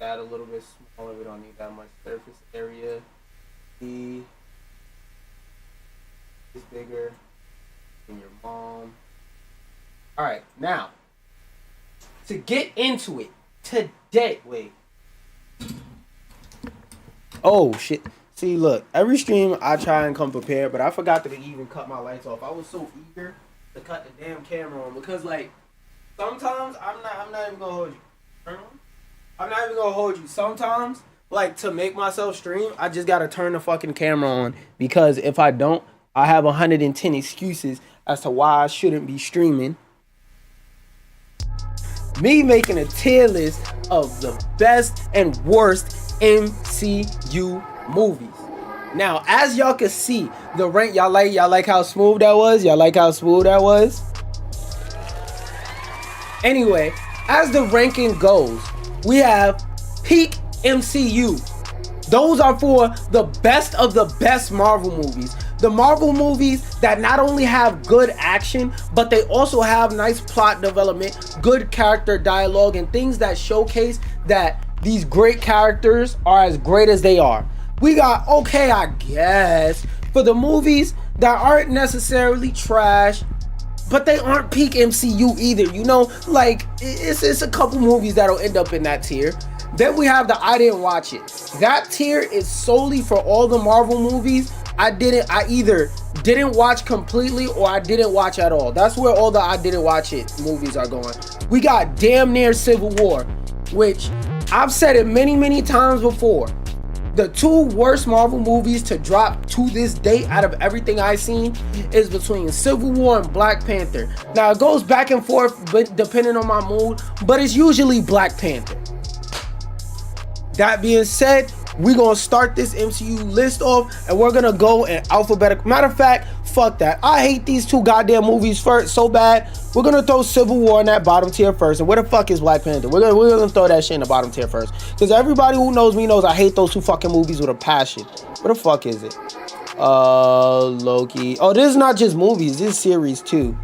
That a little bit smaller. We don't need that much surface area. D is bigger than your mom. All right, now to get into it today. Wait. Oh shit. See, look, every stream I try and come prepared, but I forgot to even cut my lights off. I was so eager to cut the damn camera on because, like, sometimes I'm not even gonna hold you. Turn on? I'm not even gonna hold you. Sometimes, like, to make myself stream, I just gotta turn the fucking camera on because if I don't, I have 110 excuses as to why I shouldn't be streaming. Me making a tier list of the best and worst MCU movies. Now, as y'all can see, the rank, y'all like how smooth that was? Y'all like how smooth that was? Anyway, as the ranking goes, we have peak MCU. Those are for the best of the best Marvel movies. The Marvel movies that not only have good action, but they also have nice plot development, good character dialogue, and things that showcase that these great characters are as great as they are. We got, okay, I guess, for the movies that aren't necessarily trash, but they aren't peak MCU either. You know, like, it's a couple movies that'll end up in that tier. Then we have the I didn't watch it. That tier is solely for all the Marvel movies I either didn't watch completely or I didn't watch at all. That's where all the I didn't watch it movies are going. We got damn near Civil War, which I've said it many times before. The two worst Marvel movies to drop to this date out of everything I've seen is between Civil War and Black Panther. Now it goes back and forth depending on my mood, but it's usually Black Panther. That being said, we're gonna start this MCU list off and we're gonna go in alphabetical. Matter of fact, fuck that. I hate these two goddamn movies first so bad. We're gonna throw Civil War in that bottom tier first. And where the fuck is Black Panther? We're gonna throw that shit in the bottom tier first. Because everybody who knows me knows I hate those two fucking movies with a passion. Where the fuck is it? Loki. Oh, this is not just movies, this is series too.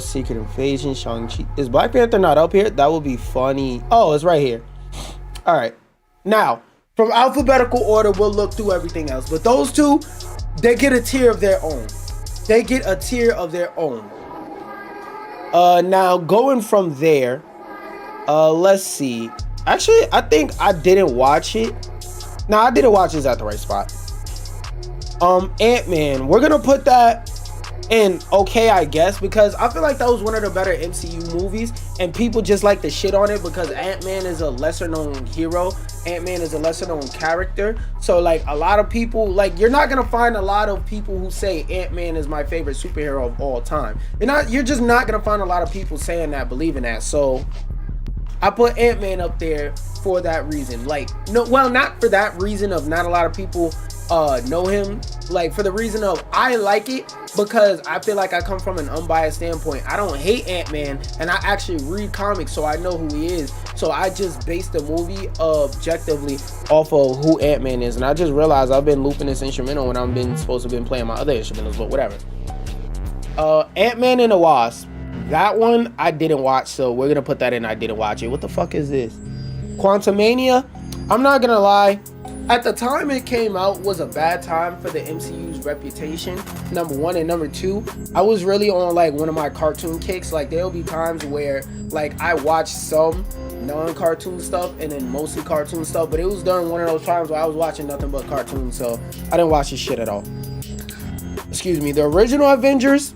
Secret Invasion, Shang-Chi. Is Black Panther not up here? That would be funny. Oh, it's right here. All right. Now, from alphabetical order, we'll look through everything else. But those two, they get a tier of their own. They get a tier of their own. Now, going from there, let's see. Actually, I think I didn't watch it. No, I didn't watch this at the right spot. Ant-Man. We're going to put that in okay, I guess, because I feel like that was one of the better MCU movies and people just like to shit on it because Ant-Man is a lesser known hero. Ant-Man is a lesser known character. So like a lot of people, like you're not gonna find a lot of people who say Ant-Man is my favorite superhero of all time. You're just not gonna find a lot of people saying that, believing that. So I put Ant-Man up there for that reason. Like, no, well, not for that reason of not a lot of people know him, like for the reason of I like it because I feel like I come from an unbiased standpoint. I don't hate Ant-Man and I actually read comics, so I know who he is. So I just base the movie objectively off of who Ant-Man is. And I just realized I've been looping this instrumental when I've been supposed to been playing my other instrumentals, but whatever. Ant-Man and the Wasp. That one I didn't watch, so we're gonna put that in I didn't watch it. What the fuck is this? Quantumania? I'm not gonna lie. At the time it came out was a bad time for the MCU's reputation, number one, and number two, I was really on like one of my cartoon kicks. Like there'll be times where like I watch some non-cartoon stuff and then mostly cartoon stuff, but it was during one of those times where I was watching nothing but cartoons, so I didn't watch this shit at all. Excuse me. The original Avengers.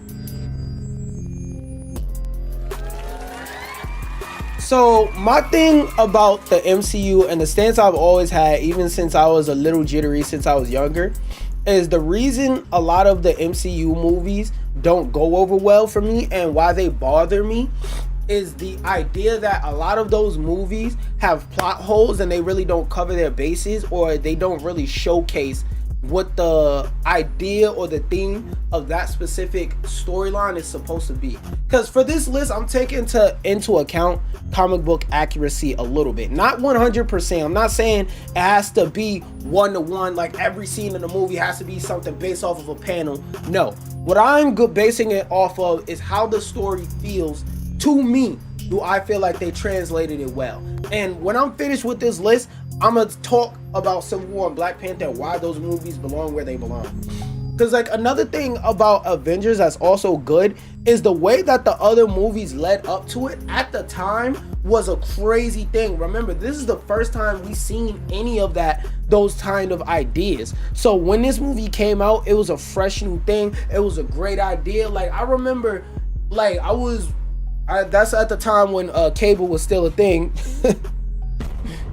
So my thing about the MCU and the stance I've always had, even since I was a little jittery, since I was younger, is the reason a lot of the MCU movies don't go over well for me and why they bother me is the idea that a lot of those movies have plot holes and they really don't cover their bases, or they don't really showcase what the idea or the theme of that specific storyline is supposed to be. Because for this list, I'm taking into account comic book accuracy a little bit, not 100%. I'm not saying it has to be one-to-one, like every scene in the movie has to be something based off of a panel. No, what I'm basing it off of is how the story feels to me do I feel like they translated it well. And when I'm finished with this list, I'm gonna talk about Civil War and Black Panther and why those movies belong where they belong. Because like another thing about Avengers that's also good is the way that the other movies led up to it at the time was a crazy thing. Remember, this is the first time we seen any of those kind of ideas. So when this movie came out, it was a fresh new thing. It was a great idea. Like I remember, like that's at the time when cable was still a thing.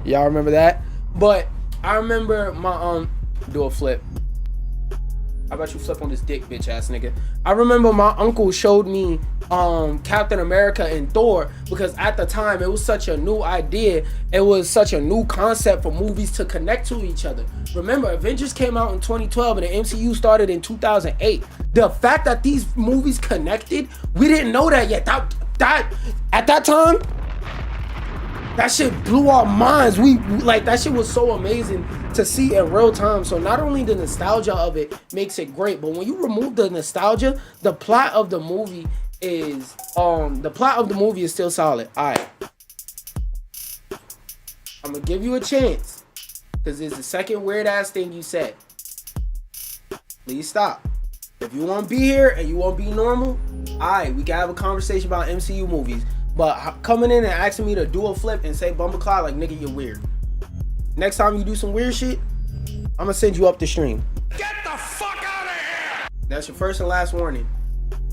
Y'all remember that? But I remember my do a flip. How about you flip on this dick, bitch ass nigga? I remember my uncle showed me Captain America and Thor, because at the time it was such a new idea. It was such a new concept for movies to connect to each other. Remember, Avengers came out in 2012 and the MCU started in 2008. The fact that these movies connected, we didn't know that yet. That at that time, that shit blew our minds. We like that shit was so amazing to see in real time. So not only the nostalgia of it makes it great, but when you remove the nostalgia, the plot of the movie is still solid. All right, I'm gonna give you a chance because it's the second weird ass thing you said. Please stop. If you want to be here and you want to be normal, all right, we can have a conversation about MCU movies. But coming in and asking me to do a flip and say Bumbleclaw, like, nigga, you're weird. Next time you do some weird shit, I'm gonna send you up the stream. Get the fuck out of here! That's your first and last warning.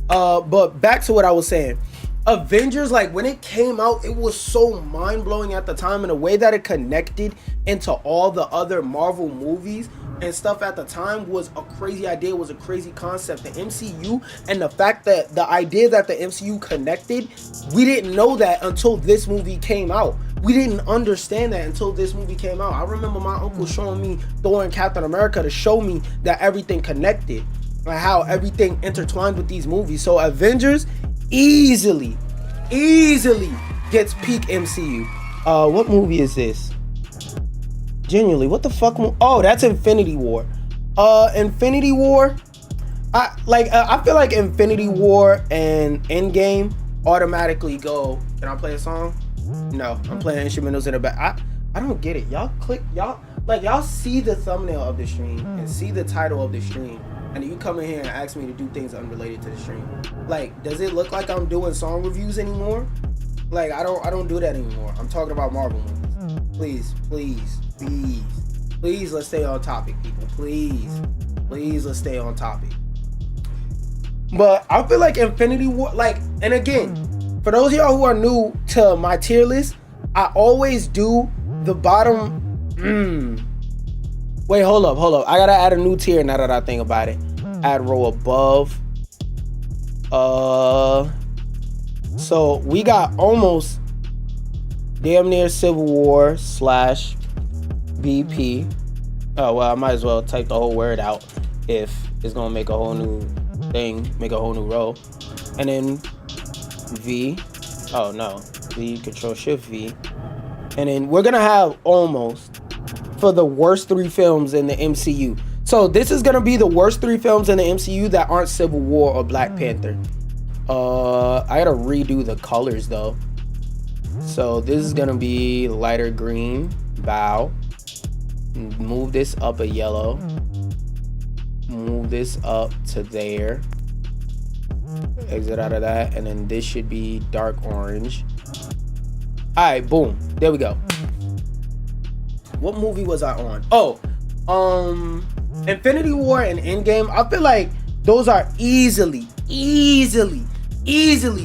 But back to what I was saying. Avengers, like, when it came out, it was so mind-blowing at the time, and the way that it connected into all the other Marvel movies and stuff at the time was a crazy idea, was a crazy concept. The MCU and the fact that the idea that the MCU connected, we didn't know that until this movie came out. We didn't understand that until this movie came out. I remember my uncle showing me Thor and Captain America to show me that everything connected, and how everything intertwined with these movies. So Avengers easily gets peak MCU. What movie is this? Genuinely, what the fuck? Oh, that's Infinity War. Infinity War. I feel like Infinity War and Endgame automatically go. Can I play a song? No, I'm playing instrumentals in the back. I don't get it. Y'all see the thumbnail of the stream and see the title of the stream, and you come in here and ask me to do things unrelated to the stream. Like, does it look like I'm doing song reviews anymore? Like, I don't do that anymore. I'm talking about Marvel movies. Please, let's stay on topic, people. Please, let's stay on topic. But I feel like Infinity War, like, and again, for those of y'all who are new to my tier list, I always do the bottom. Wait, hold up. I gotta add a new tier now that I think about it. Add row above. So we got almost damn near Civil War / BP. Oh, well, I might as well type the whole word out if it's gonna make a whole new thing, make a whole new row. And then V. Oh no, V, Control Shift V. And then we're gonna have almost for the worst 3 films in the MCU. So this is gonna be the worst 3 films in the MCU that aren't Civil War or Black Panther. I gotta redo the colors though. So this is gonna be lighter green, bow. Move this up a yellow. Move this up to there. Exit out of that, and then this should be dark orange. Alright, boom. There we go. What movie was I on? Oh, Infinity War and Endgame. I feel like those are easily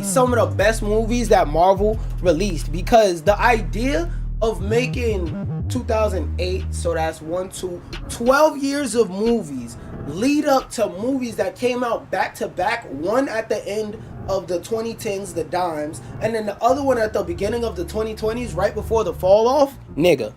some of the best movies that Marvel released, because the idea of making 2008, so that's 12 years of movies lead up to movies that came out back to back, one at the end of the 2010s, the dimes, and then the other one at the beginning of the 2020s, right before the fall off. Nigga,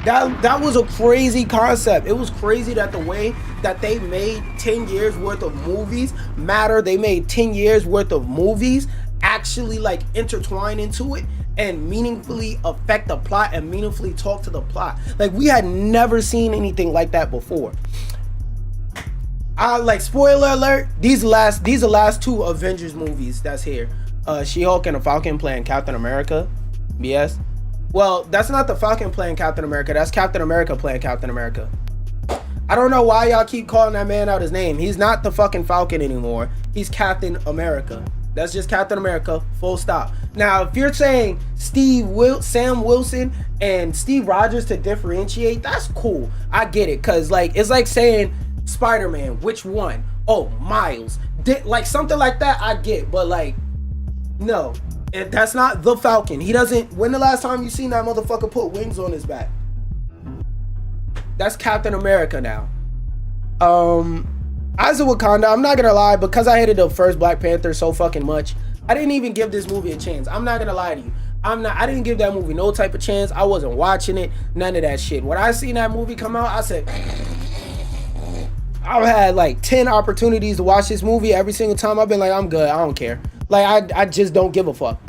that was a crazy concept. It was crazy that the way that they made 10 years worth of movies matter. They made 10 years worth of movies actually like intertwine into it and meaningfully affect the plot and meaningfully talk to the plot. Like, we had never seen anything like that before. Like, spoiler alert, these are last 2 Avengers movies that's here. She-Hulk and the Falcon playing Captain America. BS. Well, that's not the Falcon playing Captain America. That's Captain America playing Captain America. I don't know why y'all keep calling that man out his name. He's not the fucking Falcon anymore. He's Captain America. That's just Captain America, full stop. Now, if you're saying Sam Wilson and Steve Rogers to differentiate, that's cool. I get it, because like it's like saying Spider-Man, which one? Oh, Miles. Like something like that, I get. But like, no. And that's not the Falcon. He doesn't... When the last time you seen that motherfucker put wings on his back? That's Captain America now. As a Wakanda, I'm not gonna lie, because I hated the first Black Panther so fucking much, I didn't even give this movie a chance. I'm not gonna lie to you. I didn't give that movie no type of chance. I wasn't watching it, none of that shit. When I seen that movie come out, I said, I've had like 10 opportunities to watch this movie. Every single time I've been like, I'm good, I don't care. Like, I just don't give a fuck.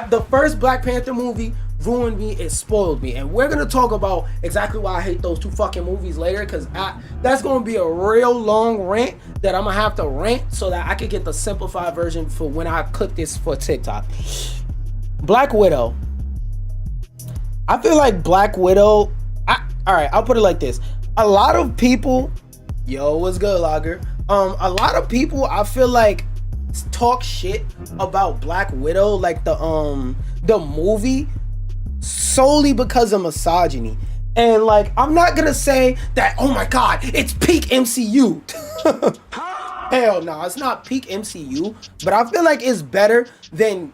The first Black Panther movie ruined me, it spoiled me, and we're gonna talk about exactly why I hate those two fucking movies later, because that's gonna be a real long rant that I'm gonna have to rant so that I could get the simplified version for when I clip this for TikTok. Black Widow. I feel like Black Widow, alright, I'll put it like this. A lot of people, yo, what's good, Logger? A lot of people, I feel like, talk shit about Black Widow, like the movie, solely because of misogyny. And like, I'm not gonna say that, oh my god, it's peak MCU. Hell no, it's not peak MCU, but I feel like it's better than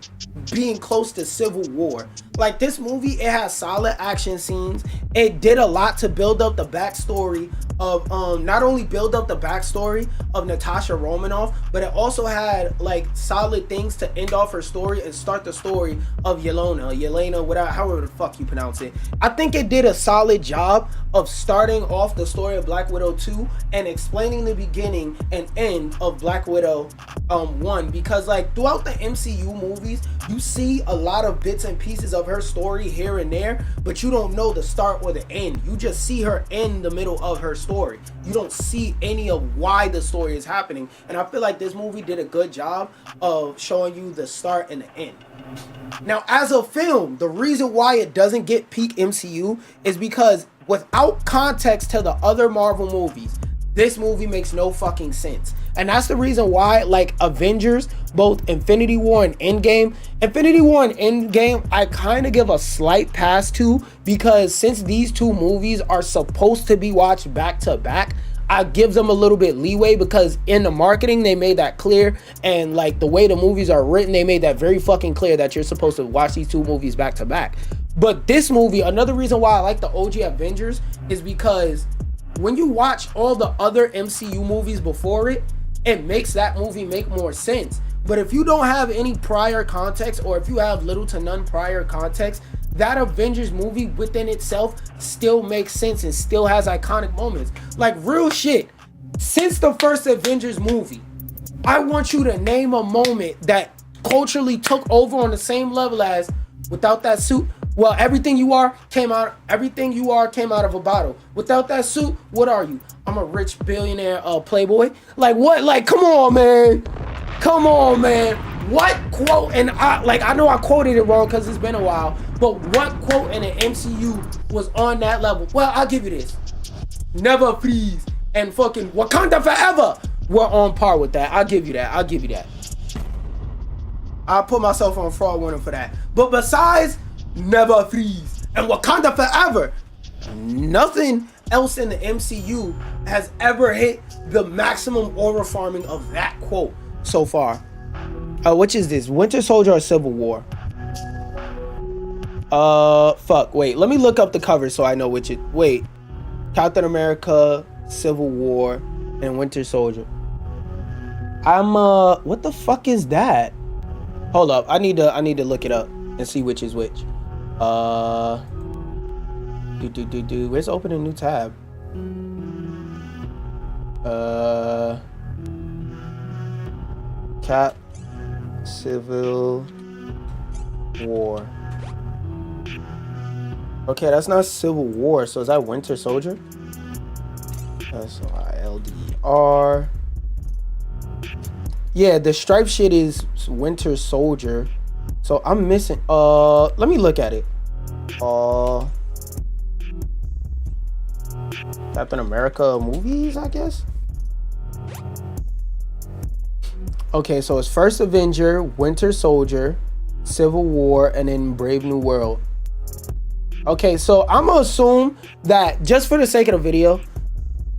being close to Civil War. Like, this movie, it has solid action scenes. It did a lot to build up the backstory of not only build up the backstory of Natasha Romanoff, but it also had like solid things to end off her story and start the story of Yelena, whatever, however the fuck you pronounce it. I think it did a solid job of starting off the story of Black Widow 2 and explaining the beginning and end of Black Widow 1, because like throughout the MCU movies, you see a lot of bits and pieces of her story here and there, but you don't know the start or the end. You just see her in the middle of her story. You don't see any of why the story is happening, and I feel like this movie did a good job of showing you the start and the end. Now, as a film, the reason why it doesn't get peak MCU is because without context to the other Marvel movies, this movie makes no fucking sense. And that's the reason why, like, Avengers, both Infinity War and Endgame, I kind of give a slight pass to, because since these two movies are supposed to be watched back to back, I give them a little bit leeway, because in the marketing they made that clear, and like the way the movies are written, they made that very fucking clear that you're supposed to watch these two movies back to back. But this movie, another reason why I like the OG Avengers is because when you watch all the other MCU movies before it, it makes that movie make more sense. But if you don't have any prior context, or if you have little to none prior context, that Avengers movie within itself still makes sense and still has iconic moments. Like, real shit, since the first Avengers movie, I want you to name a moment that culturally took over on the same level as, without that suit, well, everything you are came out of a bottle. Without that suit, what are you? I'm a rich billionaire playboy. Like, what? Like, come on, man. What quote? And I know I quoted it wrong because it's been a while, but what quote in the MCU was on that level? Well, I'll give you this. Never Freeze and fucking Wakanda Forever were on par with that. I'll give you that. I'll put myself on fraud warning for that. But besides Never Freeze and Wakanda Forever, nothing else in the MCU has ever hit the maximum aura farming of that quote so far. Which is this? Winter Soldier or Civil War? Fuck. Wait, let me look up the cover so I know which it. Wait, Captain America, Civil War, and Winter Soldier. What the fuck is that? Hold up, I need to look it up and see which is which. Where's open a new tab? Cap Civil War. Okay, that's not Civil War, so is that Winter Soldier? SILDR. Yeah, the stripe shit is Winter Soldier. So I'm missing. Let me look at it. Captain America movies, I guess. Okay, so it's First Avenger, Winter Soldier, Civil War, and then Brave New World. Okay, so I'm gonna assume that, just for the sake of the video,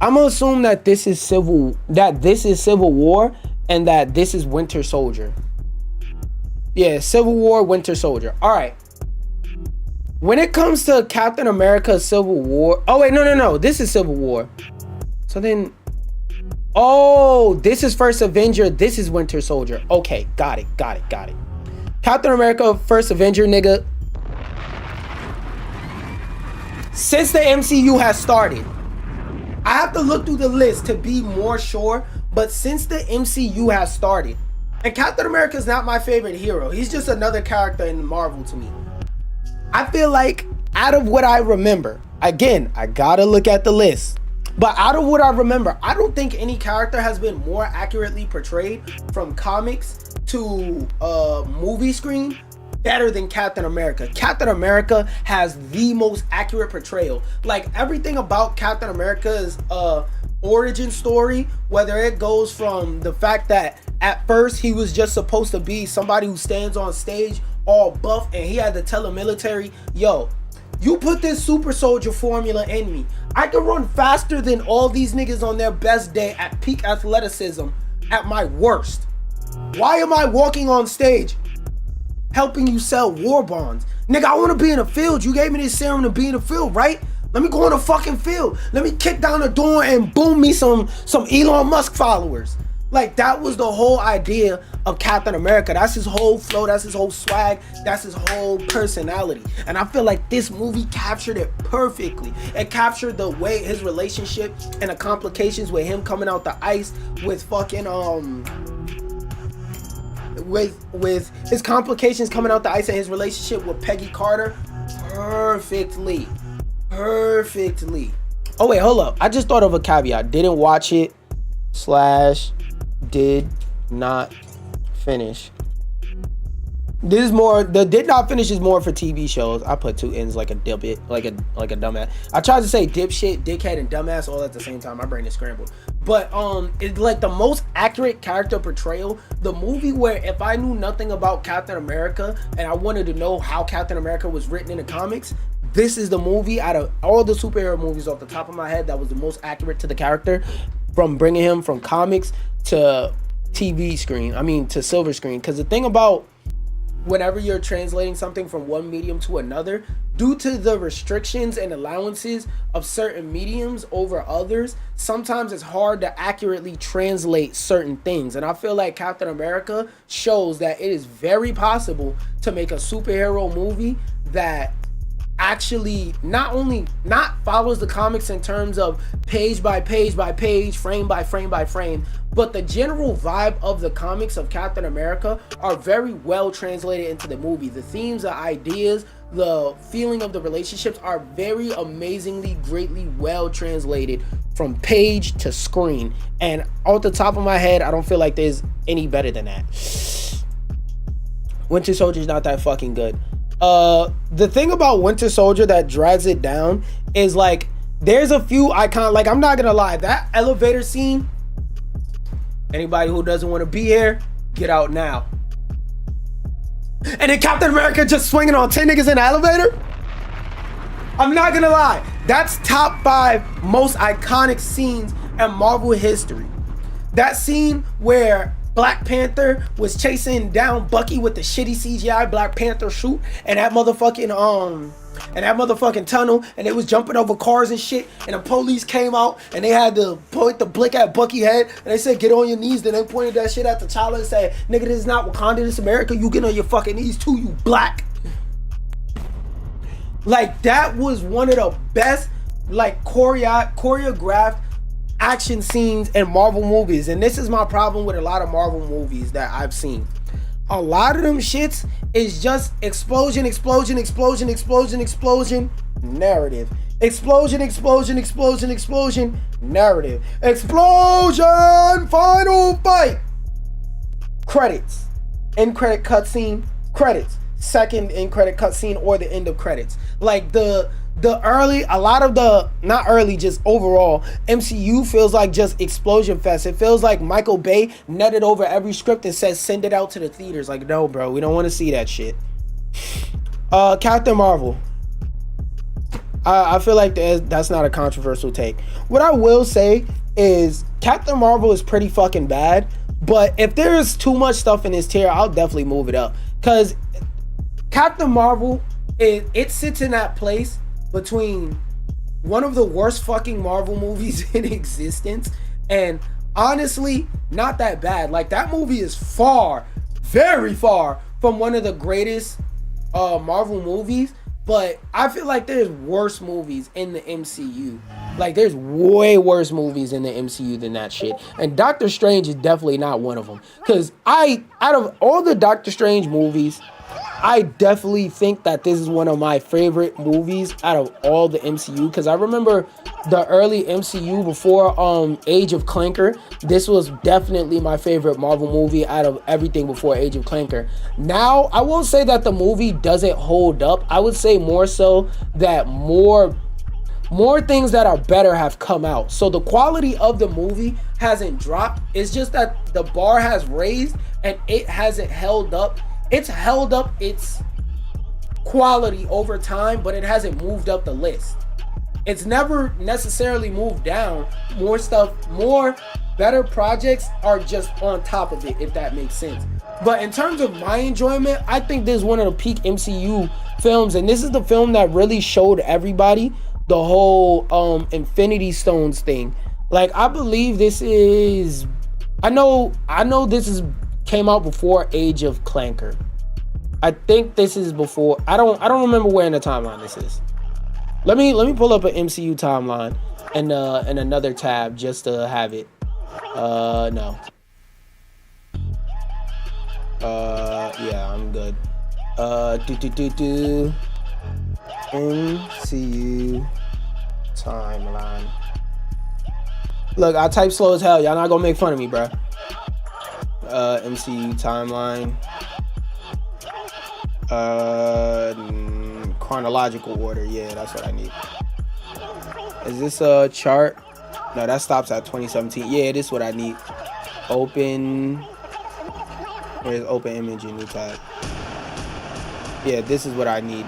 I'm gonna assume that this is Civil War and that this is Winter Soldier. Yeah, Civil War, Winter Soldier. All right. When it comes to Captain America Civil War, oh wait, no, this is Civil War. So then, oh, this is First Avenger, this is Winter Soldier. Okay, got it. Captain America First Avenger, nigga. Since the MCU has started, I have to look through the list to be more sure, but since the MCU has started, and Captain America is not my favorite hero, he's just another character in Marvel to me. I feel like out of what I remember, again, I gotta look at the list, but out of what I remember, I don't think any character has been more accurately portrayed from comics to movie screen better than Captain America. Captain America has the most accurate portrayal. Like, everything about Captain America's origin story, whether it goes from the fact that at first he was just supposed to be somebody who stands on stage all buff, and he had to tell the military, yo, you put this super soldier formula in me, I can run faster than all these niggas on their best day at peak athleticism at my worst. Why am I walking on stage helping you sell war bonds? Nigga, I want to be in the field. You gave me this serum to be in the field, right? Let me go in the fucking field. Let me kick down the door and boom me some Elon Musk followers. Like, that was the whole idea of Captain America. That's his whole flow, that's his whole swag, that's his whole personality. And I feel like this movie captured it perfectly. It captured the way his relationship and the complications with him coming out the ice with fucking with his complications coming out the ice and his relationship with Peggy Carter perfectly. Oh wait, hold up. I just thought of a caveat. Didn't watch it / did not finish. This is more, the did not finish is more for TV shows. I put two N's like a dipshit, like a dumbass. I tried to say dipshit, dickhead, and dumbass all at the same time. My brain is scrambled. But it's like the most accurate character portrayal. The movie where if I knew nothing about Captain America and I wanted to know how Captain America was written in the comics, this is the movie out of all the superhero movies off the top of my head that was the most accurate to the character, from bringing him from comics to TV screen, to silver screen. Because the thing about whenever you're translating something from one medium to another, due to the restrictions and allowances of certain mediums over others, sometimes it's hard to accurately translate certain things. And I feel like Captain America shows that it is very possible to make a superhero movie that actually not follows the comics in terms of page by page by page, frame by frame by frame, but the general vibe of the comics of Captain America are very well translated into the movie. The themes, the ideas, the feeling of the relationships are very amazingly, greatly well translated from page to screen. And off the top of my head, I don't feel like there's any better than that. Winter Soldier's not that fucking good. The thing about Winter Soldier that drags it down is, like, there's a few icon, like, I'm not gonna lie, that elevator scene, anybody who doesn't want to be here, get out now. And then Captain America just swinging on 10 niggas in the elevator. I'm not gonna lie, that's top 5 most iconic scenes in Marvel history. That scene where Black Panther was chasing down Bucky with the shitty CGI Black Panther suit, and that motherfucking tunnel, and they was jumping over cars and shit, and the police came out and they had to point the blick at Bucky head, and they said get on your knees. Then they pointed that shit at T'Challa and said, nigga, this is not Wakanda, this is America, you get on your fucking knees too, you black. Like, that was one of the best, like, choreographed action scenes in Marvel movies. And this is my problem with a lot of Marvel movies that I've seen. A lot of them shits is just explosion, narrative. Explosion, narrative. Explosion, final fight. credits, end credit cutscene, credits, second end credit cutscene, or the end of credits. Like the early, a lot of the, not early, just overall, MCU feels like just explosion fest. It feels like Michael Bay netted over every script and says send it out to the theaters. Like, no, bro, we don't want to see that shit. Captain Marvel. I feel like that's not a controversial take. What I will say is Captain Marvel is pretty fucking bad, but if there's too much stuff in this tier, I'll definitely move it up. Because Captain Marvel, it sits in that place between one of the worst fucking Marvel movies in existence and honestly not that bad. Like, that movie is far, very far from one of the greatest Marvel movies, but I feel like there's worse movies in the MCU. Like, there's way worse movies in the MCU than that shit, and Doctor Strange is definitely not one of them. Because out of all the Doctor Strange movies, I definitely think that this is one of my favorite movies out of all the MCU, because I remember the early MCU before Age of Clanker. This was definitely my favorite Marvel movie out of everything before Age of Clanker. Now, I won't say that the movie doesn't hold up. I would say more so that more things that are better have come out. So the quality of the movie hasn't dropped. It's just that the bar has raised and it hasn't held up. It's held up its quality over time, but it hasn't moved up the list. It's never necessarily moved down. More better projects are just on top of it, if that makes sense. But in terms of my enjoyment, I think this is one of the peak MCU films, and this is the film that really showed everybody the whole Infinity Stones thing. Like, I believe this is, I know this is came out before Age of Clanker. I think this is before. I don't remember where in the timeline this is. Let me pull up an MCU timeline and another tab just to have it. No. Yeah, I'm good. MCU timeline. Look, I type slow as hell. Y'all not gonna make fun of me, bro. MCU timeline. Chronological order. Yeah, that's what I need. Is this a chart? No, that stops at 2017. Yeah, this is what I need. Open. Where's open image and new tab? Yeah, this is what I need.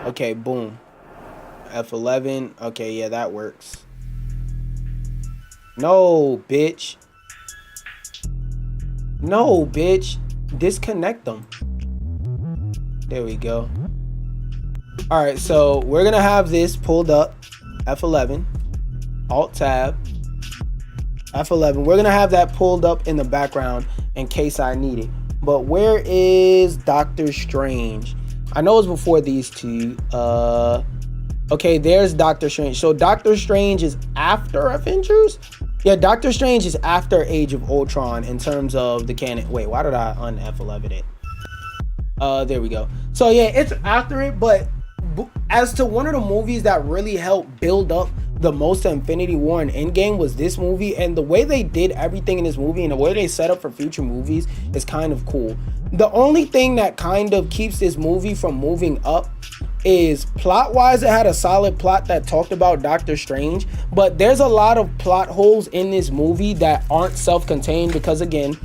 Okay, boom. F11. Okay, yeah, that works. No, bitch. No, bitch. Disconnect them. There we go. Alright, so we're gonna have this pulled up. F11. Alt tab. F11. We're gonna have that pulled up in the background in case I need it. But where is Doctor Strange? I know it's before these two. Okay, there's Doctor Strange. So Doctor Strange is after Avengers? Yeah, Doctor Strange is after Age of Ultron in terms of the canon. Wait, why did I un-F11 it? There we go. So yeah, it's after it, but as to one of the movies that really helped build up the most to Infinity War and Endgame was this movie, and the way they did everything in this movie and the way they set up for future movies is kind of cool. The only thing that kind of keeps this movie from moving up is plot-wise, it had a solid plot that talked about Doctor Strange, but there's a lot of plot holes in this movie that aren't self-contained because, again,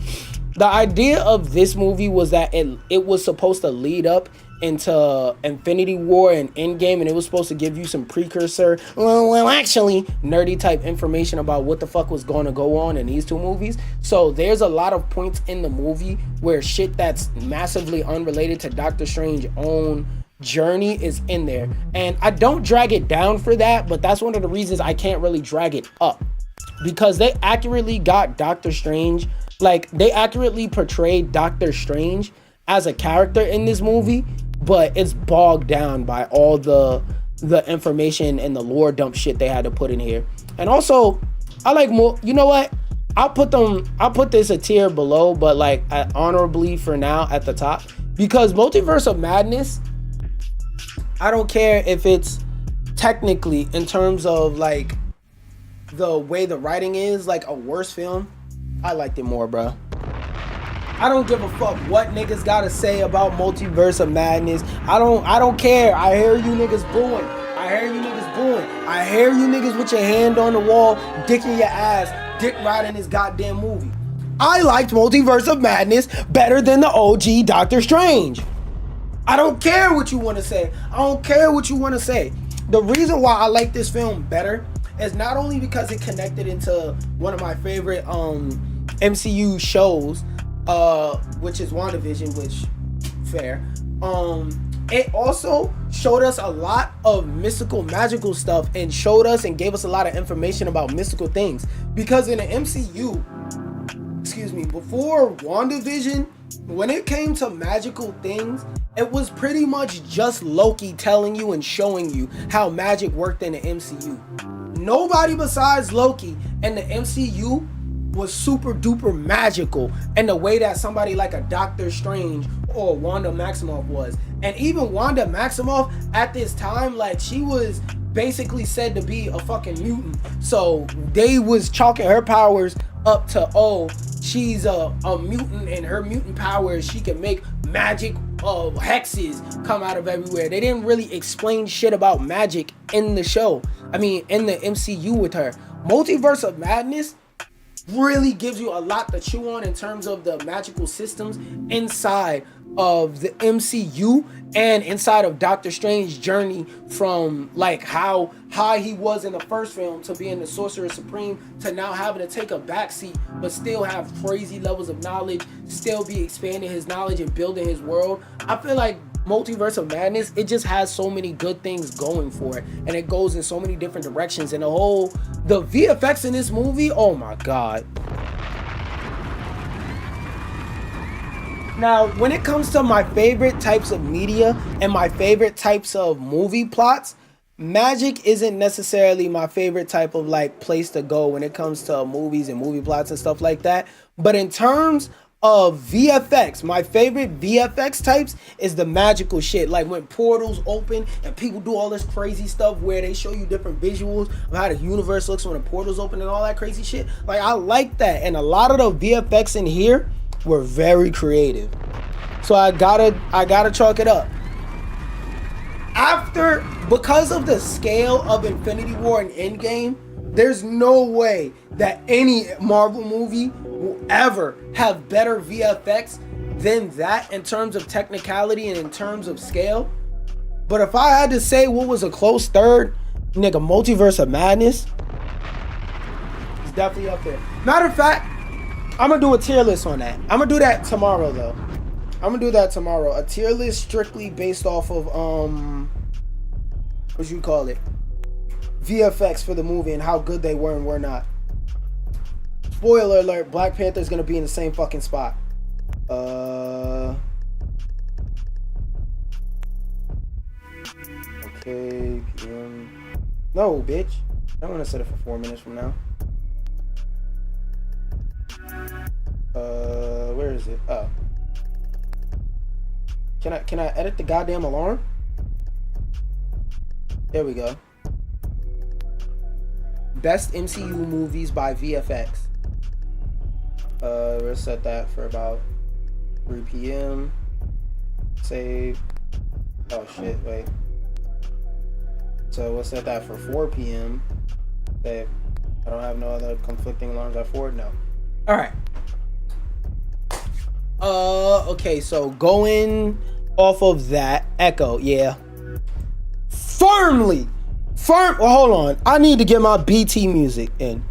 the idea of this movie was that it was supposed to lead up into Infinity War and Endgame, and it was supposed to give you some precursor, well, actually, nerdy type information about what the fuck was going to go on in these two movies. So there's a lot of points in the movie where shit that's massively unrelated to Doctor Strange's own journey is in there, and I don't drag it down for that, but that's one of the reasons I can't really drag it up, because they accurately got Doctor Strange, like they accurately portrayed Doctor Strange as a character in this movie, but it's bogged down by all the information and the lore dump shit they had to put in here. And also, I like more, you know what, I'll put this a tier below, but like honorably for now at the top, because Multiverse of Madness, I don't care if it's technically in terms of like the way the writing is like a worse film. I liked it more, bro. I don't give a fuck what niggas gotta say about Multiverse of Madness. I don't care. I hear you niggas booing. I hear you niggas with your hand on the wall, dick in your ass, dick riding this goddamn movie. I liked Multiverse of Madness better than the OG Doctor Strange. I don't care what you want to say. The reason why I like this film better is not only because it connected into one of my favorite MCU shows, which is WandaVision, which fair. It also showed us a lot of mystical, magical stuff, and showed us and gave us a lot of information about mystical things. Because in the MCU, before WandaVision, when it came to magical things, it was pretty much just Loki telling you and showing you how magic worked in the MCU. Nobody besides Loki and the MCU was super duper magical in the way that somebody like a Doctor Strange or Wanda Maximoff was. And even Wanda Maximoff at this time, like, she was basically said to be a fucking mutant. So they was chalking her powers up to, oh, she's a mutant, and her mutant powers, she can make magic hexes come out of everywhere. They didn't really explain shit about magic in the show. I mean, in the MCU with her. Multiverse of Madness really gives you a lot to chew on in terms of the magical systems inside of the MCU and inside of Doctor Strange's journey from like how high he was in the first film to being the Sorcerer Supreme to now having to take a backseat but still have crazy levels of knowledge, still be expanding his knowledge and building his world. I feel like Multiverse of Madness, it just has so many good things going for it, and it goes in so many different directions, and the VFX in this movie, oh my god. Now, when it comes to my favorite types of media and my favorite types of movie plots, magic isn't necessarily my favorite type of like place to go when it comes to movies and movie plots and stuff like that. But in terms of VFX, my favorite VFX types is the magical shit, like when portals open and people do all this crazy stuff where they show you different visuals of how the universe looks when the portals open and all that crazy shit. Like, I like that, and a lot of the VFX in here were very creative, so I gotta chalk it up. Because of the scale of Infinity War and Endgame, there's no way that any Marvel movie will ever have better VFX than that in terms of technicality and in terms of scale. But if I had to say what was a close third, nigga, Multiverse of Madness is definitely up there. Matter of fact, I'm gonna do a tier list on that. I'm gonna do that tomorrow though. A tier list strictly based off of what you call it, VFX for the movie and how good they were and were not. Spoiler alert, Black Panther is gonna be in the same fucking spot. Okay, PM. No, bitch. I want to set it for 4 minutes from now. Where is it? Oh. Can I edit the goddamn alarm? There we go. Best MCU movies by VFX. We'll set that for about 3 p.m. Save. Oh shit, wait. So we'll set that for 4 p.m. Save. I don't have no other conflicting alarms at 4? No. Alright. Okay, so going off of that, Echo, yeah. Well, hold on. I need to get my BT music in.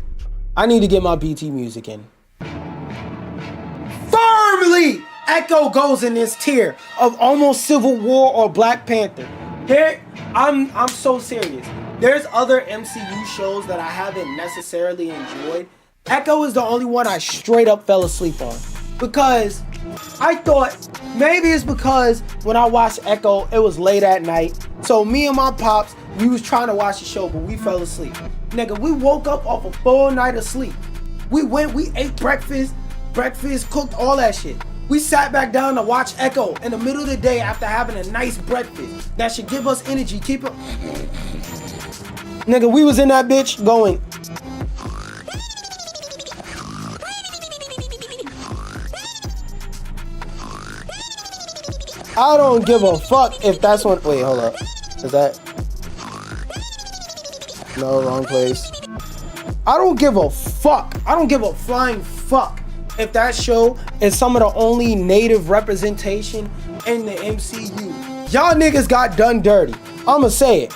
Firmly, Echo goes in this tier of almost Civil War or Black Panther. Here, I'm so serious. There's other MCU shows that I haven't necessarily enjoyed. Echo is the only one I straight up fell asleep on. Because I thought maybe it's because when I watched Echo, it was late at night. So me and my pops, we was trying to watch the show, but we fell asleep. Nigga, we woke up off a full night of sleep. We ate breakfast, cooked all that shit. We sat back down to watch Echo in the middle of the day after having a nice breakfast. That should give us energy, keep it. Nigga, we was in that bitch going. I don't give a fuck if that's one. Wait, hold up. Is that? No, wrong place. I don't give a fuck. I don't give a flying fuck if that show is some of the only native representation in the MCU. Y'all niggas got done dirty. I'ma say it.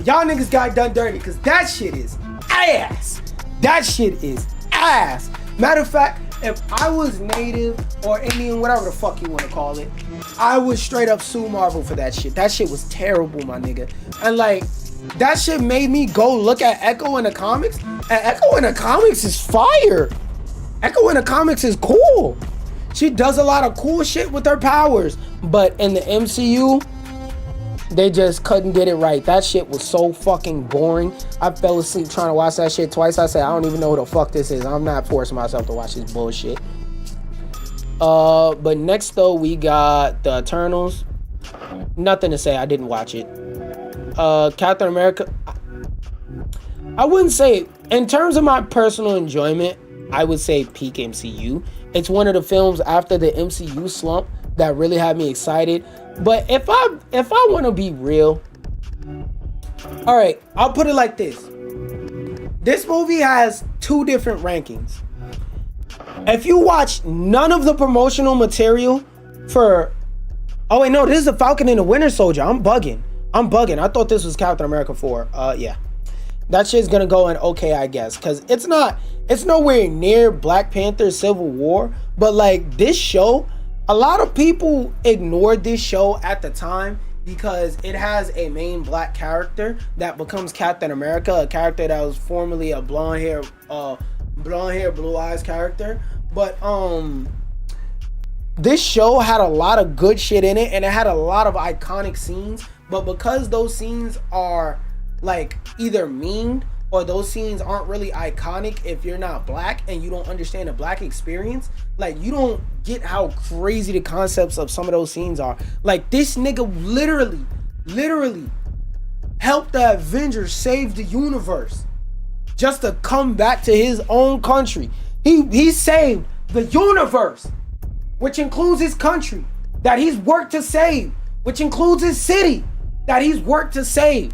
Y'all niggas got done dirty because that shit is ass. That shit is ass. Matter of fact, if I was native or Indian, whatever the fuck you want to call it, I would straight up sue Marvel for that shit. That shit was terrible, my nigga. And like, that shit made me go look at Echo in the comics. And Echo in the comics is fire. Echo in the comics is cool. She does a lot of cool shit with her powers. But in the MCU, they just couldn't get it right. That shit was so fucking boring. I fell asleep trying to watch that shit twice. I said, I don't even know who the fuck this is. I'm not forcing myself to watch this bullshit. But next though, we got the Eternals. Nothing to say. I didn't watch it. Captain America. I wouldn't say, in terms of my personal enjoyment, I would say peak MCU. It's one of the films after the MCU slump that really had me excited. But if I want to be real, all right, I'll put it like this. This movie has two different rankings. If you watch none of the promotional material for, oh wait, no, this is the Falcon and the Winter Soldier. I'm bugging. I thought this was Captain America 4. Yeah. That shit's gonna go in okay, I guess, because it's nowhere near Black Panther Civil War, but like this show, a lot of people ignored this show at the time because it has a main black character that becomes Captain America, a character that was formerly a blonde hair, blue eyes character. But this show had a lot of good shit in it, and it had a lot of iconic scenes. But because those scenes are like either memed or those scenes aren't really iconic if you're not black and you don't understand the black experience, like you don't get how crazy the concepts of some of those scenes are. Like this nigga literally helped the Avengers save the universe just to come back to his own country. He saved the universe, which includes his country that he's worked to save, which includes his city that he's worked to save.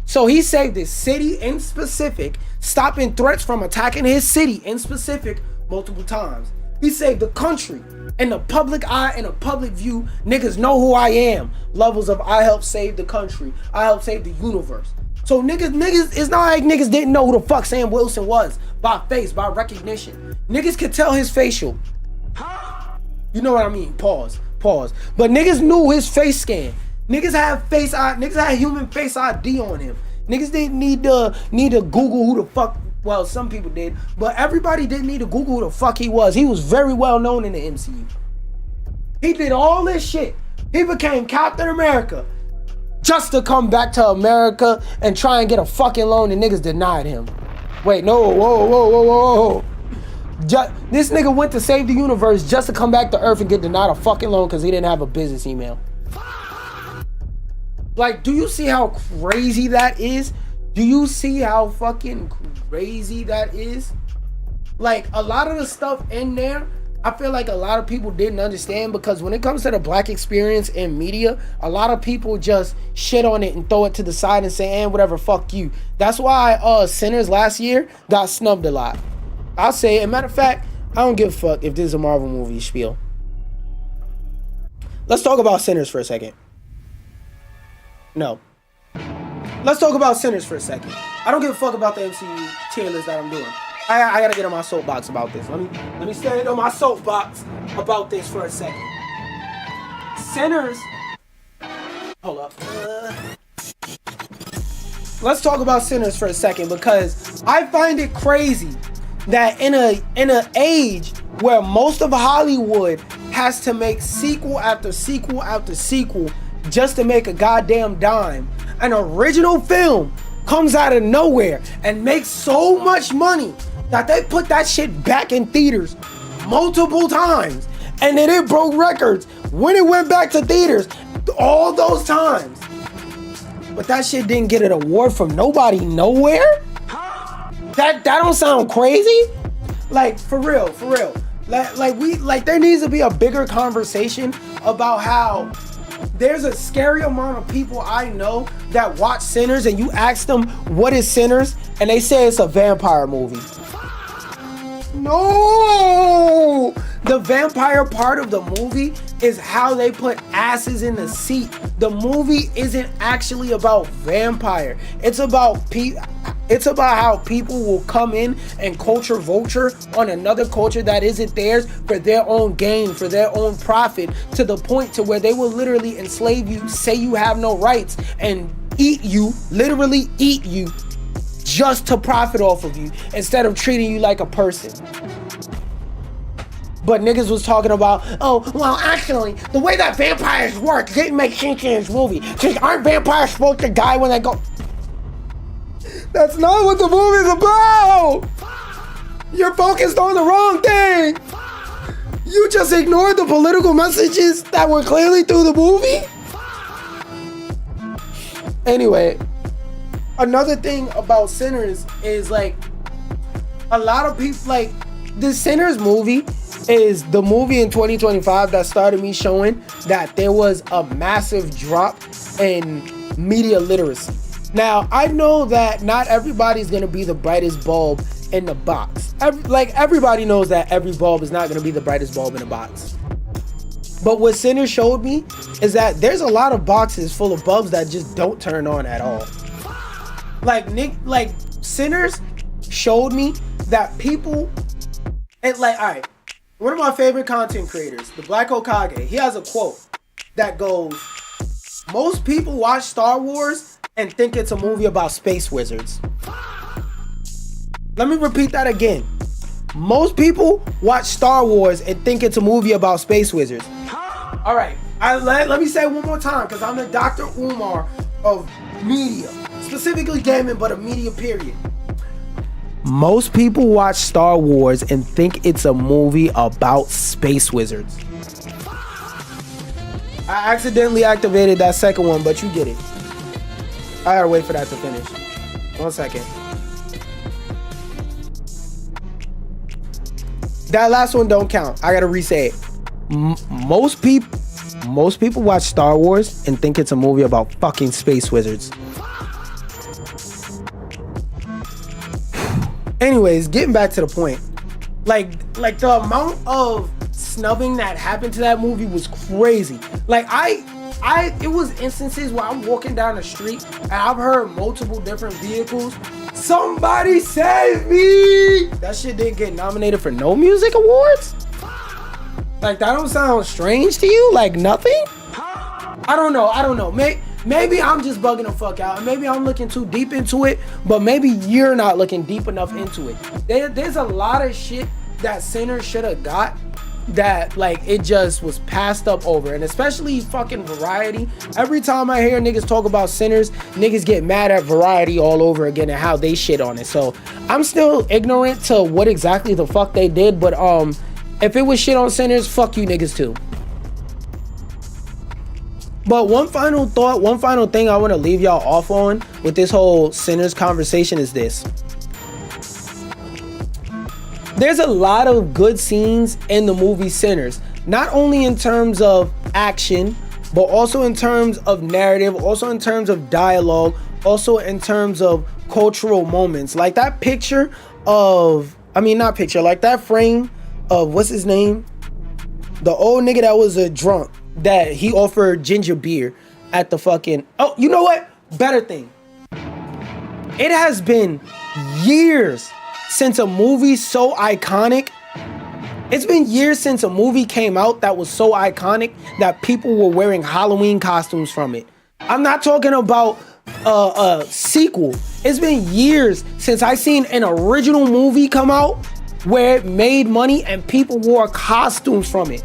So he saved his city in specific, stopping threats from attacking his city in specific multiple times. He saved the country in the public eye, in a public view. Niggas know who I am. Levels of I helped save the country. I helped save the universe. So niggas, it's not like niggas didn't know who the fuck Sam Wilson was by face, by recognition. Niggas could tell his facial. You know what I mean? Pause. But niggas knew his face scan. Niggas had human face ID on him. Niggas didn't need to Google who the fuck, well, some people did, but everybody didn't need to Google who the fuck he was. He was very well known in the MCU. He did all this shit. He became Captain America just to come back to America and try and get a fucking loan, and niggas denied him. Wait, no, whoa. This nigga went to save the universe just to come back to Earth and get denied a fucking loan because he didn't have a business email. Like, do you see how crazy that is? Do you see how fucking crazy that is? Like, a lot of the stuff in there, I feel like a lot of people didn't understand, because when it comes to the black experience in media, a lot of people just shit on it and throw it to the side and say, whatever, fuck you. That's why Sinners last year got snubbed a lot. I'll say it. Matter of fact, I don't give a fuck if this is a Marvel movie spiel. Let's talk about Sinners for a second. No. Let's talk about Sinners for a second. I don't give a fuck about the MCU tier list that I'm doing. I gotta get on my soapbox about this. Let me stand on my soapbox about this for a second. Sinners. Hold up. Let's talk about Sinners for a second, because I find it crazy that in an age where most of Hollywood has to make sequel after sequel after sequel just to make a goddamn dime, an original film comes out of nowhere and makes so much money that they put that shit back in theaters multiple times, and then it broke records when it went back to theaters all those times. But that shit didn't get an award from nobody nowhere? That don't sound crazy? Like, for real. Like there needs to be a bigger conversation about how there's a scary amount of people I know that watch Sinners, and you ask them what is Sinners, and they say it's a vampire movie. No! The vampire part of the movie is how they put asses in the seat. The movie isn't actually about vampire. It's about how people will come in and culture vulture on another culture that isn't theirs for their own gain, for their own profit, to the point to where they will literally enslave you, say you have no rights, and eat you, literally eat you, just to profit off of you instead of treating you like a person. But niggas was talking about, oh, well, actually, the way that vampires work didn't make sense in this movie. Because aren't vampires supposed to die when they go? That's not what the movie's about! You're focused on the wrong thing! You just ignored the political messages that were clearly through the movie? Anyway, another thing about Sinners is, like, a lot of people, like, the Sinners movie is the movie in 2025 that started me showing that there was a massive drop in media literacy. Now, I know that not everybody's gonna be the brightest bulb in the box. Everybody knows that every bulb is not gonna be the brightest bulb in the box. But what Sinners showed me is that there's a lot of boxes full of bulbs that just don't turn on at all. Like Sinners showed me that people, and like, all right, one of my favorite content creators, the Black Okage, he has a quote that goes, most people watch Star Wars and think it's a movie about space wizards. Let me repeat that again. Most people watch Star Wars and think it's a movie about space wizards. All right, let me say it one more time, because I'm the Dr. Umar of media, specifically gaming, but a media period. Most people watch Star Wars and think it's a movie about space wizards. I accidentally activated that second one, but you get it. I gotta wait for that to finish. 1 second. That last one don't count. I gotta re-say it. Most people watch Star Wars and think it's a movie about fucking space wizards. Anyways, getting back to the point. Like the amount of snubbing that happened to that movie was crazy. Like it was instances where I'm walking down the street and I've heard multiple different vehicles. Somebody save me! That shit didn't get nominated for no music awards? Like, that don't sound strange to you? Like nothing? I don't know. Maybe I'm just bugging the fuck out, and maybe I'm looking too deep into it, but maybe you're not looking deep enough into it. There's a lot of shit that Sinners should have got that, like, it just was passed up over, and especially fucking Variety. Every time I hear niggas talk about Sinners, niggas get mad at Variety all over again and how they shit on it. So I'm still ignorant to what exactly the fuck they did, but if it was shit on Sinners, fuck you niggas too. But one final thing I want to leave y'all off on with this whole Sinners conversation is this. There's a lot of good scenes in the movie Sinners, not only in terms of action, but also in terms of narrative, also in terms of dialogue, also in terms of cultural moments. Like that picture of, like that frame of, what's his name? The old nigga that was a drunk, that he offered ginger beer at the fucking, oh, you know what? Better thing. It has been years since a movie so iconic. It's been years since a movie came out that was so iconic that people were wearing Halloween costumes from it. I'm not talking about a sequel. It's been years since I seen an original movie come out where it made money and people wore costumes from it.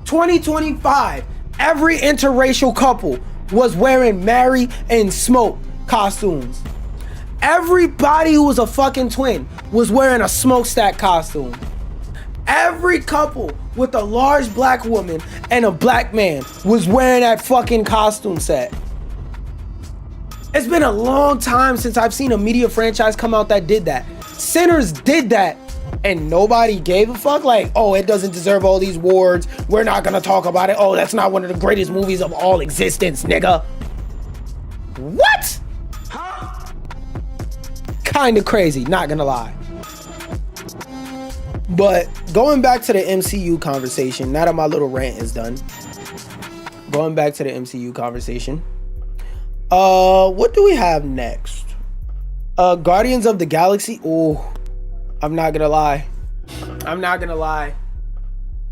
2025, every interracial couple was wearing Mary and Smoke costumes. Everybody who was a fucking twin was wearing a smokestack costume. Every couple with a large black woman and a black man was wearing that fucking costume set. It's been a long time since I've seen a media franchise come out that did that. Sinners did that and nobody gave a fuck, like, oh, it doesn't deserve all these awards, we're not gonna talk about it, oh, that's not one of the greatest movies of all existence, nigga. What? Kinda crazy, not gonna lie. But going back to the MCU conversation, now that my little rant is done, going back to the MCU conversation, what do we have next? Guardians of the Galaxy. Oh, I'm not gonna lie.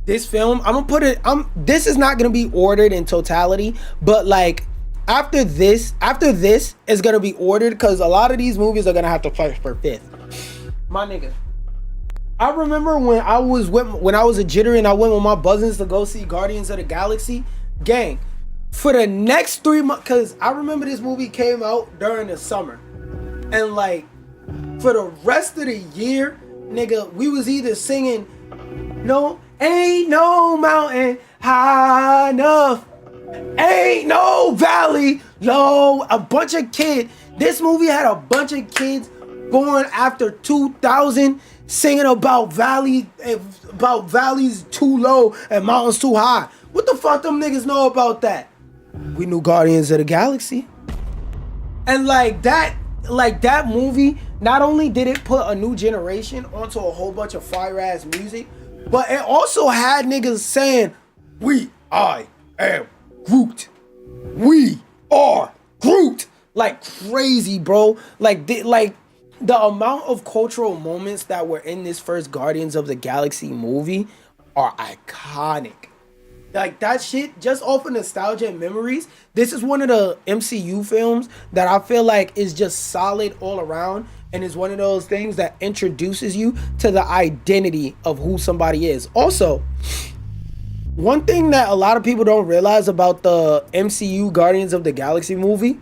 This film, I'm gonna put it, this is not gonna be ordered in totality, but like after this is gonna be ordered, because a lot of these movies are gonna have to fight for fifth. My nigga, I remember when I was a jittery and I went with my buzzins to go see Guardians of the Galaxy. Gang, for the next 3 months, because I remember this movie came out during the summer, and like for the rest of the year, nigga, we was either singing "No Ain't No Mountain High Enough, Ain't No Valley Low." A bunch of kids. This movie had a bunch of kids born after 2000 singing about valleys too low and mountains too high. What the fuck them niggas know about that? We knew Guardians of the Galaxy. And like that movie, not only did it put a new generation onto a whole bunch of fire ass music, but it also had niggas saying, I am Groot. We are Groot. Like crazy, bro. Like the amount of cultural moments that were in this first Guardians of the Galaxy movie are iconic. Like that shit, just off of nostalgia and memories, this is one of the MCU films that I feel like is just solid all around, and is one of those things that introduces you to the identity of who somebody is. Also, one thing that a lot of people don't realize about the MCU Guardians of the Galaxy movie,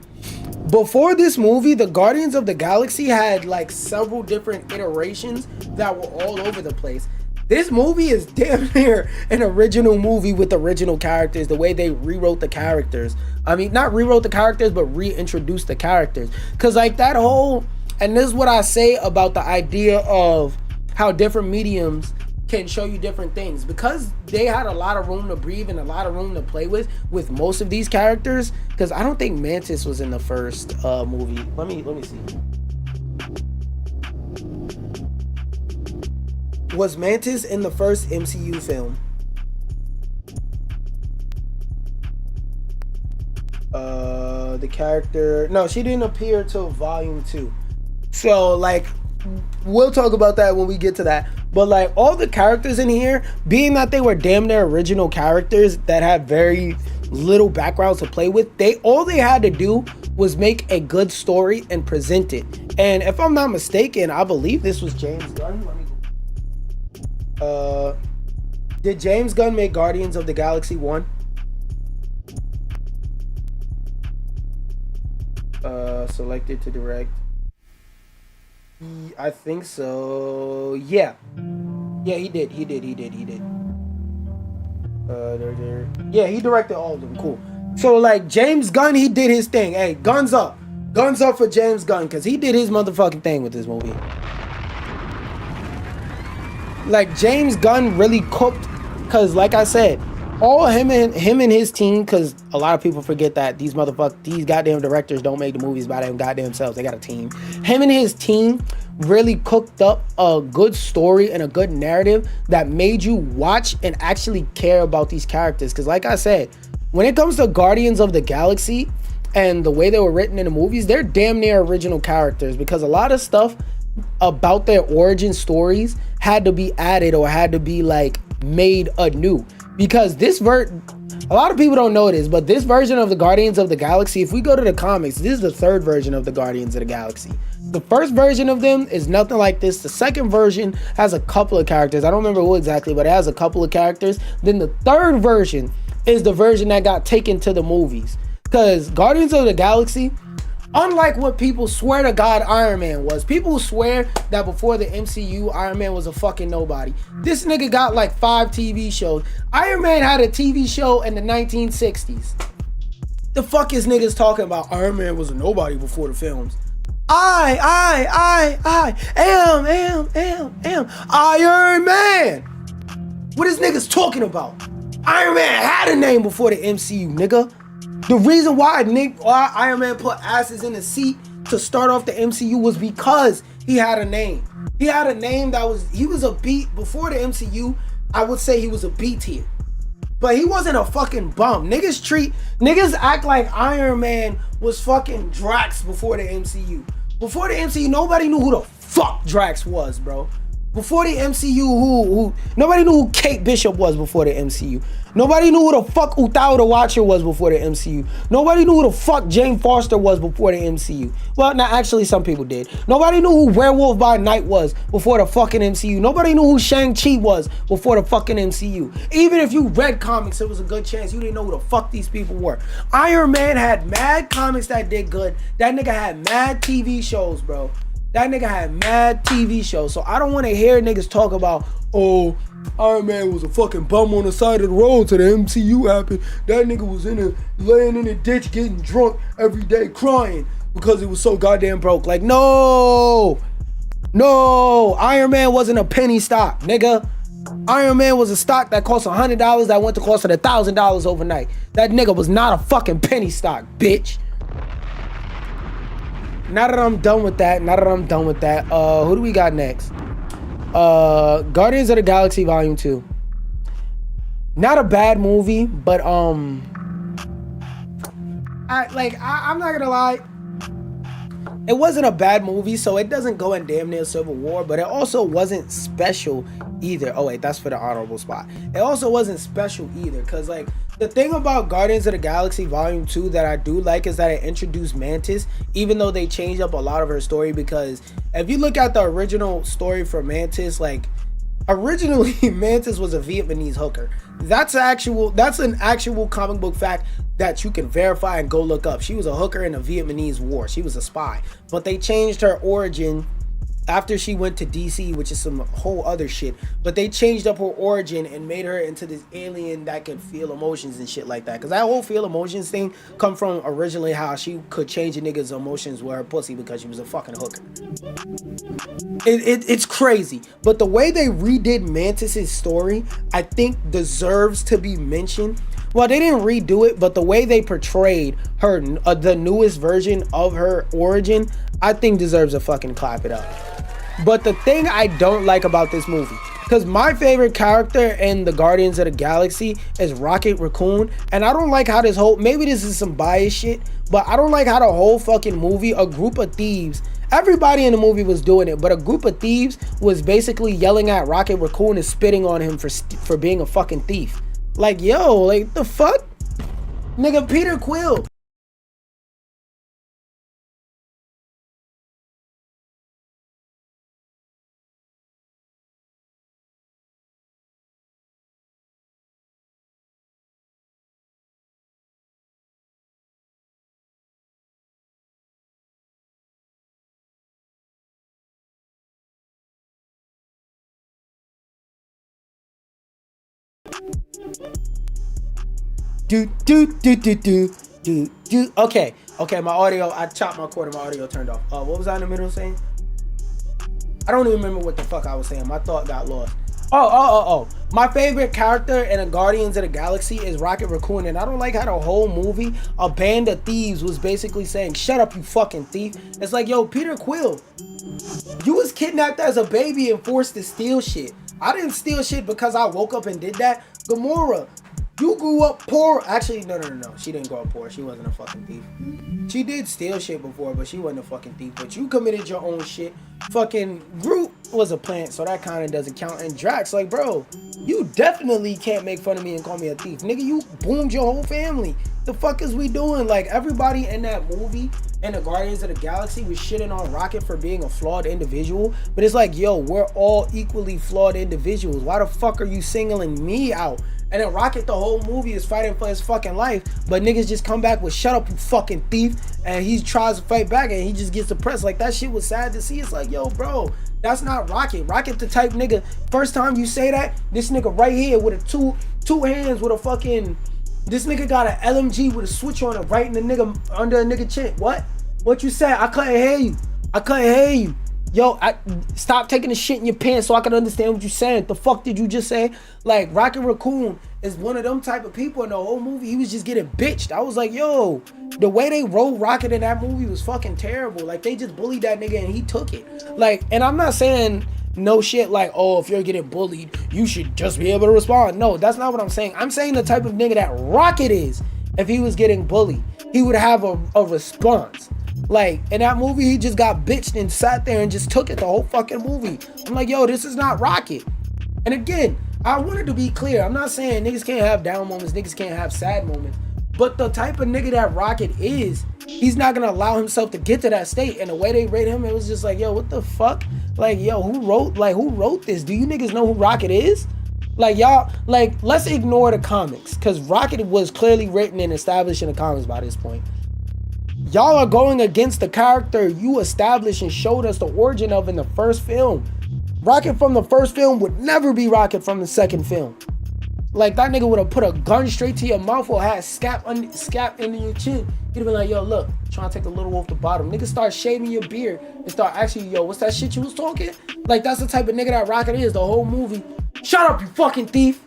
before this movie, the Guardians of the Galaxy had like several different iterations that were all over the place. This movie is damn near an original movie with original characters, the way they rewrote the characters. I mean, not rewrote the characters, but reintroduced the characters. Because like that whole, and this is what I say about the idea of how different mediums can show you different things, because they had a lot of room to breathe and a lot of room to play with most of these characters. Because I don't think Mantis was in the first movie. Let me see. Was Mantis in the first MCU film? The character, no, she didn't appear till volume 2. So like, we'll talk about that when we get to that. But like all the characters in here, being that they were damn near original characters that had very little backgrounds to play with, all they had to do was make a good story and present it. And if I'm not mistaken, I believe this was James Gunn. Let me did James Gunn make Guardians of the Galaxy 1? Selected to direct. I think so. Yeah, he did. Yeah, he directed all of them. Cool. So like James Gunn, he did his thing. Hey, guns up for James Gunn, because he did his motherfucking thing with this movie. Like James Gunn really cooked, because like I said, all him and his team, because a lot of people forget that these goddamn directors don't make the movies by them goddamn selves. They got a team. Him and his team really cooked up a good story and a good narrative that made you watch and actually care about these characters. Because like I said, when it comes to Guardians of the Galaxy and the way they were written in the movies, they're damn near original characters, because a lot of stuff about their origin stories had to be added or had to be like made anew. Because a lot of people don't know this, but this version of the Guardians of the Galaxy, if we go to the comics, this is the third version of the Guardians of the Galaxy. The first version of them is nothing like this. The second version has a couple of characters. I don't remember who exactly, but it has a couple of characters. Then the third version is the version that got taken to the movies. Because Guardians of the Galaxy, unlike what people swear to God Iron Man was, people swear that before the MCU, Iron Man was a fucking nobody. This nigga got like 5 TV shows. Iron Man had a TV show in the 1960s. The fuck is niggas talking about Iron Man was a nobody before the films? I am Iron Man. What is niggas talking about? Iron Man had a name before the MCU, nigga. The reason why Iron Man put asses in the seat to start off the MCU was because he had a name. He had a name he was a B before the MCU. I would say he was a B tier. But he wasn't a fucking bum. Niggas act like Iron Man was fucking Drax before the MCU. Before the MCU, nobody knew who the fuck Drax was, bro. Before the MCU, nobody knew who Kate Bishop was before the MCU. Nobody knew who the fuck Utao the Watcher was before the MCU. Nobody knew who the fuck Jane Foster was before the MCU. Well, now actually some people did. Nobody knew who Werewolf by Night was before the fucking MCU. Nobody knew who Shang-Chi was before the fucking MCU. Even if you read comics, it was a good chance you didn't know who the fuck these people were. Iron Man had mad comics that did good. That nigga had mad TV shows, bro. That nigga had mad TV shows. So I don't want to hear niggas talk about, oh, Iron Man was a fucking bum on the side of the road till the MCU happened. That nigga was laying in a ditch getting drunk every day crying because he was so goddamn broke. Like, no, Iron Man wasn't a penny stock, nigga. Iron Man was a stock that cost $100 that went to costing $1,000 overnight. That nigga was not a fucking penny stock, bitch. Now that I'm done with that, who do we got next? Guardians of the Galaxy Volume 2. Not a bad movie, but I'm not gonna lie. It wasn't a bad movie, so it doesn't go in damn near Civil War, but it also wasn't special either. Oh wait, that's for the honorable spot. It also wasn't special either, cause like the thing about Guardians of the Galaxy Volume 2 that I do like is that it introduced Mantis, even though they changed up a lot of her story, because if you look at the original story for Mantis, like originally Mantis was a Vietnamese hooker. That's an actual comic book fact that you can verify and go look up. She was a hooker in the Vietnamese War. She was a spy. But they changed her origin after she went to DC, which is some whole other shit. But they changed up her origin and made her into this alien that could feel emotions and shit like that. Because that whole feel emotions thing come from originally how she could change a nigga's emotions with her pussy because she was a fucking hooker. It's crazy. But the way they redid Mantis's story, I think deserves to be mentioned. Well, they didn't redo it, but the way they portrayed her, the newest version of her origin, I think deserves a fucking clap it up. But the thing I don't like about this movie, because my favorite character in the Guardians of the Galaxy is Rocket Raccoon, and I don't like how this whole, maybe this is some bias shit, but I don't like how the whole fucking movie, a group of thieves, everybody in the movie was doing it, but a group of thieves was basically yelling at Rocket Raccoon and spitting on him for being a fucking thief. Like, yo, like, the fuck? Nigga, Peter Quill. Okay, my audio, I chopped my cord and my audio turned off. What was I in the middle of saying? I don't even remember what the fuck I was saying. My thought got lost. Oh. My favorite character in the Guardians of the Galaxy is Rocket Raccoon, and I don't like how the whole movie, a band of thieves was basically saying, shut up, you fucking thief. It's like, yo, Peter Quill, you was kidnapped as a baby and forced to steal shit. I didn't steal shit because I woke up and did that. Gamora, you grew up poor. Actually, no. She didn't grow up poor. She wasn't a fucking thief. She did steal shit before, but she wasn't a fucking thief. But you committed your own shit. Fucking Groot was a plant, so that kind of doesn't count. And Drax, like, bro, you definitely can't make fun of me and call me a thief. Nigga, you boomed your whole family. The fuck is we doing? Like, everybody in that movie and the Guardians of the Galaxy was shitting on Rocket for being a flawed individual. But it's like, yo, we're all equally flawed individuals. Why the fuck are you singling me out? And then Rocket, the whole movie, is fighting for his fucking life. But niggas just come back with, shut up, you fucking thief. And he tries to fight back and he just gets suppressed. Like, that shit was sad to see. It's like, yo, bro, that's not Rocket. Rocket the type nigga, first time you say that, this nigga right here with a two hands with a fucking, this nigga got an LMG with a switch on it right in the nigga, under a nigga chin. What you say? I couldn't hear you. I couldn't hear you. Yo, stop taking the shit in your pants so I can understand what you're saying. The fuck did you just say? Like, Rocket Raccoon is one of them type of people in the whole movie. He was just getting bitched. I was like, yo, the way they wrote Rocket in that movie was fucking terrible. Like, they just bullied that nigga and he took it. Like, and I'm not saying no shit like, oh, if you're getting bullied, you should just be able to respond. No, that's not what I'm saying. I'm saying the type of nigga that Rocket is. If he was getting bullied, he would have a response. Like, in that movie, he just got bitched and sat there and just took it the whole fucking movie. I'm like, yo, this is not Rocket. And again, I wanted to be clear. I'm not saying niggas can't have down moments, niggas can't have sad moments. But the type of nigga that Rocket is, he's not gonna allow himself to get to that state. And the way they rate him, it was just like, yo, what the fuck? Like, yo, who wrote this? Do you niggas know who Rocket is? Like, y'all, like, let's ignore the comics. Because Rocket was clearly written and established in the comics by this point. Y'all are going against the character you established and showed us the origin of in the first film. Rocket from the first film would never be Rocket from the second film. Like, that nigga would have put a gun straight to your mouth or had scap into your chin. He'd have been like, yo, look, trying to take a little off the bottom. Nigga start shaving your beard and start asking you, yo, what's that shit you was talking? Like, that's the type of nigga that Rocket is the whole movie. Shut up, you fucking thief.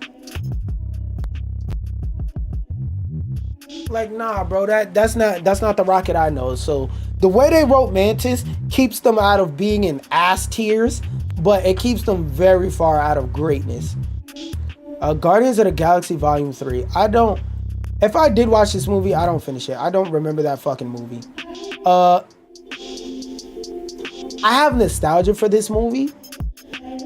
Like, nah, bro, that's not the Rocket I know. So the way they wrote Mantis keeps them out of being in ass tiers, but it keeps them very far out of greatness. Guardians of the Galaxy Volume 3. If I did watch this movie, I don't finish it. I don't remember that fucking movie. I have nostalgia for this movie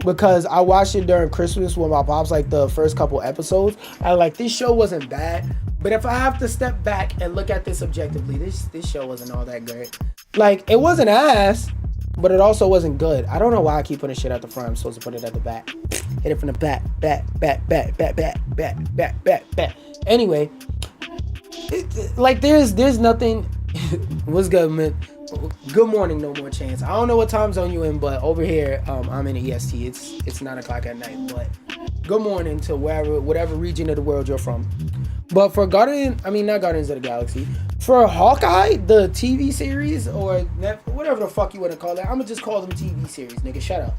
because I watched it during Christmas with my pops, like the first couple episodes. I like, this show wasn't bad. But if I have to step back and look at this objectively, this show wasn't all that great. Like, it wasn't ass, but it also wasn't good. I don't know why I keep putting shit at the front. I'm supposed to put it at the back. Hit it from the back. Anyway, like, there's nothing. What's good, man? Good morning, no more chance. I don't know what time zone you in, but over here, I'm in EST. It's 9 o'clock at night, but good morning to whatever region of the world you're from. But for not Guardians of the Galaxy, for Hawkeye, the TV series, or whatever the fuck you want to call it, I'm gonna just call them TV series, nigga, shut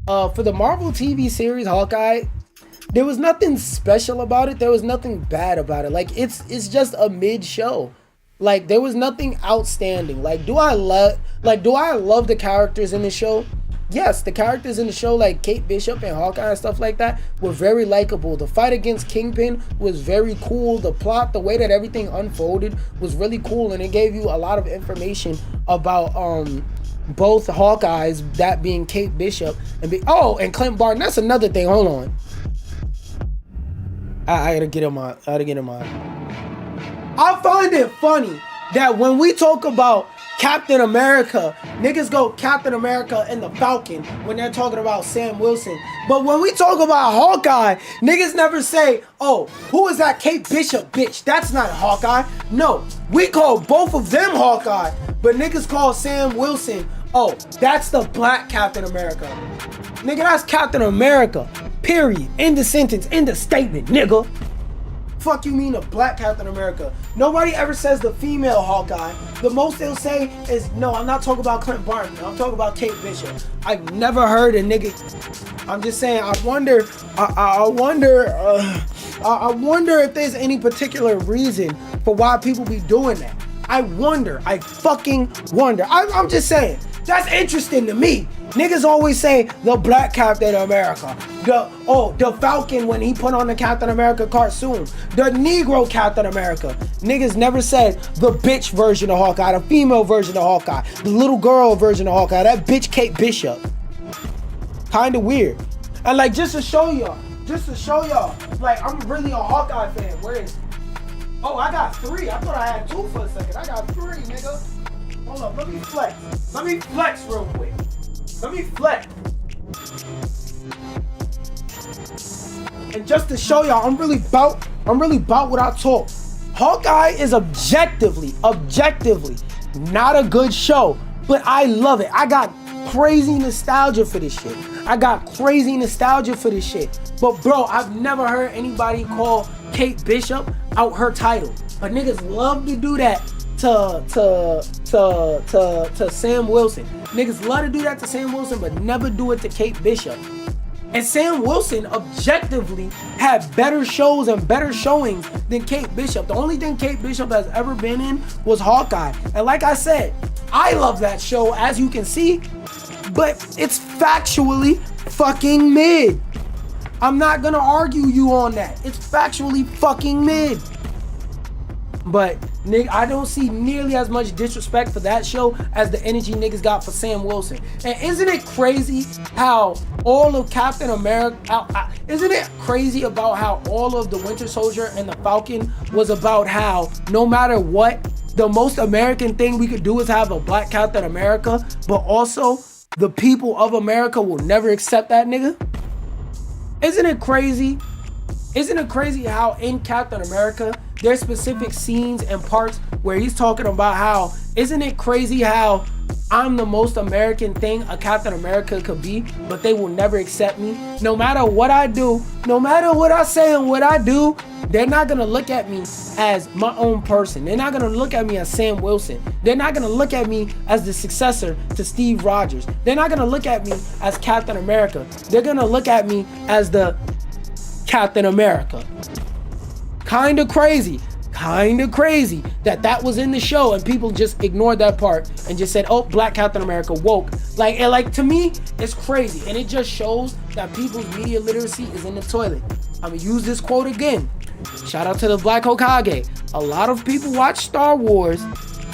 up. For the Marvel TV series, Hawkeye, there was nothing special about it. There was nothing bad about it. Like, it's just a mid show. Like, there was nothing outstanding. Like, do I love the characters in the show? Yes, the characters in the show, like Kate Bishop and Hawkeye and stuff like that, were very likable. The fight against Kingpin was very cool. The plot, the way that everything unfolded was really cool, and it gave you a lot of information about both Hawkeyes, that being Kate Bishop and Clint Barton. That's another thing. Hold on. I gotta get in my I find it funny that when we talk about Captain America, niggas go Captain America and the Falcon when they're talking about Sam Wilson. But when we talk about Hawkeye, niggas never say, oh, who is that Kate Bishop bitch? That's not Hawkeye. No, we call both of them Hawkeye, but niggas call Sam Wilson, oh, that's the black Captain America. Nigga, that's Captain America. Period. End of sentence. End of statement, nigga. Fuck you mean a black Captain America? Nobody ever says the female Hawkeye. The most they'll say is, no, I'm not talking about Clint Barton. I'm talking about Kate Bishop. I've never heard a nigga. I'm just saying, I wonder if there's any particular reason for why people be doing that. I fucking wonder. I'm just saying, that's interesting to me. Niggas always say the black Captain America. The Falcon when he put on the Captain America cartoon. The Negro Captain America. Niggas never said the bitch version of Hawkeye, the female version of Hawkeye, the little girl version of Hawkeye, that bitch Kate Bishop. Kinda weird. And like, just to show y'all, like, I'm really a Hawkeye fan. Where is it? Oh, I got 3. I thought I had 2 for a second. I got 3, nigga. Hold up, let me flex real quick. Let me flex. And just to show y'all, I'm really about what I talk. Hawkeye is objectively not a good show, but I love it. I got crazy nostalgia for this shit. But bro, I've never heard anybody call Kate Bishop out her title. But niggas love to do that to Sam Wilson. Niggas love to do that to Sam Wilson, but never do it to Kate Bishop. And Sam Wilson objectively had better shows and better showings than Kate Bishop. The only thing Kate Bishop has ever been in was Hawkeye. And like I said, I love that show, as you can see, but it's factually fucking mid. I'm not gonna argue you on that. It's factually fucking mid. But nigga, I don't see nearly as much disrespect for that show as the energy niggas got for Sam Wilson. And isn't it crazy how all of Captain America, isn't it crazy about how all of the Winter Soldier and the Falcon was about how no matter what, the most American thing we could do is have a black Captain America, but also the people of America will never accept that nigga? Isn't it crazy? Isn't it crazy how in Captain America, there's specific scenes and parts where he's talking about how, isn't it crazy how I'm the most American thing a Captain America could be, but they will never accept me? No matter what I do, no matter what I say and what I do, they're not gonna look at me as my own person. They're not gonna look at me as Sam Wilson. They're not gonna look at me as the successor to Steve Rogers. They're not gonna look at me as Captain America. They're gonna look at me as the Captain America. Kinda crazy that was in the show and people just ignored that part and just said, oh, black Captain America woke. Like to me, it's crazy, and it just shows that people's media literacy is in the toilet. I'm gonna use this quote again. Shout out to the Black Hokage. A lot of people watch Star Wars,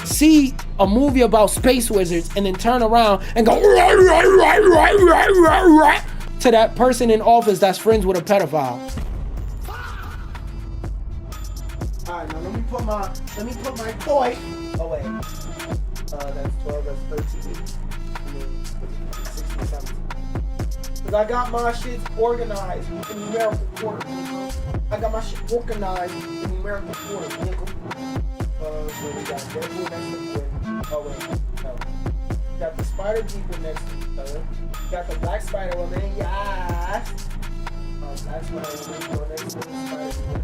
see a movie about space wizards, and then turn around and go to that person in office that's friends with a pedophile. Alright, now let me put my toy away. That's 12, that's 13, 16, 17. Cause I got my shit organized in numerical order. I got my shit organized in numerical order, nigga. So we got Deadpool next to Gwen. Oh wait, no. Got the Spider People next to each other. Got the Black Spider Woman, yes. Black Spider Woman next to the Spider Woman.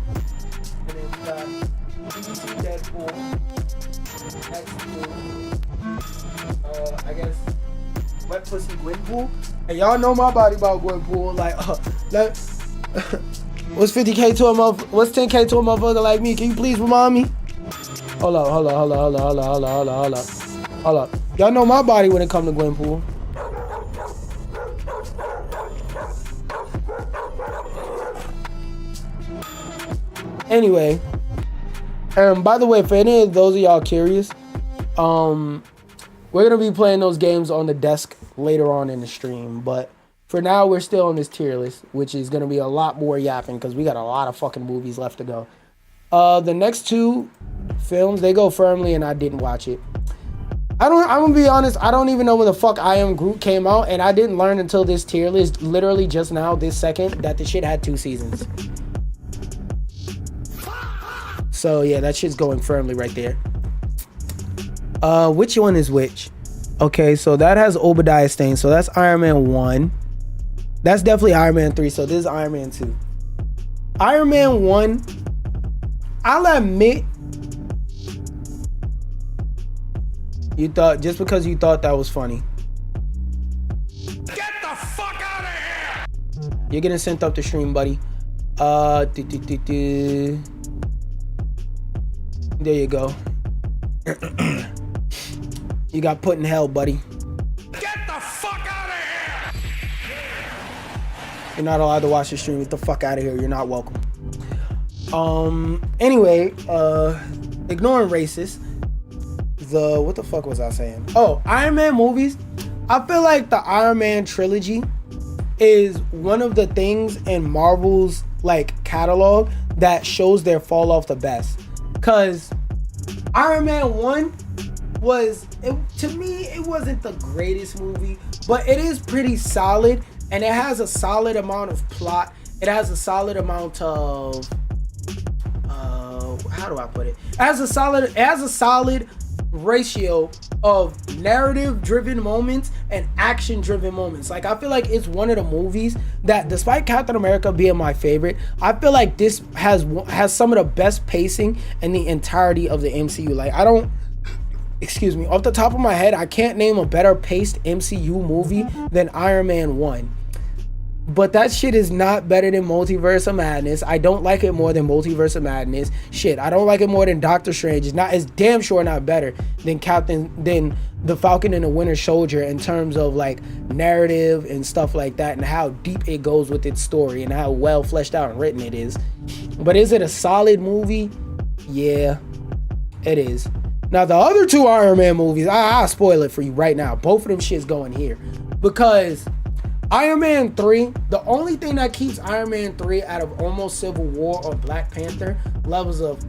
And then we got BBC Deadpool next to, I guess, Wet Pussy Gwenpool. And y'all know my body about Gwenpool. Like, what's 50K to a motherfucker? What's 10K to a motherfucker like me? Can you please remind me? Hold up. Y'all know my body when it comes to Gwenpool. Anyway, by the way, for any of those of y'all curious, we're gonna be playing those games on the desk later on in the stream, but for now we're still on this tier list, which is gonna be a lot more yapping because we got a lot of fucking movies left to go. The next two films, they go firmly, and I didn't watch it. I'm gonna be honest, I don't even know when the fuck I Am Groot came out, and I didn't learn until this tier list, literally just now, this second, that the shit had 2 seasons. So yeah, that shit's going firmly right there. Which one is which? Okay, so that has Obadiah Stane, so that's Iron Man 1. That's definitely Iron Man 3, so this is Iron Man 2. Iron Man 1, I'll admit, you thought, just because you thought that was funny. Get the fuck out of here! You're getting sent up the stream, buddy. There you go. You got put in hell, buddy. Get the fuck out of here! You're not allowed to watch the stream. Get the fuck out of here. You're not welcome. Anyway, ignoring racist. What the fuck was I saying? Oh, Iron Man movies. I feel like the Iron Man trilogy is one of the things in Marvel's like catalog that shows their fall off the best. Cause Iron Man 1 to me, it wasn't the greatest movie, but it is pretty solid, and it has a solid amount of plot. It has a solid amount of how do I put it? It has a solid ratio of narrative driven moments and action driven moments. Like, I feel like it's one of the movies that, despite Captain America being my favorite, I feel like this has some of the best pacing in the entirety of the MCU. Like, I excuse me, off the top of my head, I can't name a better paced MCU movie than Iron Man 1. But that shit is not better than Multiverse of Madness. I don't like it more than Multiverse of Madness. Shit, I don't like it more than Doctor Strange. It's damn sure not better than than The Falcon and the Winter Soldier in terms of like narrative and stuff like that, and how deep it goes with its story and how well fleshed out and written it is. But is it a solid movie? Yeah, it is. Now the other two Iron Man movies, I'll spoil it for you right now. Both of them shit's going here, because Iron Man 3, the only thing that keeps Iron Man 3 out of almost Civil War or Black Panther levels of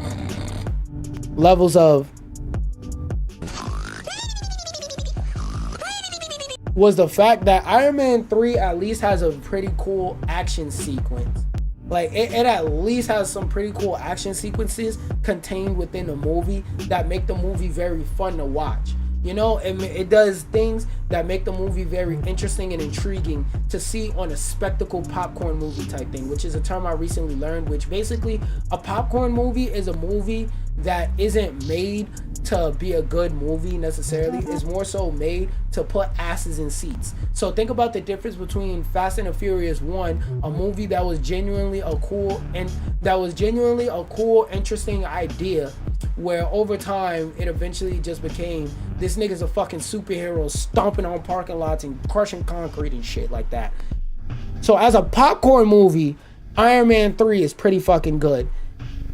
was the fact that Iron Man 3 at least has a pretty cool action sequence. Like it at least has some pretty cool action sequences contained within the movie that make the movie very fun to watch. You know, it does things that make the movie very interesting and intriguing to see on a spectacle popcorn movie type thing, which is a term I recently learned, which basically a popcorn movie is a movie that isn't made to be a good movie necessarily. It's more so made to put asses in seats. So think about the difference between Fast and the Furious 1, a movie that was genuinely a cool, interesting idea, where over time it eventually just became this nigga's a fucking superhero stomping on parking lots and crushing concrete and shit like that. So as a popcorn movie, Iron Man 3 is pretty fucking good.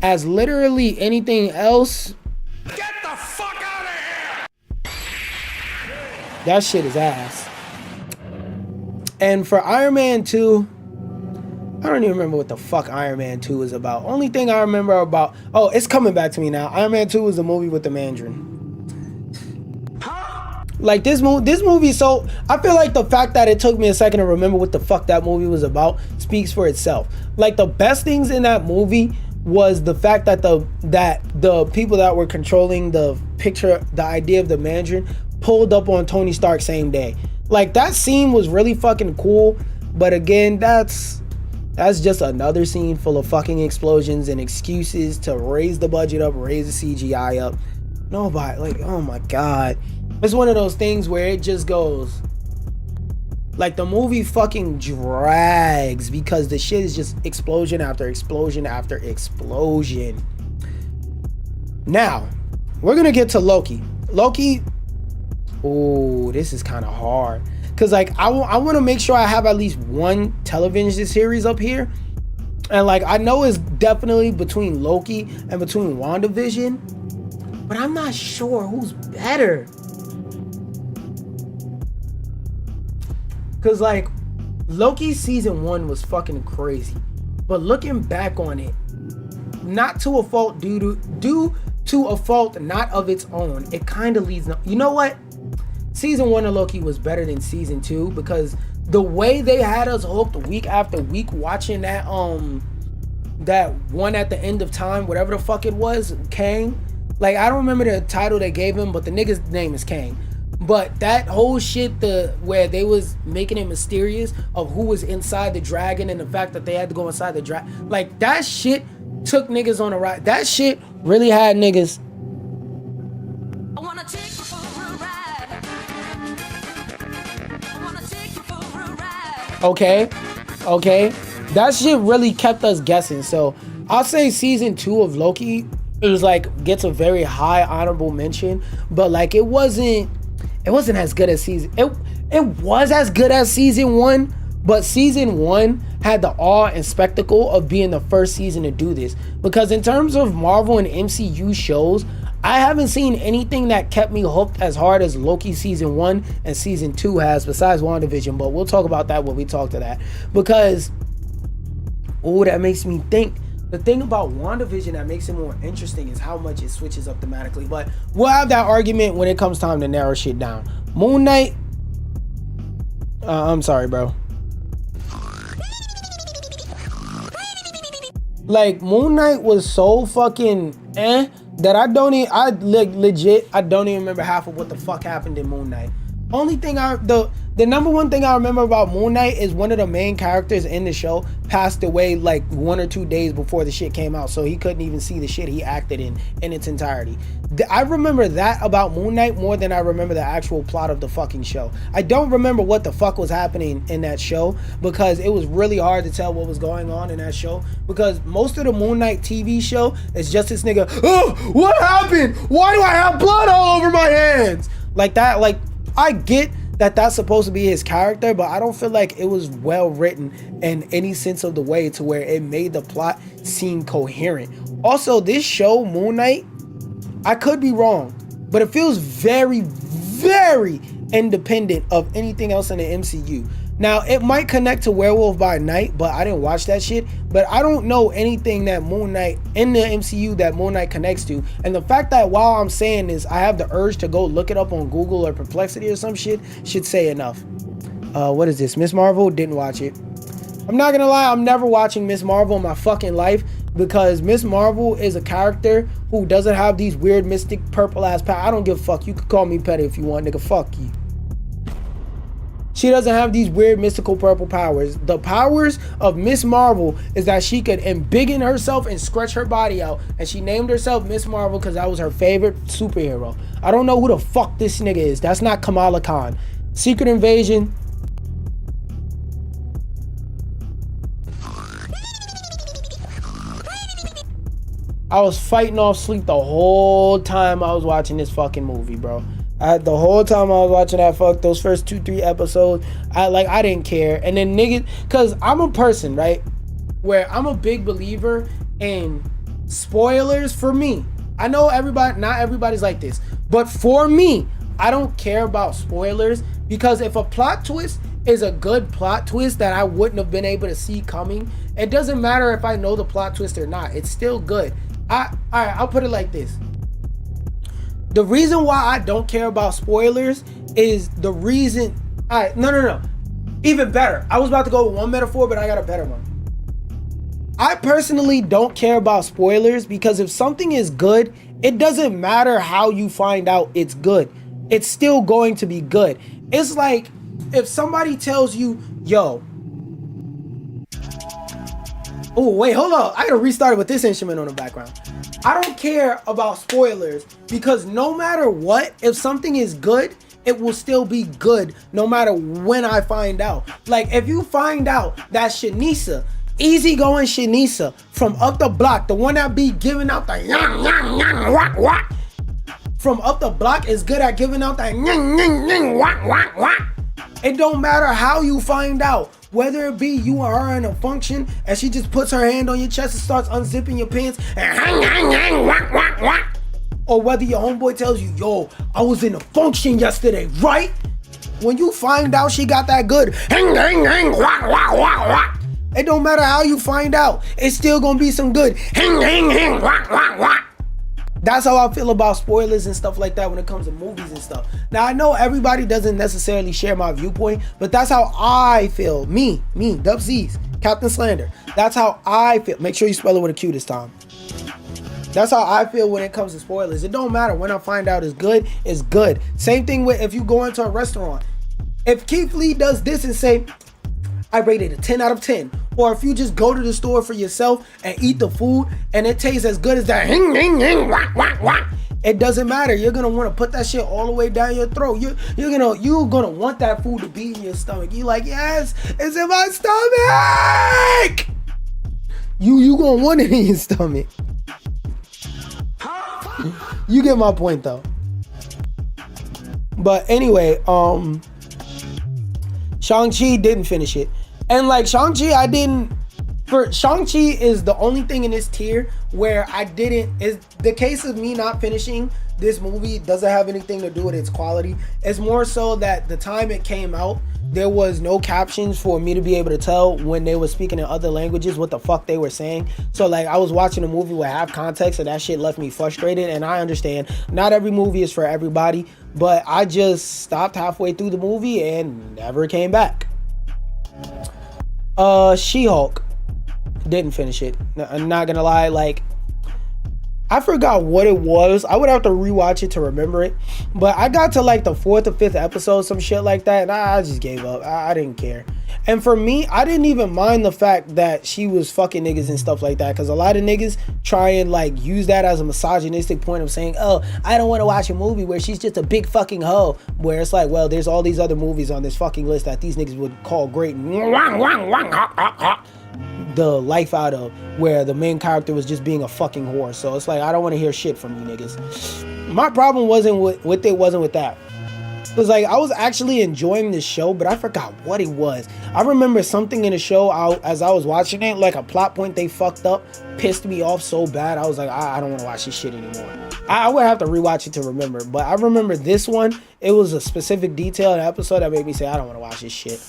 As literally anything else, Get the fuck out of here! that shit is ass. And for Iron Man 2, I don't even remember what the fuck Iron Man 2 is about. Only thing I remember about, oh, it's coming back to me now. Iron Man 2 is the movie with the Mandarin. Like this movie, so I feel like the fact that it took me a second to remember what the fuck that movie was about speaks for itself. Like the best things in that movie was the fact that the people that were controlling the picture, the idea of the Mandarin, pulled up on Tony Stark same day. Like that scene was really fucking cool, but again, that's just another scene full of fucking explosions and excuses to raise the budget up, raise the CGI up. Nobody, like, oh my god. It's one of those things where it just goes, like the movie fucking drags because the shit is just explosion after explosion after explosion. Now, we're gonna get to Loki. Oh, this is kind of hard. Cause like I want to make sure I have at least one television series up here. And like I know it's definitely between Loki and between WandaVision, but I'm not sure who's better. Cause like Loki season 1 was fucking crazy, but looking back on it, not to a fault due to a fault not of its own, it kind of leads. You know what? Season 1 of Loki was better than season 2 because the way they had us hooked week after week watching that one at the end of time, whatever the fuck it was, Kang. Like I don't remember the title they gave him, but the nigga's name is Kang. But that whole shit, where they was making it mysterious of who was inside the dragon and the fact that they had to go inside the dragon, like that shit took niggas on a ride. That shit really had niggas. I wanna take you for a ride. I wanna take you for a ride. Okay. That shit really kept us guessing. So I'll say season 2 of Loki, it was like gets a very high honorable mention, but like it wasn't as good as season. It was as good as season 1, but season 1 had the awe and spectacle of being the first season to do this. Because in terms of Marvel and MCU shows, I haven't seen anything that kept me hooked as hard as Loki season 1 and season 2 has, besides WandaVision. But we'll talk about that when we talk to that. Because, that makes me think. The thing about WandaVision that makes it more interesting is how much it switches up thematically. But we'll have that argument when it comes time to narrow shit down. Moon Knight. I'm sorry, bro. Like, Moon Knight was so fucking that I don't even remember half of what the fuck happened in Moon Knight. Only thing the number one thing I remember about Moon Knight is one of the main characters in the show passed away like 1 or 2 days before the shit came out, so he couldn't even see the shit he acted in its entirety. I remember that about Moon Knight more than I remember the actual plot of the fucking show. I don't remember what the fuck was happening in that show because it was really hard to tell what was going on in that show, because most of the Moon Knight TV show is just this nigga, oh, what happened? Why do I have blood all over my hands? Like that, like, I get that that's supposed to be his character, but I don't feel like it was well written in any sense of the way to where it made the plot seem coherent. Also, this show, Moon Knight, I could be wrong, but it feels very, very independent of anything else in the MCU. Now, it might connect to Werewolf by Night, but I didn't watch that shit. But I don't know anything that Moon Knight in the MCU that Moon Knight connects to. And the fact that while I'm saying this, I have the urge to go look it up on Google or Perplexity or some shit should say enough. What is this? Miss Marvel? Didn't watch it. I'm not gonna lie, I'm never watching Miss Marvel in my fucking life, because Miss Marvel is a character who doesn't have these weird mystic purple ass powers. I don't give a fuck. You could call me petty if you want, nigga. Fuck you. She doesn't have these weird mystical purple powers. The powers of Miss Marvel is that she could embiggen herself and stretch her body out. And she named herself Miss Marvel because that was her favorite superhero. I don't know who the fuck this nigga is. That's not Kamala Khan. Secret Invasion. I was fighting off sleep the whole time I was watching this fucking movie, bro. The whole time I was watching those first 2-3 episodes, I didn't care. And then niggas, cause I'm a person, right, where I'm a big believer in spoilers for me. I know not everybody's like this, but for me, I don't care about spoilers, because if a plot twist is a good plot twist that I wouldn't have been able to see coming, it doesn't matter if I know the plot twist or not. It's still good. I'll put it like this. The reason why I don't care about spoilers is the reason. No. Even better. I was about to go with one metaphor, but I got a better one. I personally don't care about spoilers because if something is good, it doesn't matter how you find out it's good. It's still going to be good. It's like if somebody tells you, yo. Oh, wait, hold on. I gotta restart it with this instrument on the background. I don't care about spoilers because no matter what, if something is good, it will still be good no matter when I find out. Like if you find out that Shanisa, easygoing Shanisa from up the block, the one that be giving out the yang yang yang wak wak, from up the block is good at giving out that yang yang yang wak wak wak. It don't matter how you find out. Whether it be you or her in a function and she just puts her hand on your chest and starts unzipping your pants and hang, hang, hang, whack, whack, whack. Or whether your homeboy tells you, yo, I was in a function yesterday, right? When you find out she got that good, hang, hang, hang, whack, whack, whack, whack. It don't matter how you find out. It's still gonna be some good hang, hang, hang, whack, whack, whack. That's how I feel about spoilers and stuff like that when it comes to movies and stuff. Now, I know everybody doesn't necessarily share my viewpoint, but that's how I feel. Me, Dub Z's, QaptainSlander. That's how I feel. Make sure you spell it with a Q this time. That's how I feel when it comes to spoilers. It don't matter. When I find out it's good, it's good. Same thing with if you go into a restaurant. If Keith Lee does this and say, I rated a 10 out of 10. Or if you just go to the store for yourself and eat the food and it tastes as good as that hing, hing, hing, whack, whack, whack. It doesn't matter. You're gonna want to put that shit all the way down your throat. You're gonna want that food to be in your stomach. You like, yes, it's in my stomach. You gonna want it in your stomach. You get my point though. But anyway, Shang-Chi didn't finish it. And like Shang-Chi, Shang-Chi is the only thing in this tier where is the case of me not finishing this movie doesn't have anything to do with its quality. It's more so that the time it came out, there was no captions for me to be able to tell when they were speaking in other languages what the fuck they were saying. So like I was watching a movie with half context and that shit left me frustrated. And I understand not every movie is for everybody, but I just stopped halfway through the movie and never came back. She-Hulk, didn't finish it. I'm not gonna lie, like I forgot what it was. I would have to rewatch it to remember it. But I got to like the 4th or 5th episode, some shit like that, and I just gave up. I didn't care. And for me, I didn't even mind the fact that she was fucking niggas and stuff like that, because a lot of niggas try and like use that as a misogynistic point of saying, oh, I don't want to watch a movie where she's just a big fucking hoe, where it's like, well, there's all these other movies on this fucking list that these niggas would call great the life out of, where the main character was just being a fucking whore. So it's like, I don't want to hear shit from you niggas. My problem wasn't with that. It was like, I was actually enjoying this show, but I forgot what it was. I remember something in the show, as I was watching it, like a plot point they fucked up, pissed me off so bad. I was like, I don't want to watch this shit anymore. I would have to rewatch it to remember. But I remember this one, it was a specific detail in the episode that made me say, I don't want to watch this shit.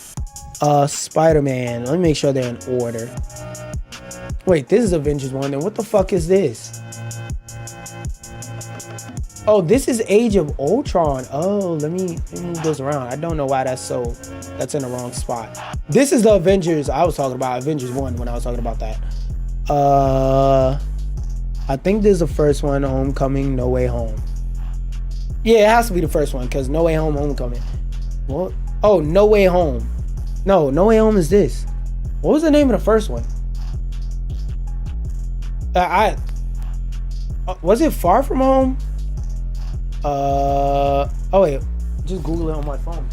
Spider-Man. Let me make sure they're in order. Wait, this is Avengers 1. Then what the fuck is this? Oh, this is Age of Ultron. Oh, let me move those around. I don't know why that's in the wrong spot. This is the Avengers I was talking about. Avengers 1 when I was talking about that. I think this is the first one, Homecoming, No Way Home. Yeah, it has to be the first one, because No Way Home, Homecoming. What? Oh, No Way Home. No, No Way Home is this. What was the name of the first one? Was it Far From Home? Oh wait, just Google it on my phone.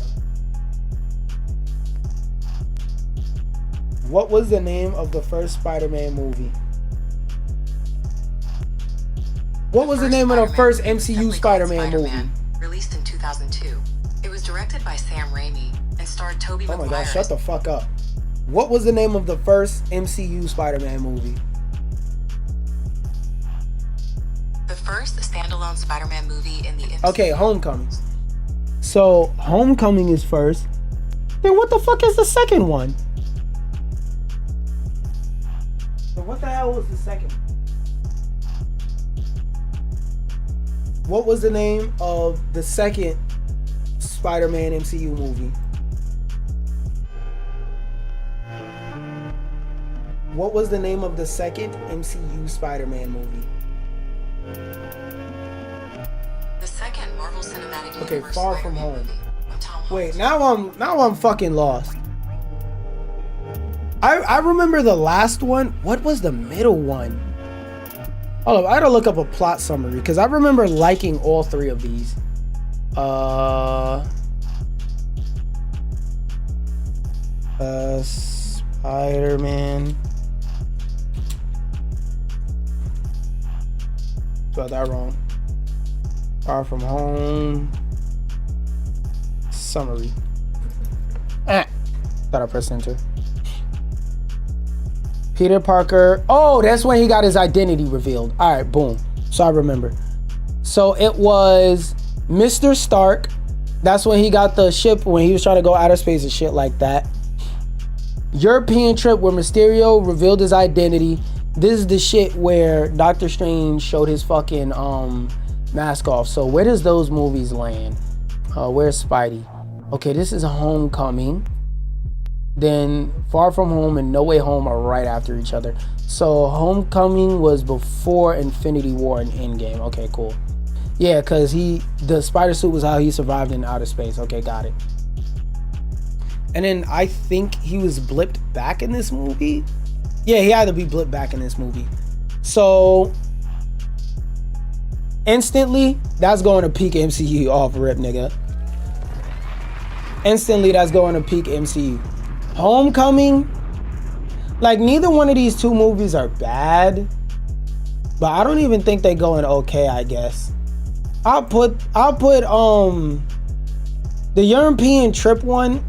What was the name of the first Spider-Man movie? What was the name of the first MCU Spider-Man movie? Released in 2002. It was directed by Sam Raimi and starred Tobey Maguire. Oh my god, shut the fuck up. What was the name of the first MCU Spider-Man movie? The first standalone Spider-Man movie in the MCU. Okay, Homecoming. So, Homecoming is first. Then what the fuck is the second one? So what the hell was the second? What was the name of the second Spider-Man MCU movie? What was the name of the second MCU Spider-Man movie? The second Marvel Cinematic Okay, Universe Far From Spider-Man Home. movie with Tom Holland. Wait, now I'm fucking lost. I remember the last one. What was the middle one? Hold up, I had to look up a plot summary because I remember liking all three of these. Spider-Man. Spelled that wrong. Far From Home. Summary. Thought I pressed enter. Peter Parker. Oh, that's when he got his identity revealed. All right, boom. So I remember. So it was Mr. Stark. That's when he got the ship when he was trying to go outer space and shit like that. European trip where Mysterio revealed his identity. This is the shit where Doctor Strange showed his fucking mask off. So where does those movies land? Where's Spidey? Okay, this is Homecoming. Then Far From Home and No Way Home are right after each other. So Homecoming was before Infinity War and Endgame. Okay, cool. Yeah, because the spider suit was how he survived in outer space. Okay, got it. And then I think he was blipped back in this movie. Yeah, he had to be blipped back in this movie. So instantly, that's going to peak MCU off rip, nigga. Instantly, that's going to peak MCU. Homecoming, like neither one of these two movies are bad, but I don't even think they go in okay, I guess. I'll put the European trip one,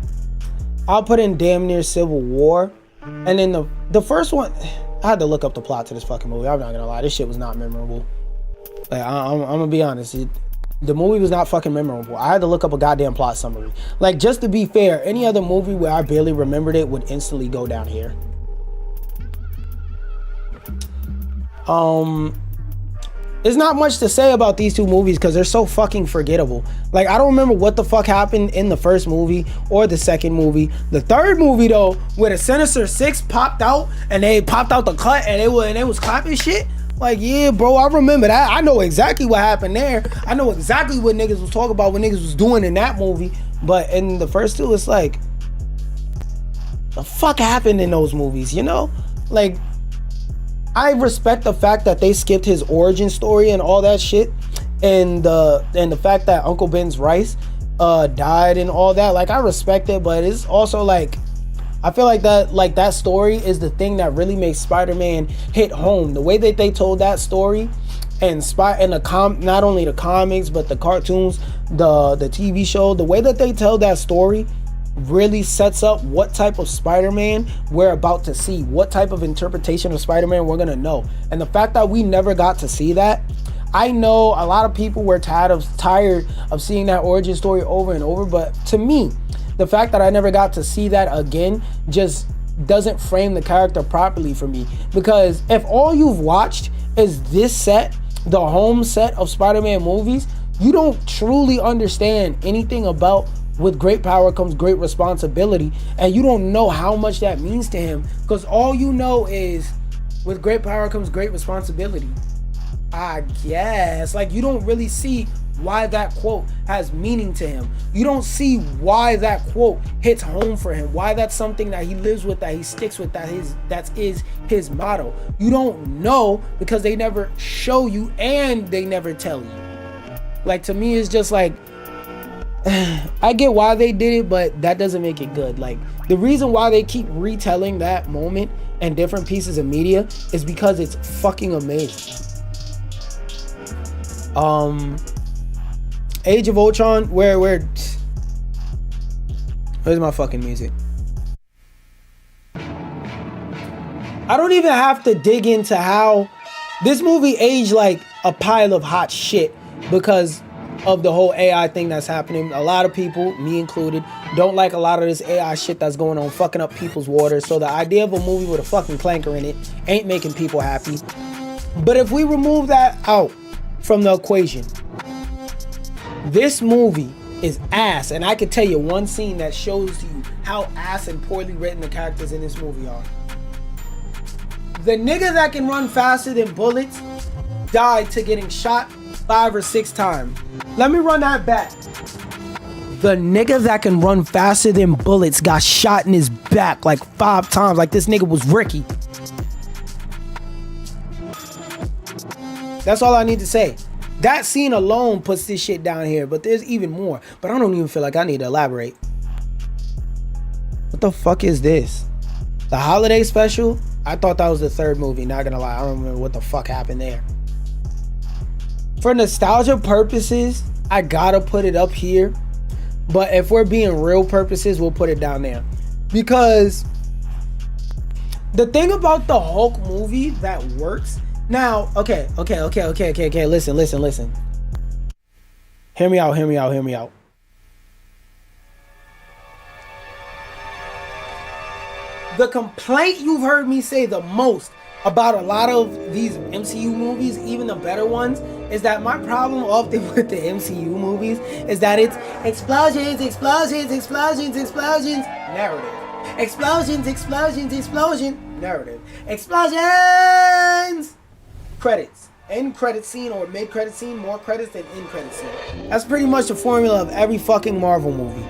I'll put in damn near Civil War. And then the first one, I had to look up the plot to this fucking movie. I'm not gonna lie, this shit was not memorable. Like I'm gonna be honest, the movie was not fucking memorable. I had to look up a goddamn plot summary. Like, just to be fair, any other movie where I barely remembered it would instantly go down here. There's not much to say about these two movies because they're so fucking forgettable. Like, I don't remember what the fuck happened in the first movie or the second movie. The third movie, though, where the Sinister Six popped out and they popped out the cut and they was clapping shit. Like, yeah, bro, I remember that. I know exactly what happened there. I know exactly what niggas was talking about, what niggas was doing in that movie. But in the first two, it's like, the fuck happened in those movies, you know? Like, I respect the fact that they skipped his origin story and all that shit, and the fact that Uncle Ben's Rice died and all that. Like, I respect it, but it's also like, I feel like that story is the thing that really makes Spider-Man hit home. The way that they told that story, and not only the comics but the cartoons, the TV show, the way that they tell that story really sets up what type of Spider-Man we're about to see, what type of interpretation of Spider-Man we're gonna know. And the fact that we never got to see that, I know a lot of people were tired of seeing that origin story over and over, but to me, the fact that I never got to see that again just doesn't frame the character properly for me. Because if all you've watched is this set, the home set of Spider-Man movies, you don't truly understand anything about with great power comes great responsibility, and you don't know how much that means to him, because all you know is with great power comes great responsibility. I guess, like, you don't really see why that quote has meaning to him. You don't see why that quote hits home for him, why that's something that he lives with, that he sticks with, that is his motto. You don't know because they never show you and they never tell you. Like, to me, it's just like, I get why they did it, but that doesn't make it good. Like, the reason why they keep retelling that moment in different pieces of media is because it's fucking amazing. Age of Ultron, where's my fucking music? I don't even have to dig into how this movie aged like a pile of hot shit because of the whole AI thing that's happening. A lot of people, me included, don't like a lot of this AI shit that's going on, fucking up people's water. So the idea of a movie with a fucking clanker in it ain't making people happy. But if we remove that out from the equation, this movie is ass. And I can tell you one scene that shows you how ass and poorly written the characters in this movie are. The nigga that can run faster than bullets died to getting shot 5 or 6 times. Let me run that back. The nigga that can run faster than bullets got shot in his back like 5 times, like this nigga was Ricky. That's all I need to say. That scene alone puts this shit down here, but there's even more. But I don't even feel like I need to elaborate. What the fuck is this? The holiday special? I thought that was the 3rd movie, not gonna lie. I don't remember what the fuck happened there. For nostalgia purposes, I gotta put it up here. But if we're being real purposes, we'll put it down there. Because the thing about the Hulk movie that works... Now, okay, listen. Hear me out. The complaint you've heard me say the most about a lot of these MCU movies, even the better ones, is that my problem often with the MCU movies is that it's explosions, narrative. Explosions, narrative. Explosions! Credits. End credit scene or mid credit scene, more credits than end credit scene. That's pretty much the formula of every fucking Marvel movie.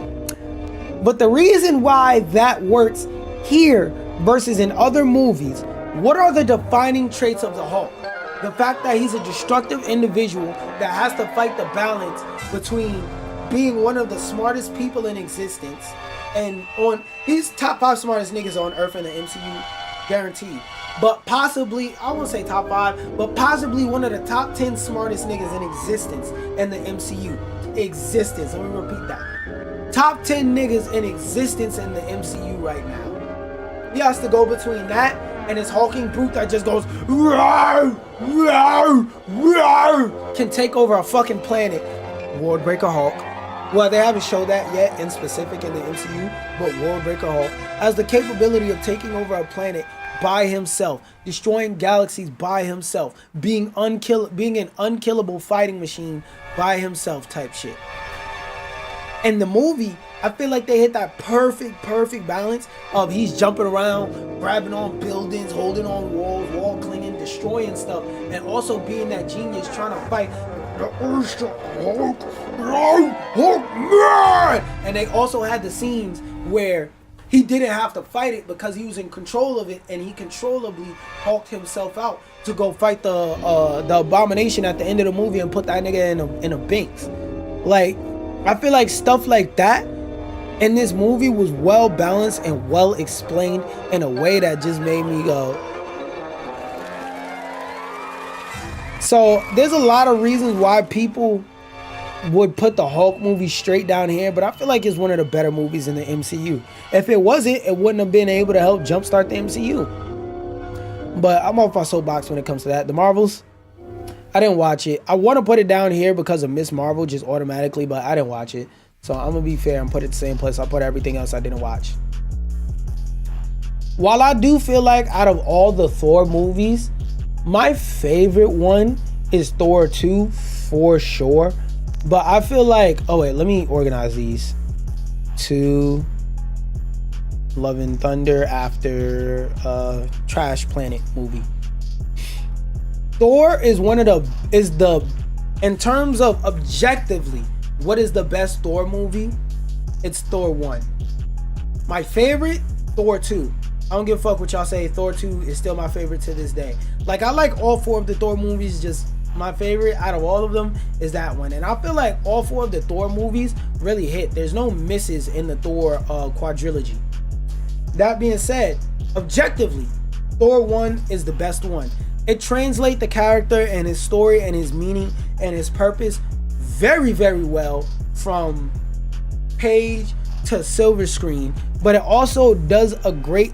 But the reason why that works here versus in other movies, what are the defining traits of the Hulk? The fact that he's a destructive individual that has to fight the balance between being one of the smartest people in existence and he's top 5 smartest niggas on Earth in the MCU, guaranteed. But possibly, I won't say top 5, but possibly one of the top 10 smartest niggas in existence in the MCU. Existence, let me repeat that. Top 10 niggas in existence in the MCU right now. He has to go between that and his hulking brute that just goes rawr, rawr, rawr, can take over a fucking planet. Worldbreaker Hulk. Well, they haven't showed that yet in specific in the MCU, but Worldbreaker Hulk has the capability of taking over a planet by himself, destroying galaxies by himself, being an unkillable fighting machine by himself type shit. In the movie, I feel like they hit that perfect balance of he's jumping around, grabbing on buildings, holding on walls, wall clinging, destroying stuff and also being that genius trying to fight the Hulk man. And they also had the scenes where he didn't have to fight it because he was in control of it, and he controllably hulked himself out to go fight the Abomination at the end of the movie and put that nigga in a Binks. Like, I feel like stuff like that in this movie was well balanced and well explained in a way that just made me go. So there's a lot of reasons why people would put the Hulk movie straight down here, but I feel like it's one of the better movies in the MCU. If it wasn't, it wouldn't have been able to help jumpstart the MCU. But I'm off my soapbox when it comes to that. The Marvels, I didn't watch it. I want to put it down here because of Miss Marvel just automatically, but I didn't watch it. So I'm going to be fair and put it the same place I put everything else I didn't watch. While I do feel like out of all the Thor movies, my favorite one is Thor 2 for sure. But I feel like, oh wait, let me organize these. 2, Love and Thunder after Trash Planet movie. Thor is in terms of objectively, what is the best Thor movie? It's Thor 1. My favorite, Thor 2. I don't give a fuck what y'all say. Thor 2 is still my favorite to this day. Like, I like all 4 of the Thor movies, just my favorite out of all of them is that one. And I feel like all 4 of the Thor movies really hit. There's no misses in the Thor quadrilogy. That being said, objectively, Thor 1 is the best one. It translates the character and his story and his meaning and his purpose very, very well from page to silver screen, but it also does a great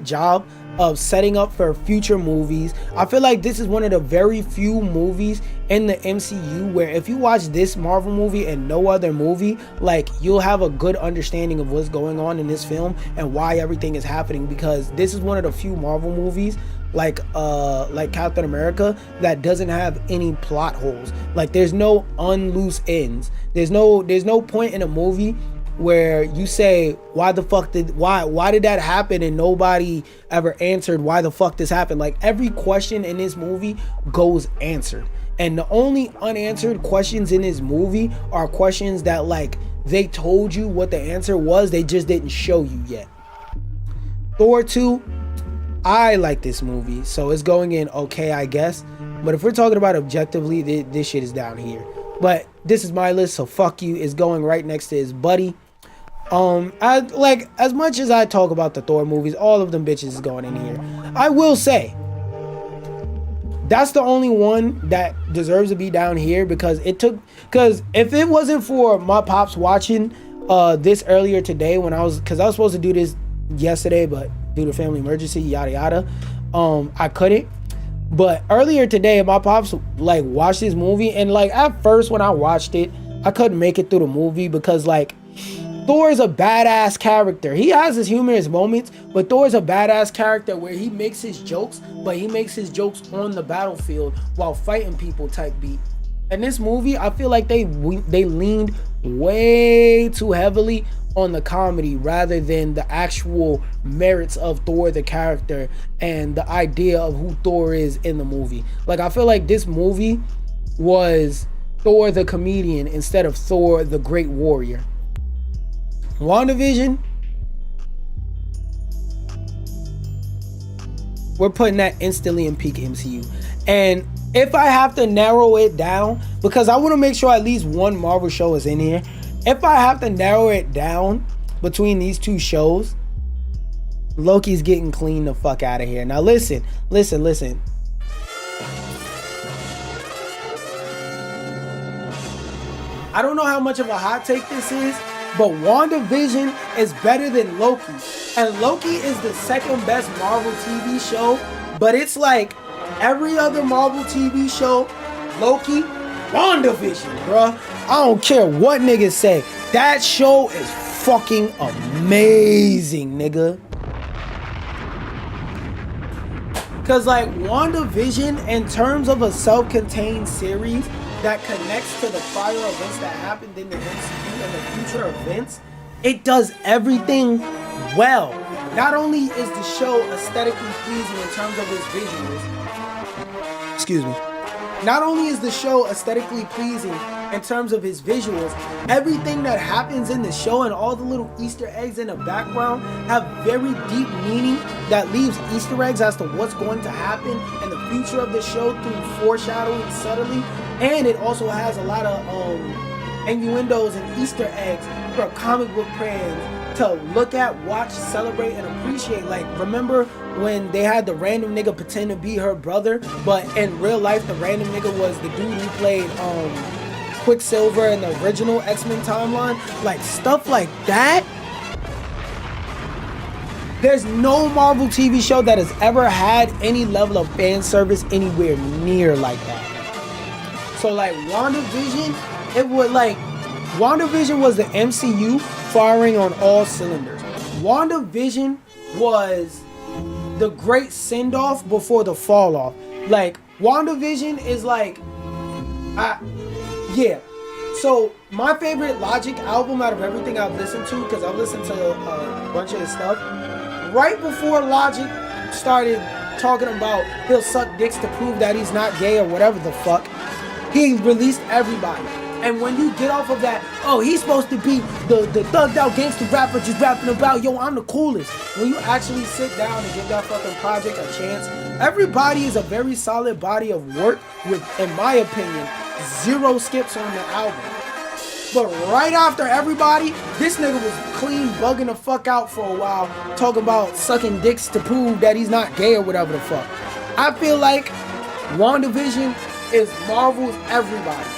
job of setting up for future movies. I feel like this is one of the very few movies in the MCU where if you watch this Marvel movie and no other movie, like, you'll have a good understanding of what's going on in this film and why everything is happening, because this is one of the few Marvel movies like Captain America that doesn't have any plot holes. Like, there's no unloose ends. There's no point in a movie where you say, why did that happen, and nobody ever answered why the fuck this happened. Like, every question in this movie goes answered, and the only unanswered questions in this movie are questions that, like, they told you what the answer was, they just didn't show you yet. Thor 2, I like this movie, so it's going in okay, I guess. But if we're talking about objectively, this shit is down here. But this is my list, so fuck you. It's going right next to his buddy. I like, as much as I talk about the Thor movies, all of them bitches is going in here. I will say that's the only one that deserves to be down here, because if it wasn't for my pops watching this earlier today because I was supposed to do this yesterday, but due to family emergency, yada yada, I couldn't. But earlier today, my pops like watched this movie, and like at first when I watched it, I couldn't make it through the movie because, like, Thor is a badass character. He has his humorous moments, but Thor is a badass character where he makes his jokes, but he makes his jokes on the battlefield while fighting people type beat. In this movie, I feel like they leaned way too heavily on the comedy rather than the actual merits of Thor the character and the idea of who Thor is in the movie. Like, I feel like this movie was Thor the comedian instead of Thor the great warrior. WandaVision, we're putting that instantly in peak MCU. And if I have to narrow it down, because I want to make sure at least one Marvel show is in here, if I have to narrow it down between these two shows, Loki's getting clean the fuck out of here. Now listen. I don't know how much of a hot take this is, but WandaVision is better than Loki. And Loki is the second best Marvel TV show, but it's like every other Marvel TV show, Loki, WandaVision, bruh. I don't care what niggas say. That show is fucking amazing, nigga. Cause like WandaVision, in terms of a self-contained series that connects to the prior events that happened in the MCU and the future events, it does everything well. Not only is the show aesthetically pleasing in terms of its visuals, Excuse me. Not only is the show aesthetically pleasing in terms of his visuals, everything that happens in the show and all the little Easter eggs in the background have very deep meaning that leaves Easter eggs as to what's going to happen in the future of the show through foreshadowing subtly. And it also has a lot of innuendos and Easter eggs for comic book fans to look at, watch, celebrate, and appreciate. Like, remember when they had the random nigga pretend to be her brother, but in real life the random nigga was the dude who played Quicksilver in the original X-Men timeline? Like, stuff like that. There's no Marvel TV show that has ever had any level of fan service anywhere near like that. So like WandaVision, WandaVision was the MCU firing on all cylinders. WandaVision was the great send-off before the fall-off. Like, WandaVision is like, yeah. So my favorite Logic album out of everything I've listened to, because I've listened to a bunch of his stuff, right before Logic started talking about he'll suck dicks to prove that he's not gay or whatever the fuck, he released Everybody. And when you get off of that, oh, he's supposed to be the thugged out gangster rapper just rapping about, yo, I'm the coolest. When you actually sit down and give that fucking project a chance, Everybody is a very solid body of work with, in my opinion, 0 skips on the album. But right after Everybody, this nigga was clean bugging the fuck out for a while, talking about sucking dicks to prove that he's not gay or whatever the fuck. I feel like WandaVision is Marvel's Everybody.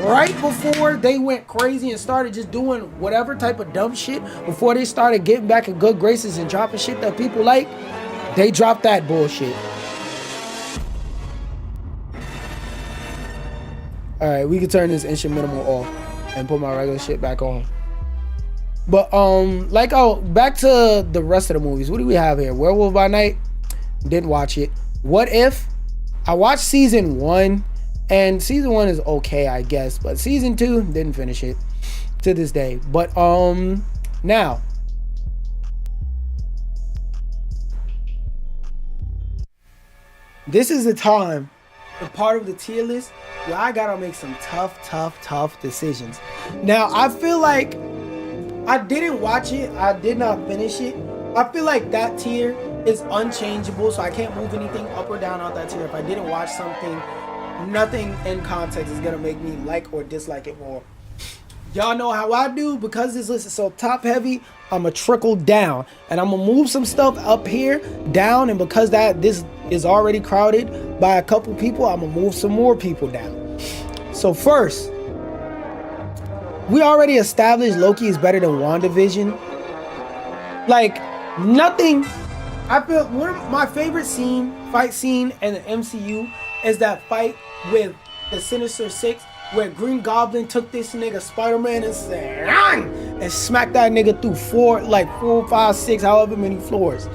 Right before they went crazy and started just doing whatever type of dumb shit, before they started getting back in good graces and dropping shit that people like, they dropped that bullshit. Alright, we can turn this instrumental off and put my regular shit back on. But back to the rest of the movies. What do we have here? Werewolf by Night, didn't watch it. What If? I watched season 1. And season 1 is okay, I guess, but season 2 didn't finish it to this day. But now this is the time, the part of the tier list where I gotta make some tough decisions. Now I feel like I didn't watch it, I did not finish it. I feel like that tier is unchangeable, so I can't move anything up or down out that tier. If I didn't watch something, nothing in context is gonna make me like or dislike it more. Y'all know how I do. Because this list is so top heavy, I'm gonna trickle down and I'm gonna move some stuff up here down, and because this is already crowded by a couple people, I'm gonna move some more people down. So first, we already established Loki is better than WandaVision. Like, nothing. I feel my favorite fight scene in the MCU is that fight with the Sinister Six, where Green Goblin took this nigga Spider-Man and said, and smacked that nigga through 4, 5, 6, however many floors.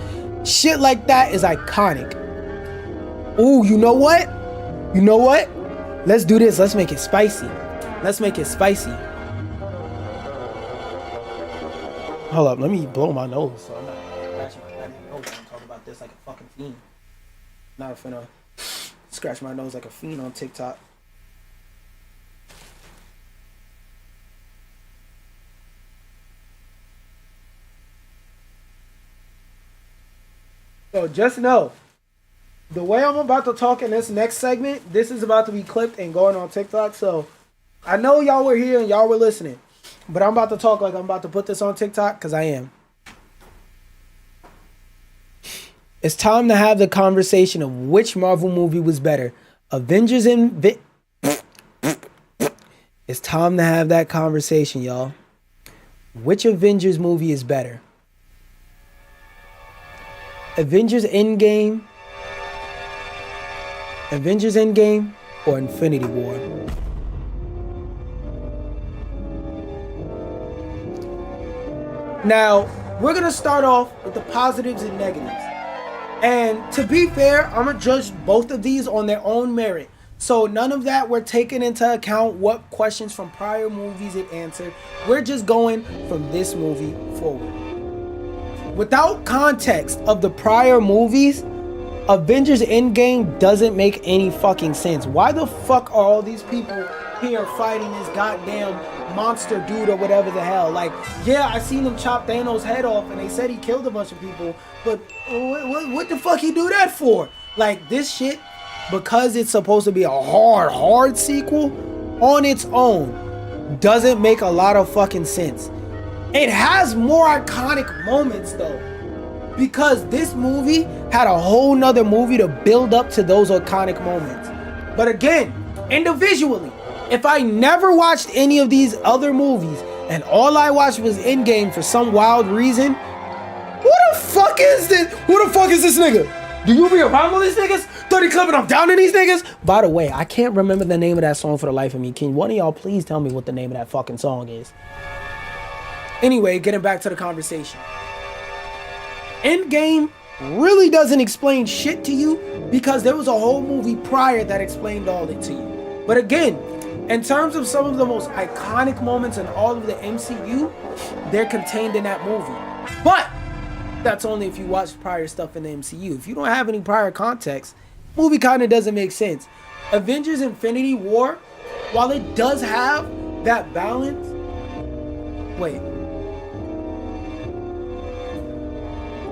Shit like that is iconic. Ooh, you know what? Let's do this. Let's make it spicy. Hold up, let me blow my nose so I'm not scratching my nose. I'm talking about this like a fucking fiend. Not finna scratch my nose like a fiend on TikTok. So just know, the way I'm about to talk in this next segment, this is about to be clipped and going on TikTok. So I know y'all were here and y'all were listening, but I'm about to talk like I'm about to put this on TikTok, because I am. It's time to have the conversation of which Marvel movie was better. Avengers and It's time to have that conversation, y'all. Which Avengers movie is better? Avengers Endgame or Infinity War? Now, we're going to start off with the positives and negatives. And to be fair, I'm going to judge both of these on their own merit. So none of that we're taking into account what questions from prior movies it answered. We're just going from this movie forward. Without context of the prior movies, Avengers Endgame doesn't make any fucking sense. Why the fuck are all these people here fighting this goddamn monster dude or whatever the hell? Like, yeah, I seen him chop Thanos' head off and they said he killed a bunch of people, but what the fuck he do that for? Like, this shit, because it's supposed to be a hard sequel on its own, doesn't make a lot of fucking sense. It has more iconic moments though, because this movie had a whole nother movie to build up to those iconic moments. But again, individually, if I never watched any of these other movies and all I watched was Endgame for some wild reason, who the fuck is this? Who the fuck is this nigga? Do you be around all these niggas? 30 clip and I'm down in these niggas? By the way, I can't remember the name of that song for the life of me. Can one of y'all please tell me what the name of that fucking song is? Anyway, getting back to the conversation. Endgame really doesn't explain shit to you because there was a whole movie prior that explained all it to you. But again, in terms of some of the most iconic moments in all of the MCU, they're contained in that movie. But that's only if you watch prior stuff in the MCU. If you don't have any prior context, movie kind of doesn't make sense. Avengers Infinity War, while it does have that balance,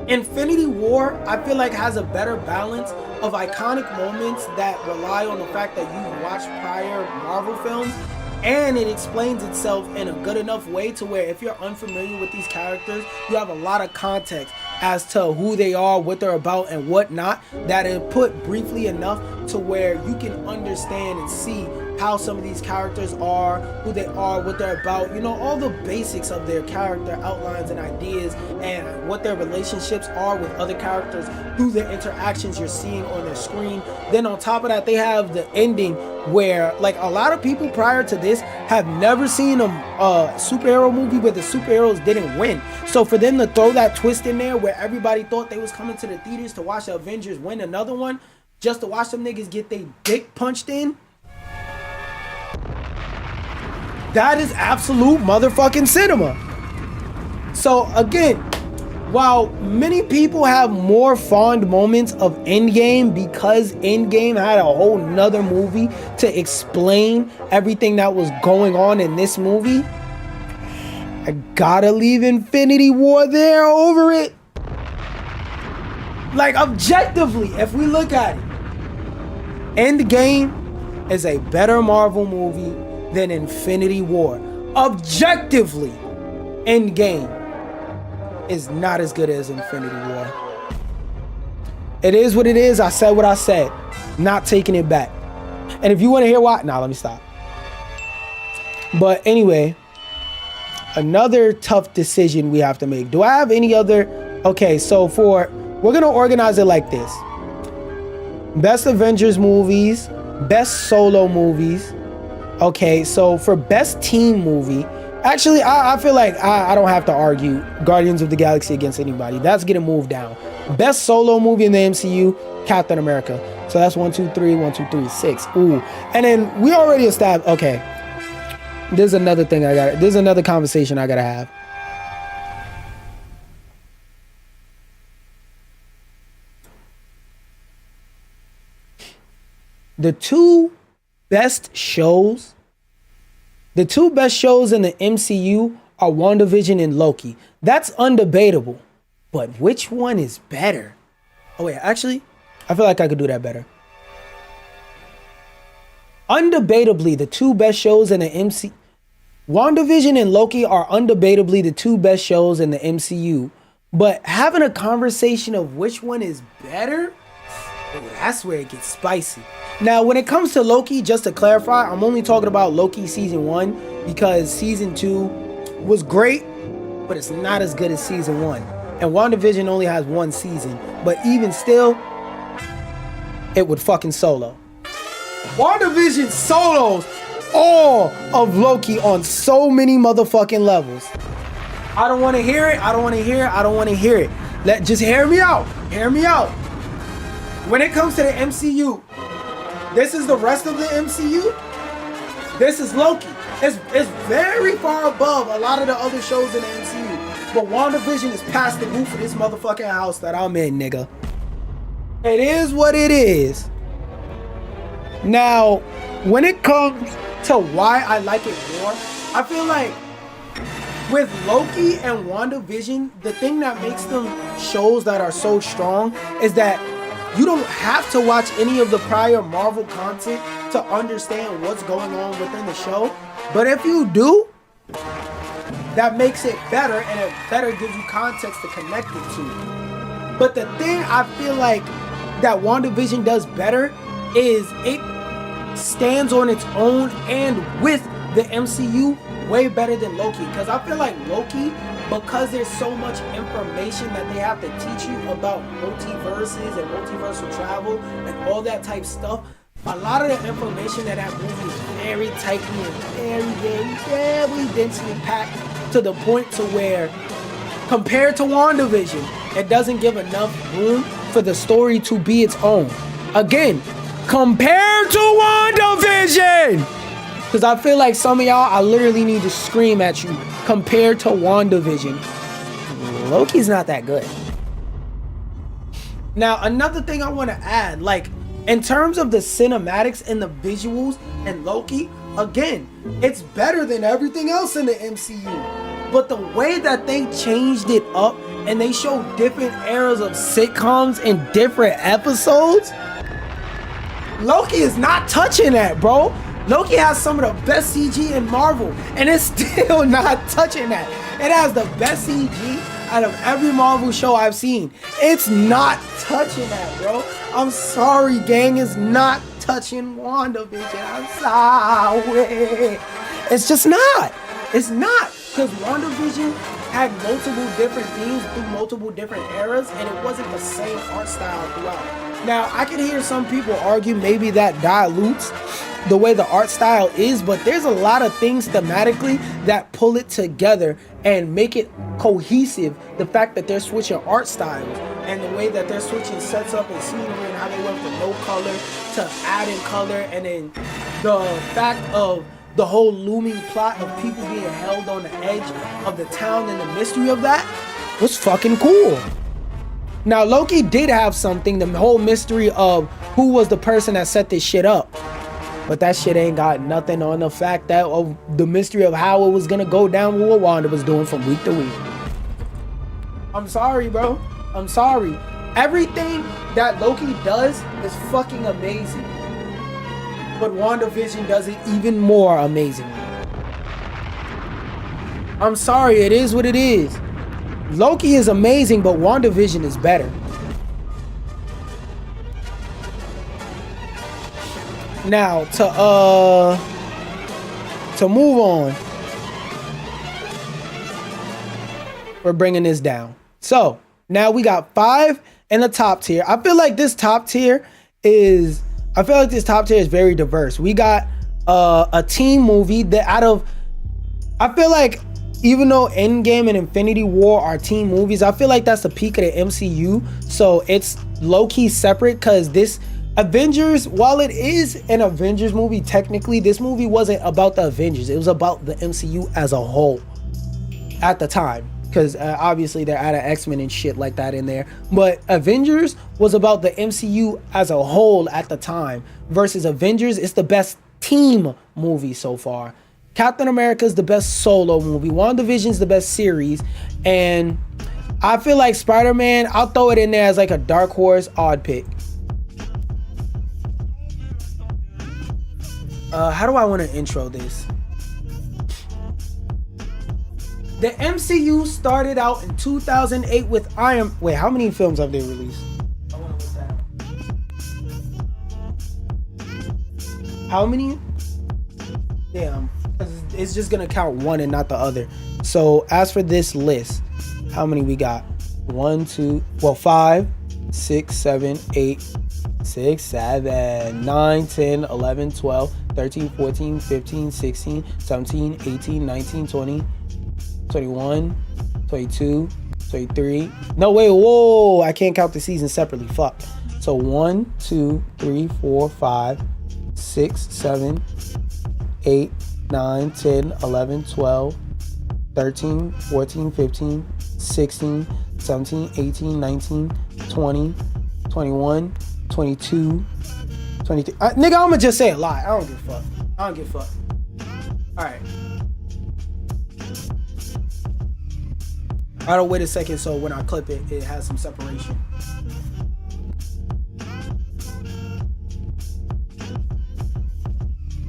Infinity War, I feel like, has a better balance of iconic moments that rely on the fact that you've watched prior Marvel films, and it explains itself in a good enough way to where if you're unfamiliar with these characters, you have a lot of context as to who they are, what they're about, and whatnot, that is put briefly enough to where you can understand and see how some of these characters are, who they are, what they're about, you know, all the basics of their character outlines and ideas, and what their relationships are with other characters through their interactions you're seeing on their screen. Then on top of that, they have the ending where, like, a lot of people prior to this have never seen a superhero movie where the superheroes didn't win. So for them to throw that twist in there where everybody thought they was coming to the theaters to watch the Avengers win another one, just to watch them niggas get their dick punched in, that is absolute motherfucking cinema. So again, while many people have more fond moments of Endgame because Endgame had a whole nother movie to explain everything that was going on in this movie, I gotta leave Infinity War there over it. Like, objectively, if we look at it, Endgame is a better Marvel movie than Infinity War. Objectively, Endgame is not as good as Infinity War. It is what it is. I said what I said. Not taking it back. And if you want to hear why, let me stop. But anyway, another tough decision we have to make. Do I have any other? Okay, so we're gonna organize it like this: best Avengers movies, best solo movies. Okay, so for best team movie, actually, I feel like I don't have to argue Guardians of the Galaxy against anybody. That's getting moved down. Best solo movie in the MCU, Captain America. So that's 1, 2, 3, 1, 2, 3, 6. Ooh, and then we already established. Okay, there's another thing there's another conversation I gotta have. The two best shows in the MCU are WandaVision and Loki. That's undebatable. But which one is better? Oh wait, actually, I feel like I could do that better. Undebatably, the two best shows in the MCU, WandaVision and Loki are undebatably the two best shows in the MCU. But having a conversation of which one is better, that's where it gets spicy. Now, when it comes to Loki, just to clarify, I'm only talking about Loki season 1 because season 2 was great, but it's not as good as season 1. And WandaVision only has 1 season, but even still, it would fucking solo. WandaVision solos all of Loki on so many motherfucking levels. I don't want to hear it. I don't want to hear it. Just hear me out. Hear me out. When it comes to the MCU, this is the rest of the MCU. This is Loki. It's very far above a lot of the other shows in the MCU. But WandaVision is past the roof of this motherfucking house that I'm in, nigga. It is what it is. Now, when it comes to why I like it more, I feel like with Loki and WandaVision, the thing that makes them shows that are so strong is that you don't have to watch any of the prior Marvel content to understand what's going on within the show. But if you do, that makes it better, and it better gives you context to connect it to. But the thing I feel like that WandaVision does better is it stands on its own and with the MCU way better than Loki. Because I feel like Loki, because there's so much information that they have to teach you about multiverses and multiversal travel and all that type stuff, a lot of the information in that movie is very tightly and very densely packed to the point to where, compared to WandaVision, it doesn't give enough room for the story to be its own. Again, compared to WandaVision! Because I feel like some of y'all, I literally need to scream at you. Compared to WandaVision, Loki's not that good. Now, another thing I want to add, like, in terms of the cinematics and the visuals and Loki, again, it's better than everything else in the MCU. But the way that they changed it up and they show different eras of sitcoms in different episodes, Loki is not touching that, bro. Loki has some of the best CG in Marvel, and it's still not touching that. It has the best CG out of every Marvel show I've seen. It's not touching that, bro. I'm sorry, gang. It's not touching WandaVision. I'm sorry. It's just not. It's not. Because WandaVision had multiple different themes through multiple different eras, and it wasn't the same art style throughout. Now, I can hear some people argue maybe that dilutes the way the art style is, but there's a lot of things thematically that pull it together and make it cohesive. The fact that they're switching art styles and the way that they're switching sets up and scenery and how they went from no color to adding color, and then the fact of the whole looming plot of people being held on the edge of the town and the mystery of that was fucking cool. Now, Loki did have something, the whole mystery of who was the person that set this shit up. But that shit ain't got nothing on the fact that of the mystery of how it was gonna go down with what Wanda was doing from week to week. I'm sorry, bro. I'm sorry. Everything that Loki does is fucking amazing. But WandaVision does it even more amazing. I'm sorry, it is what it is. Loki is amazing, but WandaVision is better. Now, to move on, we're bringing this down. So, now we got 5 in the top tier. I feel like this top tier is very diverse. We got a team movie that I feel like even though Endgame and Infinity War are team movies, I feel like that's the peak of the MCU. So it's low-key separate, because this Avengers, while it is an Avengers movie, technically this movie wasn't about the Avengers. It was about the MCU as a whole at the time, because obviously they're adding X-Men and shit like that in there. But Avengers was about the MCU as a whole at the time, versus Avengers, it's the best team movie so far. Captain America is the best solo movie. WandaVision is the best series. And I feel like Spider-Man, I'll throw it in there as like a dark horse odd pick. How do I want to intro this? The MCU started out in 2008 with Iron... Wait, how many films have they released? I want to look that. How many? Damn. It's just going to count one and not the other. So, as for this list, how many we got? 5, 6, 7, 8, 6, 7, 9, 10, 11, 12, 13, 14, 15, 16, 17, 18, 19, 20, 21, 22, 23. No, wait, whoa. I can't count the season separately. Fuck. So 1, 2, 3, 4, 5, 6, 7, 8, 9, 10, 11, 12, 13, 14, 15, 16, 17, 18, 19, 20, 21, 22, 23. Nigga, I'ma just say a lot. I don't give a fuck. I don't give a fuck. Alright. I don't wait a second so when I clip it, it has some separation.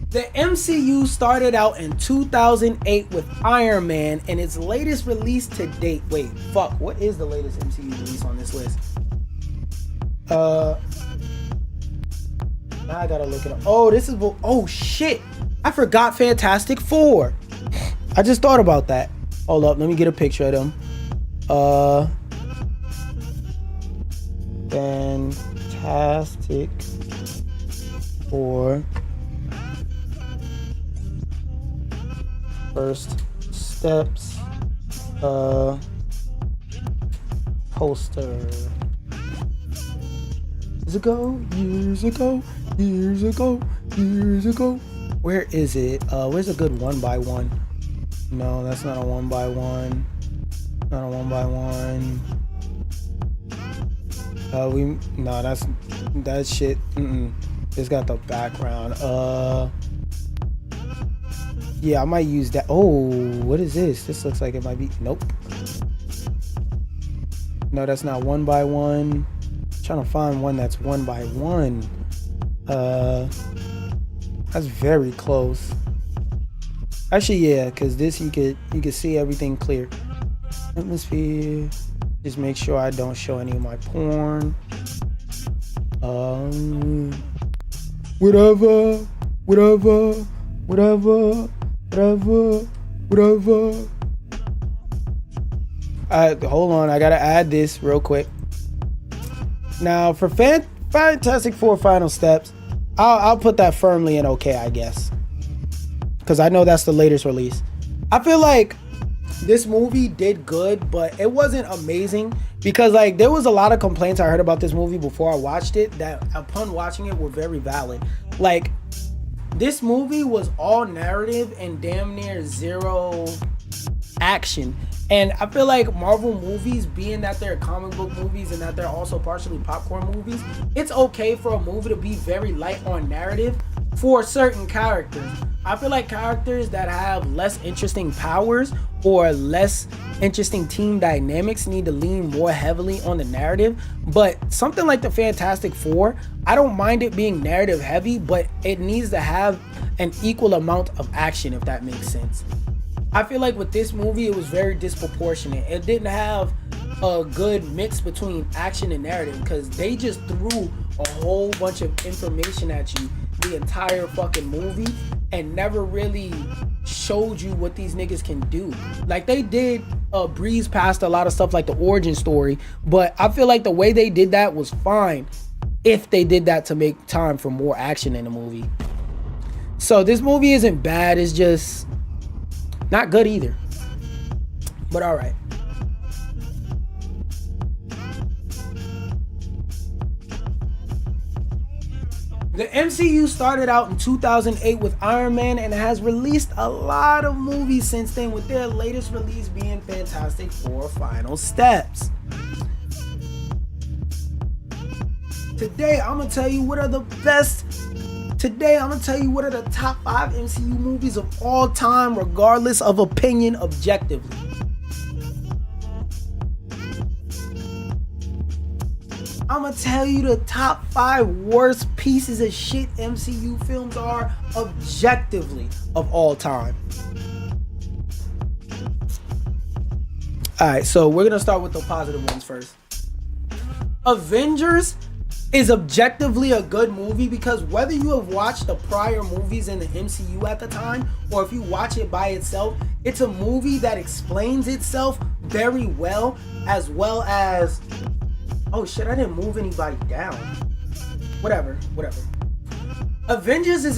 The MCU started out in 2008 with Iron Man and its latest release to date. Wait, fuck. What is the latest MCU release on this list? Now I gotta look it up. Oh, this is... Oh, shit. I forgot Fantastic Four. I just thought about that. Hold up. Let me get a picture of them. Fantastic Four. First steps, poster. Years ago. Where is it? Where's a good one by one? No, that's not a one by one. Not a one by one. That shit. It's got the background. Yeah, I might use that. Oh, what is this? This looks like it might be... Nope. No, that's not one by one. I'm trying to find one that's one by one. That's very close. Actually, yeah, because this you could see everything clear. Atmosphere. Just make sure I don't show any of my porn. Whatever. Hold on, I gotta add this real quick. Now for Fantastic Four Final Steps, I'll put that firmly in okay, I guess, because I know that's the latest release. I feel like this movie did good, but it wasn't amazing because like there was a lot of complaints I heard about this movie before I watched it that upon watching it were very valid. Like, this movie was all narrative and damn near zero action. And I feel like Marvel movies, being that they're comic book movies and that they're also partially popcorn movies, it's okay for a movie to be very light on narrative for certain characters. I feel like characters that have less interesting powers or less interesting team dynamics need to lean more heavily on the narrative. But something like the Fantastic Four, I don't mind it being narrative heavy, but it needs to have an equal amount of action, if that makes sense. I feel like with this movie, it was very disproportionate. It didn't have a good mix between action and narrative because they just threw a whole bunch of information at you the entire fucking movie and never really showed you what these niggas can do. Like, they did breeze past a lot of stuff like the origin story, but I feel like the way they did that was fine if they did that to make time for more action in the movie. So this movie isn't bad, it's just not good either, but all right. The MCU started out in 2008 with Iron Man and has released a lot of movies since then, with their latest release being Fantastic Four Final Steps. Today, I'm gonna tell you what are the top 5 MCU movies of all time, regardless of opinion, objectively. I'm gonna tell you the top 5 worst pieces of shit MCU films are objectively of all time. Alright, so we're gonna start with the positive ones first. Avengers is objectively a good movie because whether you have watched the prior movies in the MCU at the time or if you watch it by itself, it's a movie that explains itself very well as oh shit, I didn't move anybody down. Whatever. Avengers 1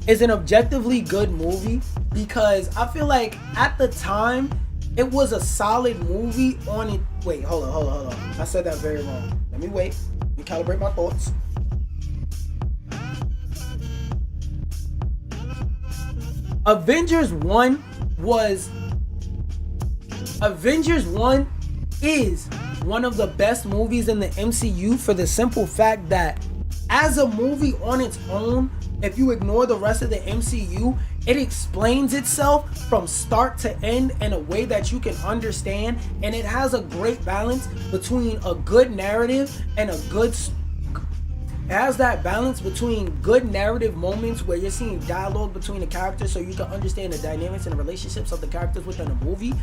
is an objectively good movie because I feel like at the time it was a solid movie on it. Wait, hold on. I said that very wrong. Let me calibrate my thoughts. Avengers 1 is one of the best movies in the MCU for the simple fact that as a movie on its own, if you ignore the rest of the MCU, it explains itself from start to end in a way that you can understand, and it has a great balance between a good narrative and a good it has that balance between good narrative moments where you're seeing dialogue between the characters so you can understand the dynamics and the relationships of the characters within a movie,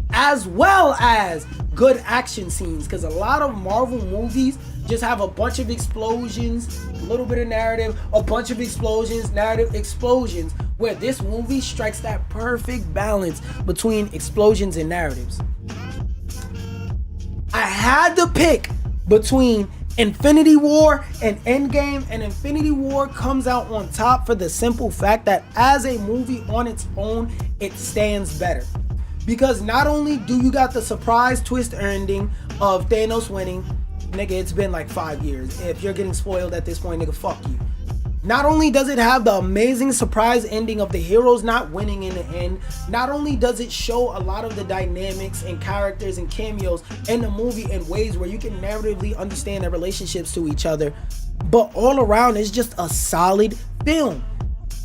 as well as good action scenes, because a lot of Marvel movies just have a bunch of explosions, a little bit of narrative, a bunch of explosions, narrative, explosions, where this movie strikes that perfect balance between explosions and narratives. I had to pick between Infinity War and Endgame, and Infinity War comes out on top for the simple fact that as a movie on its own, it stands better. Because not only do you got the surprise twist ending of Thanos winning, nigga, it's been like 5 years. If you're getting spoiled at this point, nigga, fuck you. Not only does it have the amazing surprise ending of the heroes not winning in the end, not only does it show a lot of the dynamics and characters and cameos in the movie in ways where you can narratively understand their relationships to each other, but all around it's just a solid film.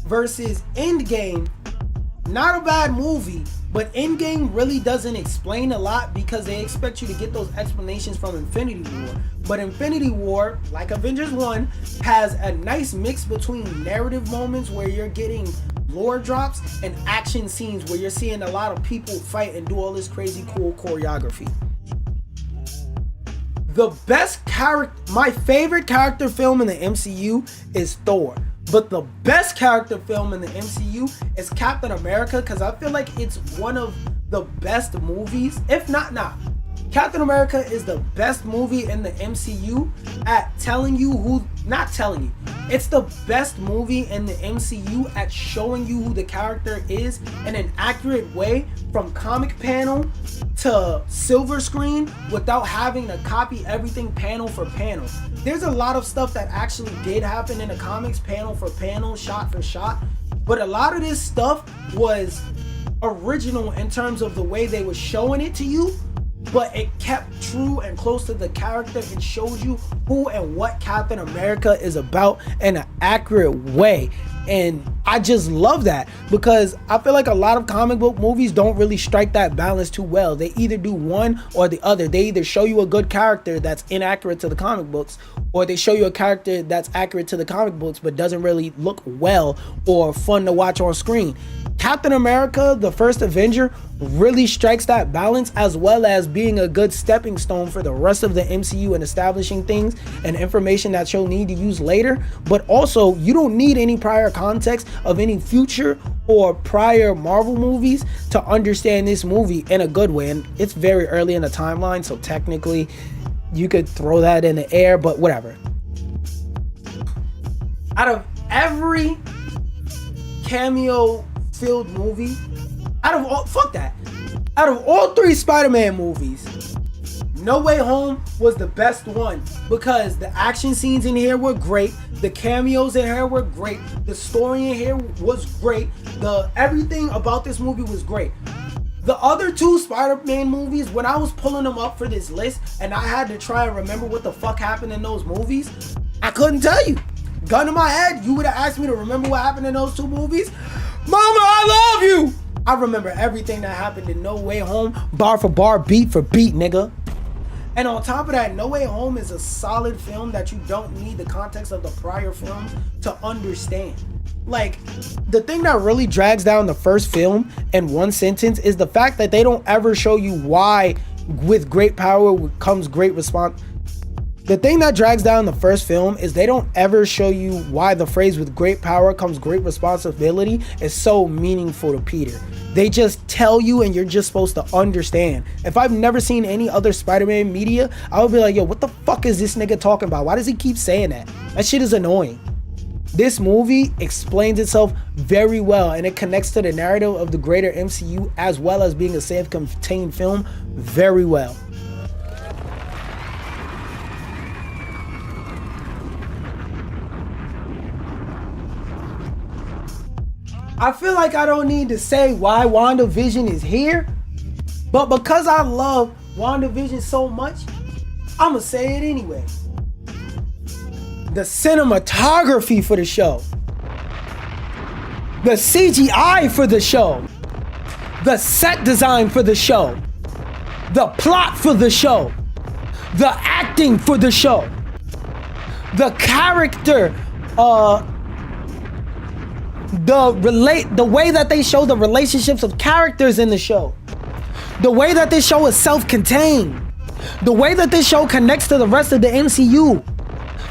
Versus Endgame, not a bad movie, but Endgame really doesn't explain a lot because they expect you to get those explanations from Infinity War. But Infinity War, like Avengers 1, has a nice mix between narrative moments where you're getting lore drops and action scenes where you're seeing a lot of people fight and do all this crazy cool choreography. The best character, my favorite character film in the MCU is Thor. But the best character film in the MCU is Captain America, because I feel like it's one of the best movies, if not. Captain America is the best movie in the MCU at telling you who, not telling you, it's the best movie in the MCU at showing you who the character is in an accurate way from comic panel to silver screen without having to copy everything panel for panel. There's a lot of stuff that actually did happen in the comics panel for panel, shot for shot, but a lot of this stuff was original in terms of the way they were showing it to you, but it kept true and close to the character and showed you who and what Captain America is about in an accurate way. And I just love that because I feel like a lot of comic book movies don't really strike that balance too well. They either do one or the other. They either show you a good character that's inaccurate to the comic books, or they show you a character that's accurate to the comic books but doesn't really look well or fun to watch on screen. Captain America, the first Avenger, really strikes that balance, as well as being a good stepping stone for the rest of the MCU and establishing things and information that you'll need to use later. But also, you don't need any prior context of any future or prior Marvel movies to understand this movie in a good way. And it's very early in the timeline, so technically you could throw that in the air, but whatever. Out of every cameo filled movie, out of all three Spider-Man movies, No Way Home was the best one because the action scenes in here were great, the cameos in here were great, the story in here was great, everything about this movie was great. The other two Spider-Man movies, when I was pulling them up for this list and I had to try and remember what the fuck happened in those movies, I couldn't tell you. Gun to my head, you would have asked me to remember what happened in those two movies. Mama, I love you! I remember everything that happened in No Way Home, bar for bar, beat for beat, nigga. And on top of that, No Way Home is a solid film that you don't need the context of the prior films to understand. Like, the thing that really drags down the first film in one sentence is the fact that they don't ever show you why with great power comes great response. The thing that drags down the first film is they don't ever show you why the phrase with great power comes great responsibility is so meaningful to Peter. They just tell you and you're just supposed to understand. If I've never seen any other Spider-Man media, I would be like, yo, what the fuck is this nigga talking about? Why does he keep saying that? That shit is annoying. This movie explains itself very well and it connects to the narrative of the greater MCU as well as being a self-contained film very well. I feel like I don't need to say why WandaVision is here, but because I love WandaVision so much, I'ma say it anyway. The cinematography for the show, the CGI for the show, the set design for the show, the plot for the show, the acting for the show, the character, the way that they show the relationships of characters in the show, the way that this show is self-contained, the way that this show connects to the rest of the MCU,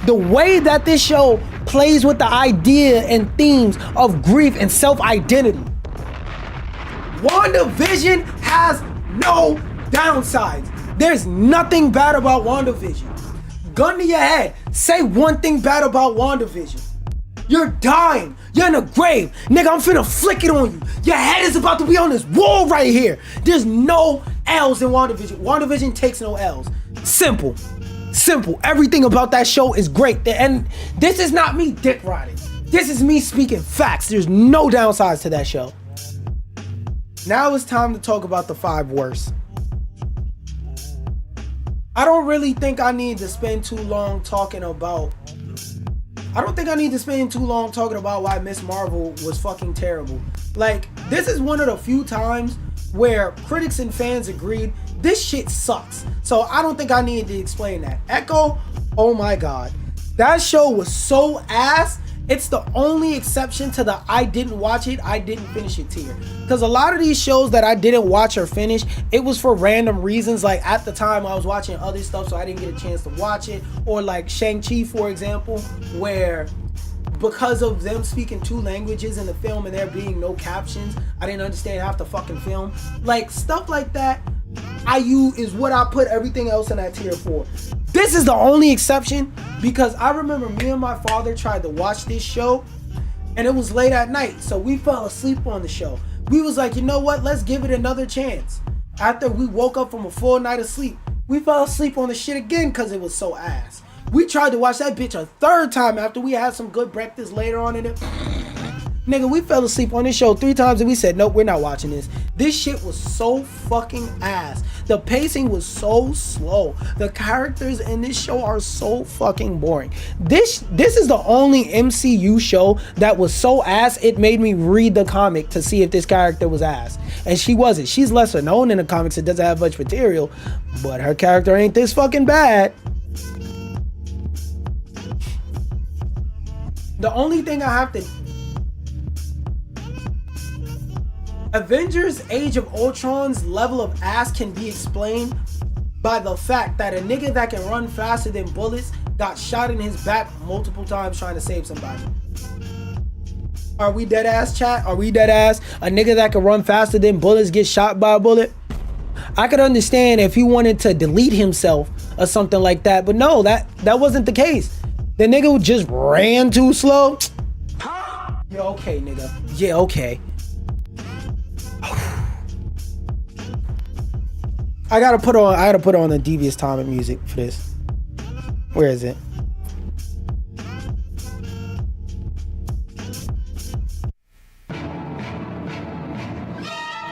the way that this show plays with the idea and themes of grief and self-identity. WandaVision has no downsides. There's nothing bad about WandaVision. Gun to your head, say one thing bad about WandaVision. You're dying. You're in a grave. Nigga, I'm finna flick it on you. Your head is about to be on this wall right here. There's no L's in WandaVision. WandaVision takes no L's. Simple. Simple. Everything about that show is great. And this is not me dick riding. This is me speaking facts. There's no downsides to that show. Now it's time to talk about the 5 worst. I don't really think I need to spend too long talking about why Miss Marvel was fucking terrible. Like, this is one of the few times where critics and fans agreed this shit sucks. So I don't think I need to explain that. Echo, oh my god. That show was so ass. It's the only exception to the I didn't watch it, I didn't finish it tier. Because a lot of these shows that I didn't watch or finish, it was for random reasons. Like at the time I was watching other stuff, so I didn't get a chance to watch it. Or like Shang-Chi, for example, where because of them speaking 2 languages in the film and there being no captions, I didn't understand half the fucking film. Like stuff like that, IU is what I put everything else in that tier for. This is the only exception because I remember me and my father tried to watch this show and it was late at night, so we fell asleep on the show. We was like, you know what, let's give it another chance. After we woke up from a full night of sleep, we fell asleep on the shit again because it was so ass. We tried to watch that bitch a 3rd time after we had some good breakfast later on in it. Nigga, we fell asleep on this show 3 times and we said, nope, we're not watching this. This shit was so fucking ass. The pacing was so slow. The characters in this show are so fucking boring. This is the only MCU show that was so ass it made me read the comic to see if this character was ass. And she wasn't. She's lesser known in the comics. It doesn't have much material, but her character ain't this fucking bad. The only thing I have to... Avengers Age of Ultron's level of ass can be explained by the fact that a nigga that can run faster than bullets got shot in his back multiple times trying to save somebody. Are we dead ass, chat? Are we dead ass? A nigga that can run faster than bullets get shot by a bullet? I could understand if he wanted to delete himself or something like that, but no, that wasn't the case. The nigga just ran too slow. Yeah, okay, nigga. Yeah, okay. I gotta put on the Devious Time music for this. Where is it?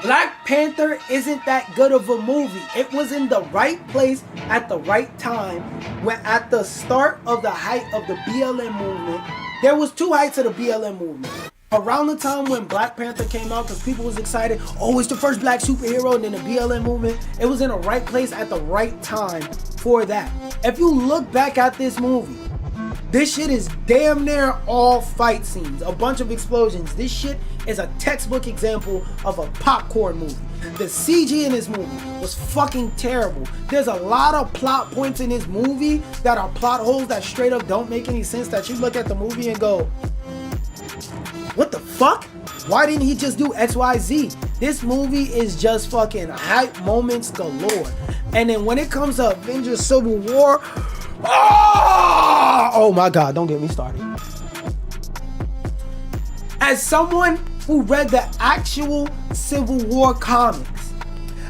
Black Panther isn't that good of a movie. It was in the right place at the right time. When at the start of the height of the BLM movement, there was 2 heights of the BLM movement. Around the time when Black Panther came out, because people was excited, oh, it's the first black superhero, and then the BLM movement, it was in the right place at the right time for that. If you look back at this movie, this shit is damn near all fight scenes, a bunch of explosions. This shit is a textbook example of a popcorn movie. The CG in this movie was fucking terrible. There's a lot of plot points in this movie that are plot holes that straight up don't make any sense, that you look at the movie and go, what the fuck? Why didn't he just do XYZ? This movie is just fucking hype moments galore. And then when it comes to Avengers Civil War, oh my god, don't get me started. As someone who read the actual Civil War comics,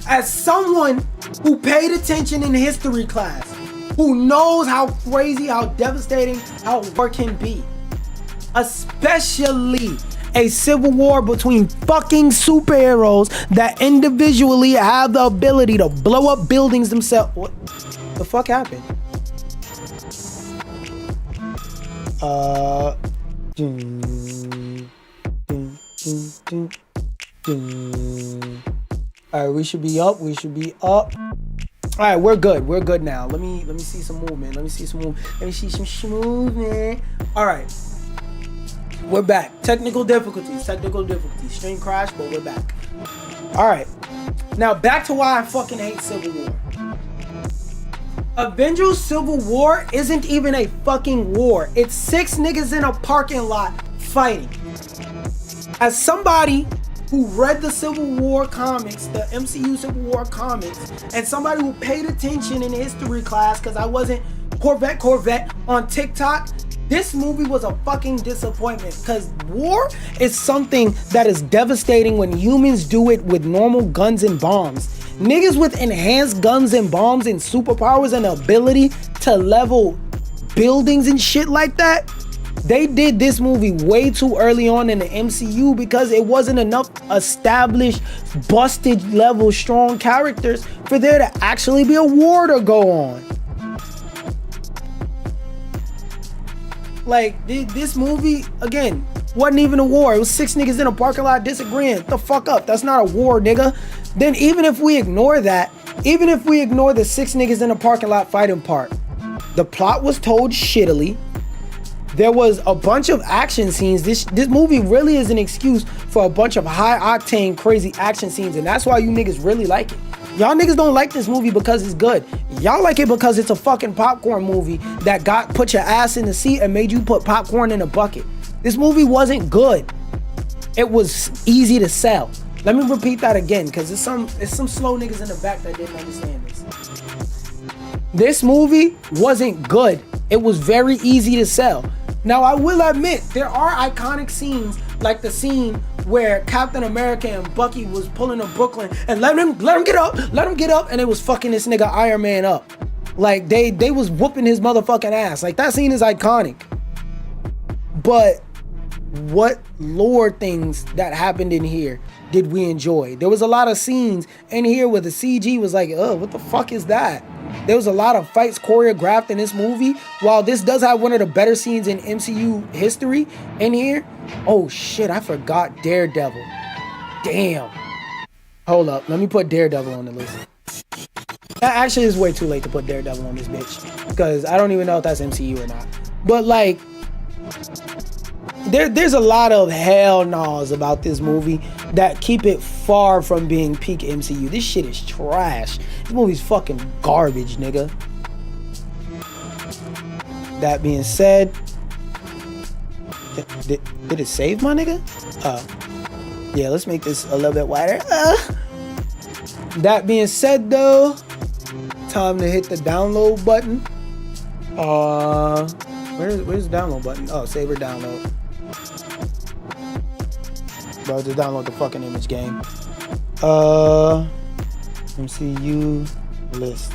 as someone who paid attention in history class, who knows how crazy, how devastating, how war can be, especially a civil war between fucking superheroes that individually have the ability to blow up buildings themselves. What the fuck happened? All right, we should be up. We should be up. All right, we're good. We're good now. Let me see some movement. Let me see some movement. All right, we're back. Technical difficulties. Stream crash, but we're back. All right, now back to why I fucking hate Civil War. Avengers Civil War isn't even a fucking war. It's 6 niggas in a parking lot fighting. As somebody who read the Civil War comics, the MCU Civil War comics, and somebody who paid attention in history class, because I wasn't Corvette on TikTok, this movie was a fucking disappointment, because war is something that is devastating when humans do it with normal guns and bombs. Niggas with enhanced guns and bombs and superpowers and ability to level buildings and shit like that, they did this movie way too early on in the MCU because it wasn't enough established, busted level, strong characters for there to actually be a war to go on. Like, this movie, again, wasn't even a war. It was 6 niggas in a parking lot disagreeing. The fuck up. That's not a war, nigga. Then even if we ignore that, even if we ignore the 6 niggas in a parking lot fighting part, the plot was told shittily. There was a bunch of action scenes. This movie really is an excuse for a bunch of high octane crazy action scenes, and that's why you niggas really like it. Y'all niggas don't like this movie because it's good. Y'all like it because it's a fucking popcorn movie that put your ass in the seat and made you put popcorn in a bucket. This movie wasn't good. It was easy to sell. Let me repeat that again, because it's some slow niggas in the back that didn't understand this. This movie wasn't good. It was very easy to sell. Now, I will admit, there are iconic scenes, like the scene where Captain America and Bucky was pulling to Brooklyn and let him get up, and they was fucking this nigga Iron Man up. Like, they was whooping his motherfucking ass. Like, that scene is iconic. But what lore things that happened in here did we enjoy? There was a lot of scenes in here where the CG was like, oh, what the fuck is that? There was a lot of fights choreographed in this movie. While this does have one of the better scenes in MCU history in here. Oh shit, I forgot Daredevil. Damn. Hold up, let me put Daredevil on the list. Actually, it's way too late to put Daredevil on this bitch, because I don't even know if that's MCU or not. But like, there's a lot of hell no's about this movie that keep it far from being peak MCU. This shit is trash. This movie's fucking garbage, nigga. That being said, did it save my nigga? Yeah, let's make this a little bit wider. That being said though, time to hit the download button. Where's the download button? Oh, save or download. Bro, just download the fucking image game. MCU list.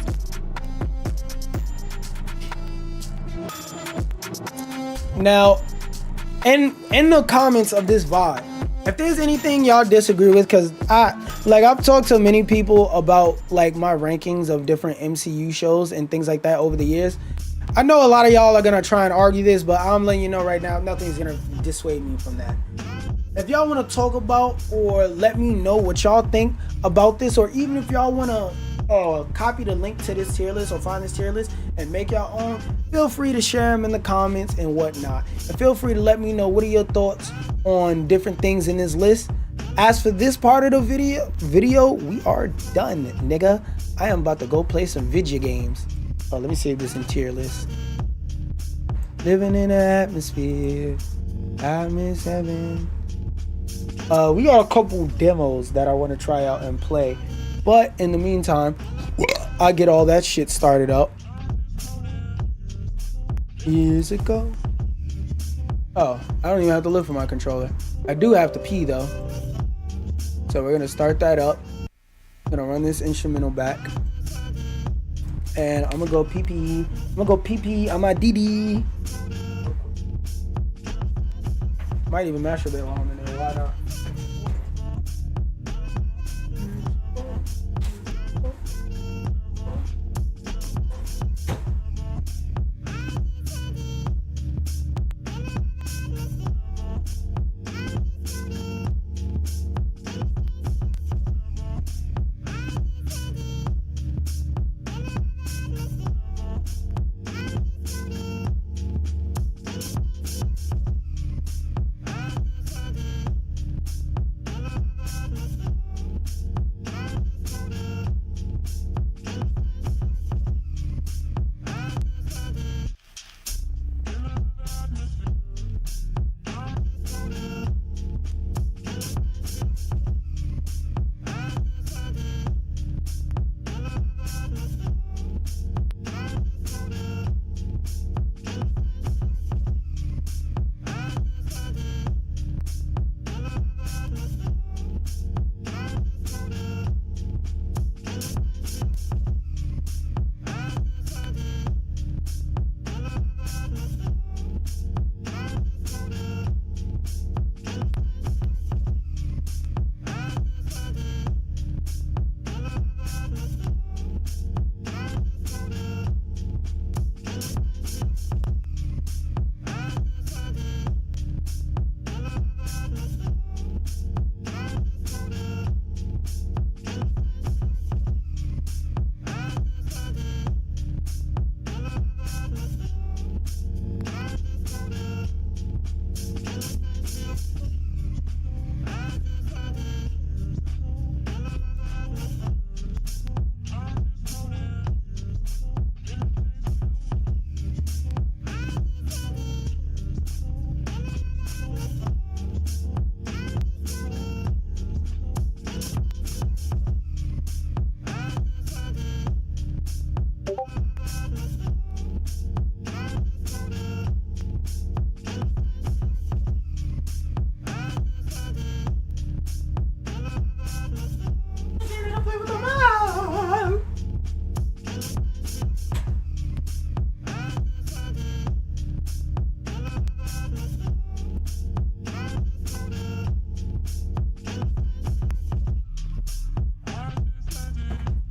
Now, in the comments of this VOD, if there's anything y'all disagree with, because I've talked to many people about like my rankings of different MCU shows and things like that over the years. I know a lot of y'all are gonna try and argue this, but I'm letting you know right now, nothing's gonna dissuade me from that. If y'all want to talk about or let me know what y'all think about this, or even if y'all want to copy the link to this tier list or find this tier list and make your own, feel free to share them in the comments and whatnot. And feel free to let me know what are your thoughts on different things in this list. As for this part of the video, we are done, nigga. I am about to go play some video games. Oh, let me save this in tier list. Living in an atmosphere, I miss heaven. We got a couple demos that I want to try out and play, but in the meantime, I get all that shit started up. Years ago. Oh, I don't even have to look for my controller. I do have to pee though, so we're gonna start that up. I'm gonna run this instrumental back, and I'm gonna go pee. I'm gonna go pee on my DD. Might even masturbate while I'm in there. no.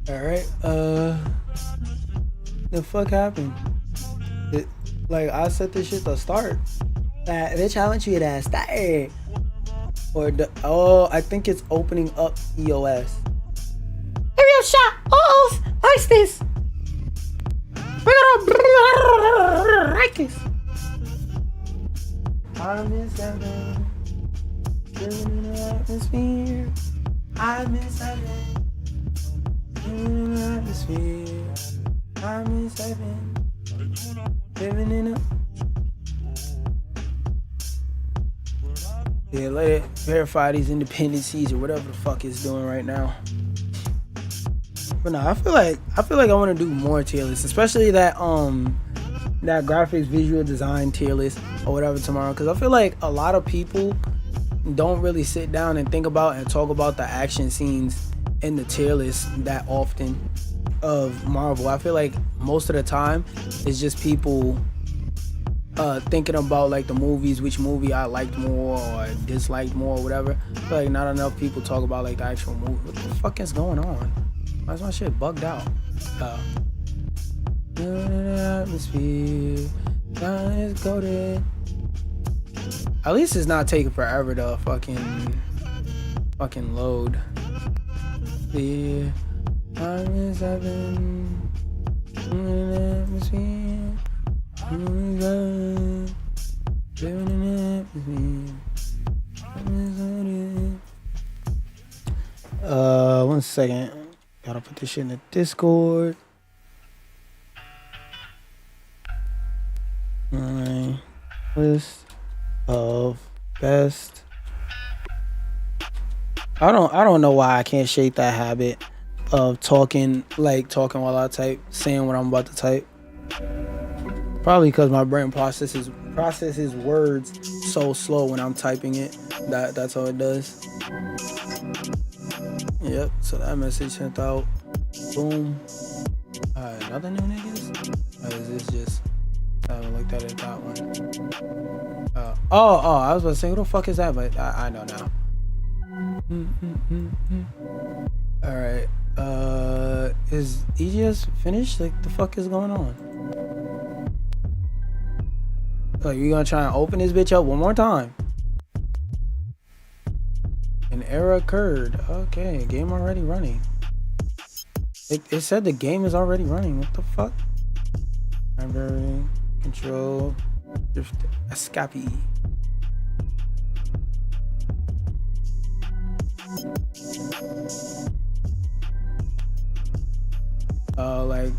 Alright, the fuck happened? Like, I set this shit to start. Bitch, I want you to start. Or I think it's opening up EOS. Give me a shot. Oh, ice this. We're gonna like this. I'm in 7. Living in the atmosphere. I'm in 7. Living in the atmosphere. I'm in 7. Living in a. Yeah, let it verify these independencies or whatever the fuck it's doing right now. But no, I feel like I want to do more tier lists, especially that graphics visual design tier list or whatever tomorrow, because I feel like a lot of people don't really sit down and think about and talk about the action scenes in the tier list that often of Marvel. I feel like most of the time it's just people thinking about like the movies, which movie I liked more or disliked more or whatever. I feel like not enough people talk about like the actual movie. What the fuck is going on? Why is my shit bugged out? Atmosphere, let's go there. At least it's not taking forever to fucking load. Yeah, I'm in 7. Atmosphere. One second. Gotta put this shit in the Discord. My list of best. I don't know why I can't shake that habit of talking while I type, saying what I'm about to type. Probably because my brain processes words so slow when I'm typing it. That's how it does. Yep, so that message sent out. Boom. Alright, another new niggas? Or is this just I haven't looked at it that one. Oh, I was about to say, who the fuck is that? But I know now. All right. Is EGS finished? Like, the fuck is going on? Like, you gonna try and open this bitch up one more time? An error occurred. Okay, game already running. It said the game is already running. What the fuck? Library, control, escape. Like,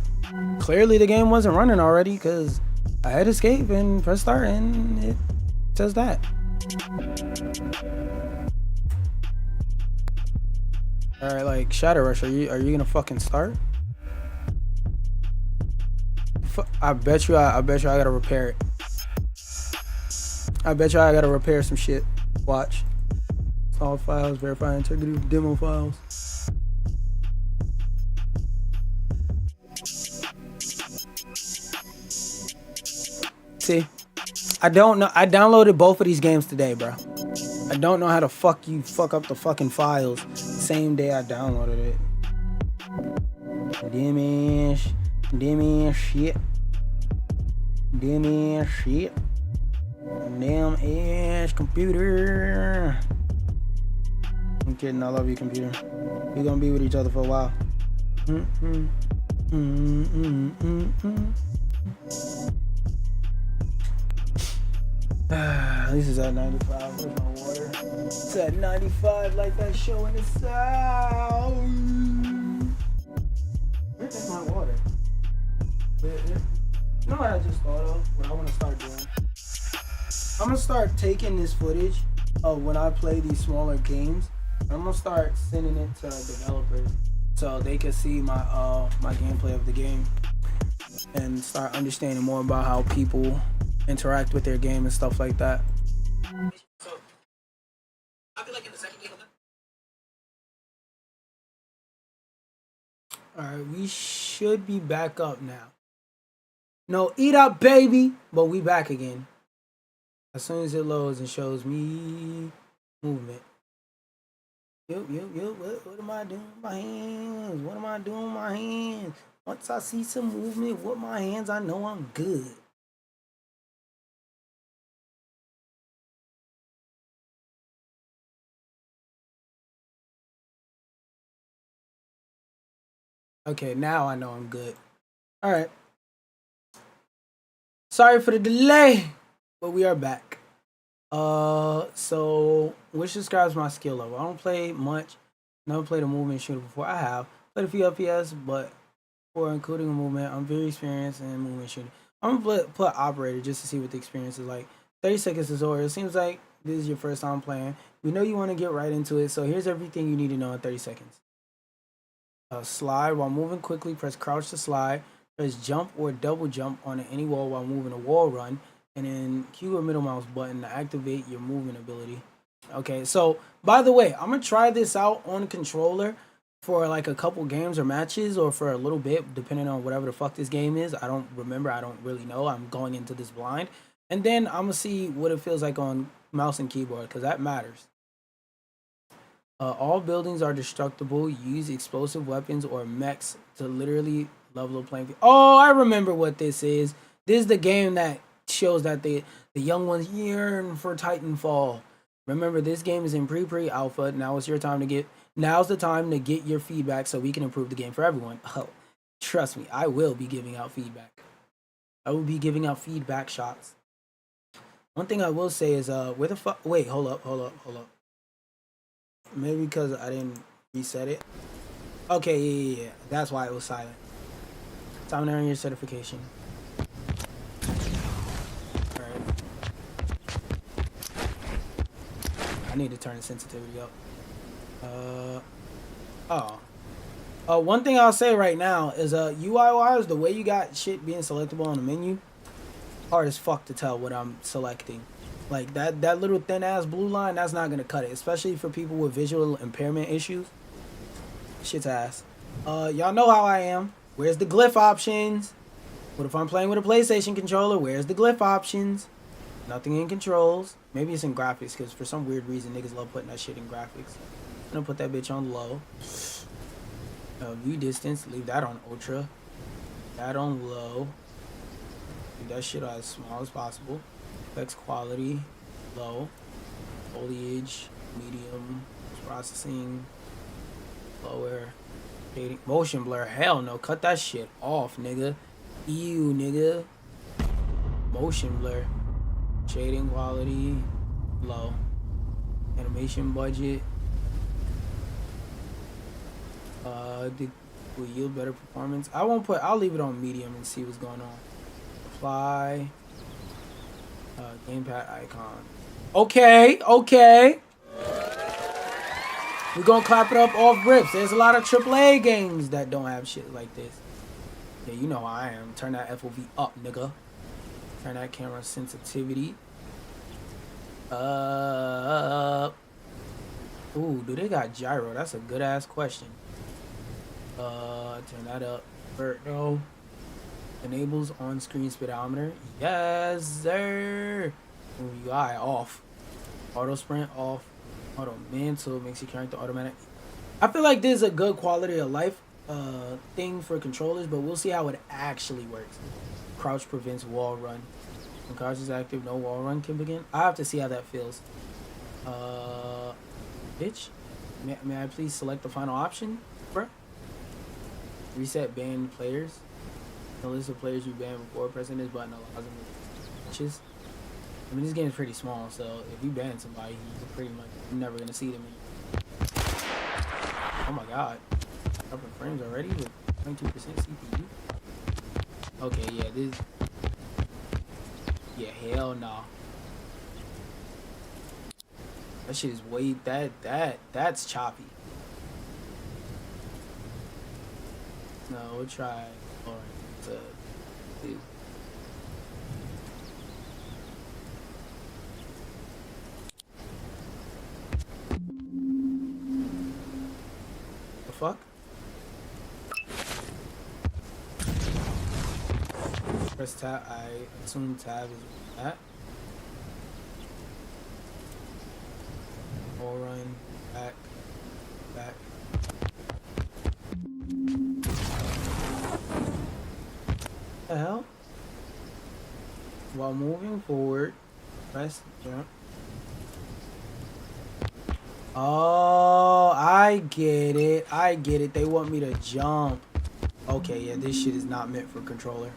clearly the game wasn't running already because I had escape and press start and it says that. All right, like Shadow Rush, are you gonna fucking start? I bet you I gotta repair it. I bet you I gotta repair some shit. Watch. All files, verify integrity of demo files. See, I don't know. I downloaded both of these games today, bro. I don't know how to fuck up the fucking files. Same day I downloaded it. Damn shit. Damn shit. Damn ass computer. I'm kidding. I love you, computer. We're gonna be with each other for a while. At least it's at 95. Where's my water? It's at 95 like that show in the South. Where's my water? You know what I just thought of? What I want to start doing? I'm going to start taking this footage of when I play these smaller games. I'm going to start sending it to developers so they can see my my gameplay of the game and start understanding more about how people interact with their game and stuff like that. So, I feel like in the second game. Alright, we should be back up now. No, eat up, baby! But we back again. As soon as it loads and shows me movement. Yup. What am I doing with my hands? What am I doing with my hands? Once I see some movement with my hands, I know I'm good. Okay, now I know I'm good. All right. Sorry for the delay, but we are back. So which describes my skill level. I don't play much. Never played a movement shooter before. I have played a few FPS, but for including a movement, I'm very experienced in movement shooting. I'm gonna put operator just to see what the experience is like. 30 seconds is over. It seems like this is your first time playing. We know you want to get right into it, so here's everything you need to know in 30 seconds. Slide while moving quickly. Press crouch to slide. Press jump or double jump on any wall while moving a wall run. And then Q or middle mouse button to activate your movement ability. Okay, so by the way, I'm going to try this out on controller for like a couple games or matches or for a little bit, depending on whatever the fuck this game is. I don't remember. I don't really know. I'm going into this blind. And then I'm going to see what it feels like on mouse and keyboard because that matters. All buildings are destructible. Use explosive weapons or mechs to literally level the playing field. Oh, I remember what this is. This is the game that shows that the young ones yearn for Titanfall. Remember, this game is in pre-alpha. Now it's your time to get. Now's the time to get your feedback so we can improve the game for everyone. Oh, trust me, I will be giving out feedback. I will be giving out feedback shots. One thing I will say is, where the fuck? Wait, hold up. Maybe because I didn't reset it. Okay, yeah. That's why it was silent. Time to earn your certification. Alright. I need to turn the sensitivity up. One thing I'll say right now is UI-wise, the way you got shit being selectable on the menu, hard as fuck to tell what I'm selecting. Like that little thin ass blue line, that's not gonna cut it, especially for people with visual impairment issues. Shit's ass. Y'all know how I am. Where's the glyph options? What if I'm playing with a PlayStation controller? Where's the glyph options? Nothing in controls. Maybe it's in graphics, because for some weird reason, niggas love putting that shit in graphics. I'm gonna put that bitch on low. View distance, leave that on ultra. That on low. Leave that shit as small as possible. Effects quality, low. Foliage, medium. Processing, lower. Shading. Motion blur, hell no. Cut that shit off, nigga. Ew, nigga. Motion blur. Shading quality, low. Animation budget. Will yield better performance. I'll leave it on medium and see what's going on. Apply. Gamepad icon. Okay. We're gonna clap it up off rips. There's a lot of AAA games that don't have shit like this. Yeah, you know how I am. Turn that FOV up, nigga. Turn that camera sensitivity up. Ooh, do they got gyro? That's a good ass question. Turn that up. No. Enables on-screen speedometer. Yes, sir. Move UI off. Auto sprint off. Auto mantle makes your character automatic. I feel like this is a good quality of life thing for controllers, but we'll see how it actually works. Crouch prevents wall run. When crouch is active, no wall run can begin. I have to see how that feels. Bitch, may I please select the final option, bruh? Reset banned players. The list of players you banned before pressing this button allows them to switches. I mean, this game is pretty small, so if you ban somebody, you're pretty much never gonna see them. Oh my god, up in frames already with 22% CPU. Okay, yeah, this. Yeah, hell nah. That shit is way that's choppy. No, we'll try. Alright, dude. The fuck? Press tab. I assume tab is that. All run back. The hell? While moving forward, press jump. Oh, I get it. They want me to jump. Okay, yeah, this shit is not meant for controller.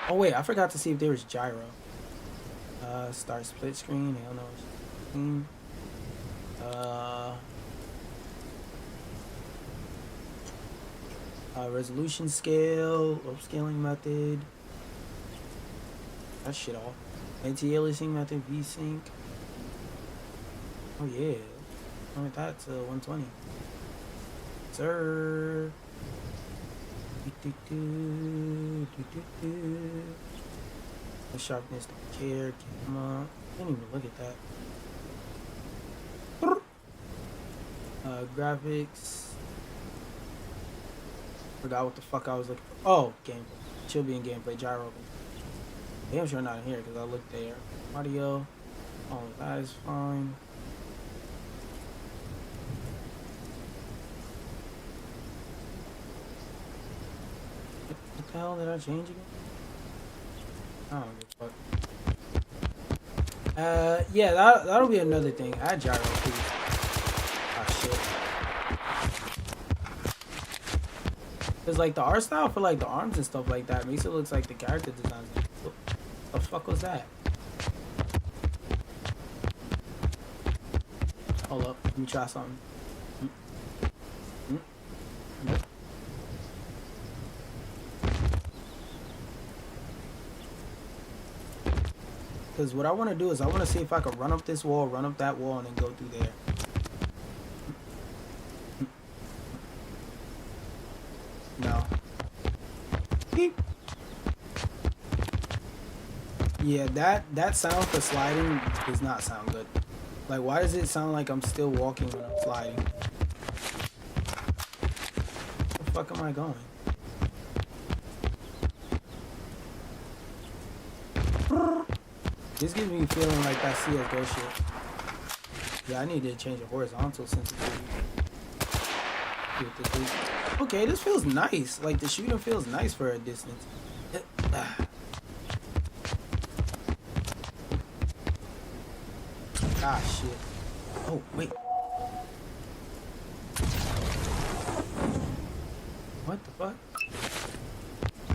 Oh wait, I forgot to see if there was gyro. Start split screen. Hell no. Resolution scale, upscaling method. That shit off. Anti-aliasing method, VSync. Oh yeah. Only that's 120. Sir. The sharpness, don't care. Camera. Can't even look at that. Graphics. Forgot what the fuck I was looking for. Oh, gameplay. Should be in gameplay. Gyro. Damn sure not in here because I looked there. Audio. Oh, that is fine. What the hell did I change again? I don't give a fuck. Yeah, that'll be another thing. Add gyro too. Ah, shit. Cause like the art style for like the arms and stuff like that makes it look like the character design. What the fuck was that? Hold up, let me try something. Because what I want to do is I want to see if I can run up this wall, run up that wall, and then go through there. No. Beep. Yeah, that sound for sliding does not sound good. Like, why does it sound like I'm still walking when I'm sliding? What the fuck am I going? This gives me a feeling like that CSGO shit. Yeah, I need to change the horizontal sensitivity. Okay, this feels nice. Like, the shooting feels nice for a distance. Ah, shit. Oh, wait. What the fuck?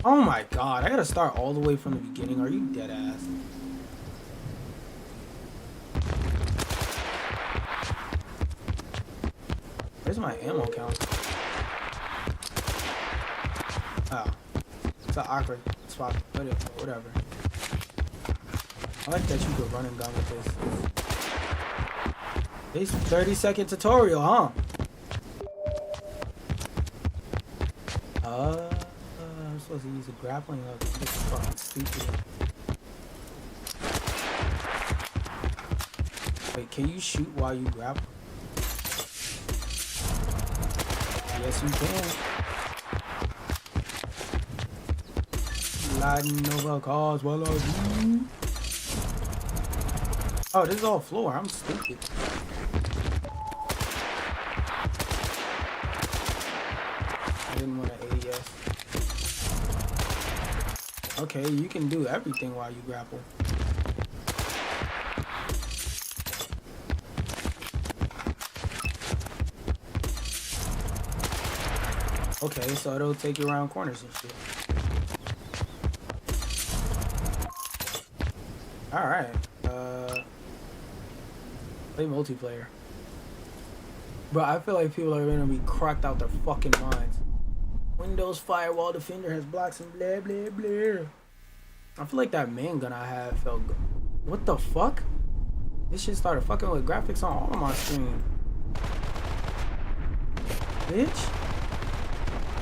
Oh my god, I gotta start all the way from the beginning. Are you dead ass? Where's my ammo count? Oh. It's an awkward spot. Whatever. I like that you could run and gun with this. It's 30-second tutorial, huh? I'm supposed to use a grappling hook. This is fucking stupid. Wait, can you shoot while you grapple? Yes, you can. Sliding over cars while I do. Oh, this is all floor. I'm stupid. I didn't want to ADS. Okay, you can do everything while you grapple. Okay, so it'll take you around corners and shit. Alright. Play multiplayer. Bro, I feel like people are gonna be cracked out their fucking minds. Windows Firewall Defender has blocks and blah blah blah. I feel like that main gun I had felt good. What the fuck? This shit started fucking with graphics on all of my screen. Bitch.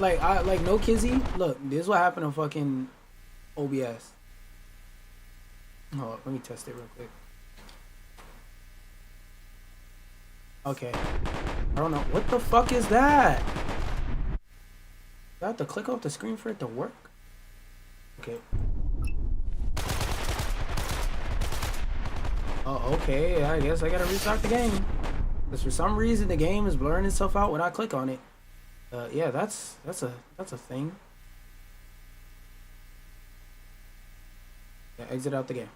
Like no kizzy. Look, this is what happened on fucking OBS. Hold on, let me test it real quick. Okay. I don't know. What the fuck is that? Do I have to click off the screen for it to work? Okay. Oh, okay. I guess I gotta restart the game. Because for some reason the game is blurring itself out when I click on it. Yeah, that's a thing. Yeah, exit out the game.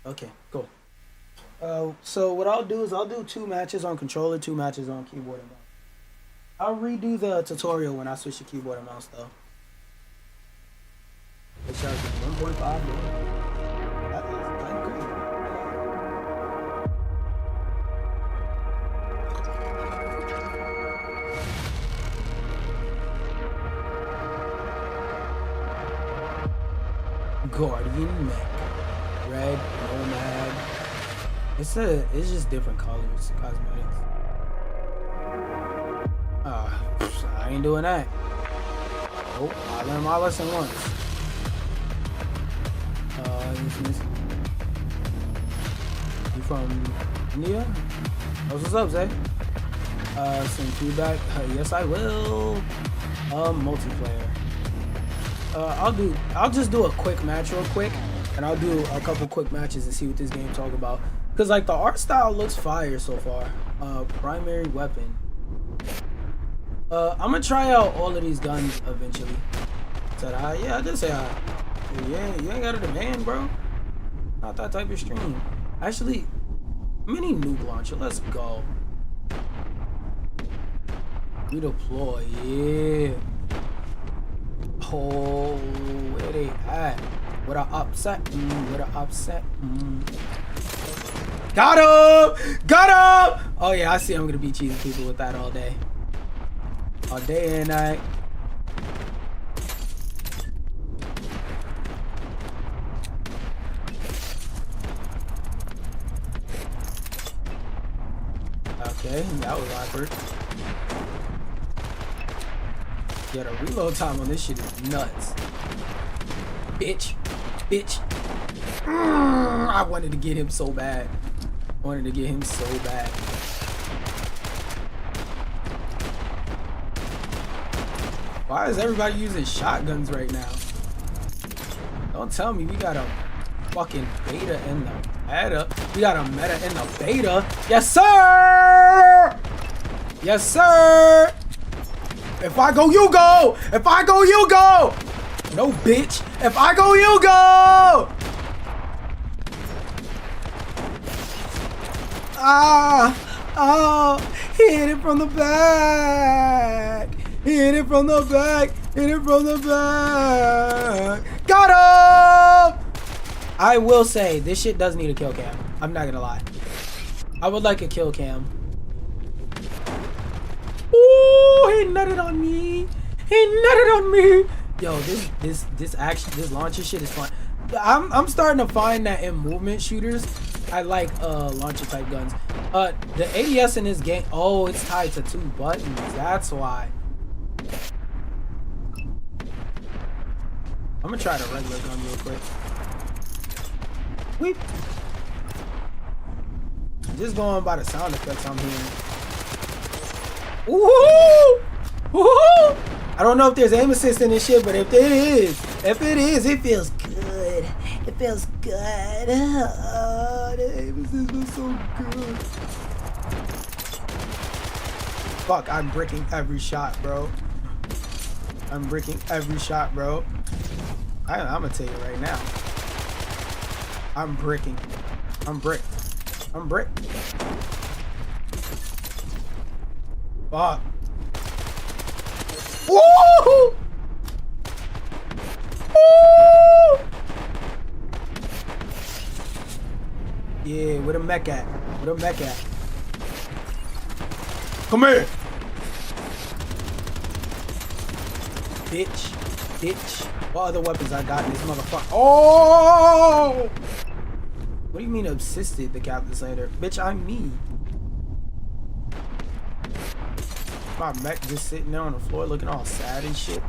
Okay, cool. So what I'll do is I'll do 2 matches on controller, 2 matches on keyboard and mouse. I'll redo the tutorial when I switch to keyboard and mouse though. It charges 1.5. That is kind of crazy. Guardian Mech, red, nomad. It's just different colors, cosmetics. I ain't doing that. Nope, I learned my lesson once. You from India? Oh, what's up, Zay? Some feedback. Yes, I will. Multiplayer. I'll just do a quick match real quick, and I'll do a couple quick matches and see what this game talk about. Cause like the art style looks fire so far. Primary weapon. I'm gonna try out all of these guns eventually. Said I? Yeah, I did say I. Yeah, you ain't got a demand, bro. Not that type of stream. Actually, mini nuke launcher. Let's go. Redeploy. Yeah. Oh, where they at? What a upset. What a upset. Got him! Got him! Oh yeah, I see I'm gonna be cheesing people with that all day. All day and night. Okay, that was awkward. Yeah, the reload time on this shit is nuts. Bitch. Bitch. I wanted to get him so bad. Why is everybody using shotguns right now? Don't tell me we got a fucking beta in the meta. We got a meta in the beta. Yes, sir! Yes, sir! If I go, you go! If I go, you go! No, bitch. If I go, you go! Ah! Oh! He hit it from the back! He hit it from the back! Hit it from the back! Got him! I will say, this shit does need a kill cam. I'm not gonna lie. I would like a kill cam. Ooh, he nutted on me. He nutted on me. Yo, this launcher shit is fun. I'm starting to find that in movement shooters, I like launcher type guns. The ADS in this game, oh, it's tied to 2 buttons. That's why. I'm gonna try the regular gun real quick. Weep. Just going by the sound effects I'm hearing. Woohoo! Woohoo! I don't know if there's aim assist in this shit, but if it is, it feels good. It feels good. Oh, the aim assist was so good. Fuck, I'm bricking every shot, bro. I'm bricking every shot, bro. I'm gonna tell you right now. I'm bricking. I'm bricked. I'm bricked. Fuck. Woo! Woo! Yeah, where the mech at? Where the mech at? Come here! Bitch. Bitch. What other weapons I got in this motherfucker? Oh! What do you mean assisted the QaptainSlander? Bitch, I'm me. My mech just sitting there on the floor looking all sad and shit.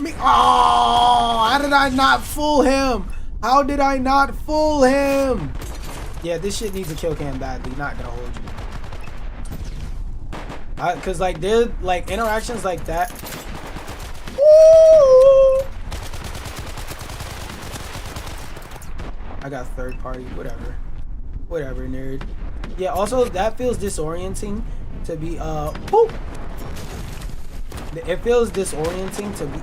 Me. Oh! How did I not fool him? How did I not fool him? Yeah, this shit needs a kill cam badly. Not gonna hold you. Cause like there's like interactions like that. Woo! I got third party, whatever. Whatever, nerd. Yeah, also that feels disorienting to be whoop. It feels disorienting to be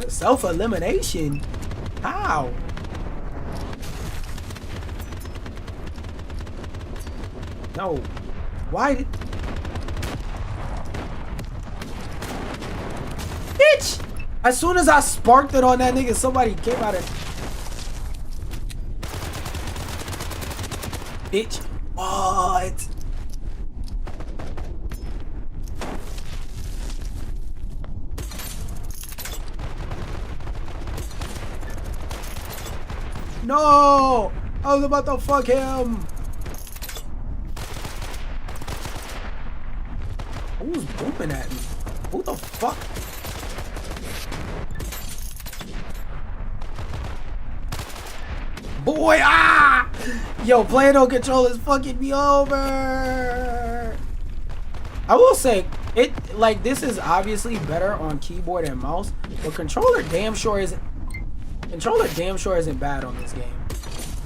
self-elimination. How? No. Why did... Bitch! As soon as I sparked it on that nigga, somebody came out of... Bitch. What? No! I was about to fuck him. Who's booping at me? Who the fuck? Boy, ah! Yo, playing on controller is fucking me over. I will say, this is obviously better on keyboard and mouse, but controller damn sure isn't bad on this game.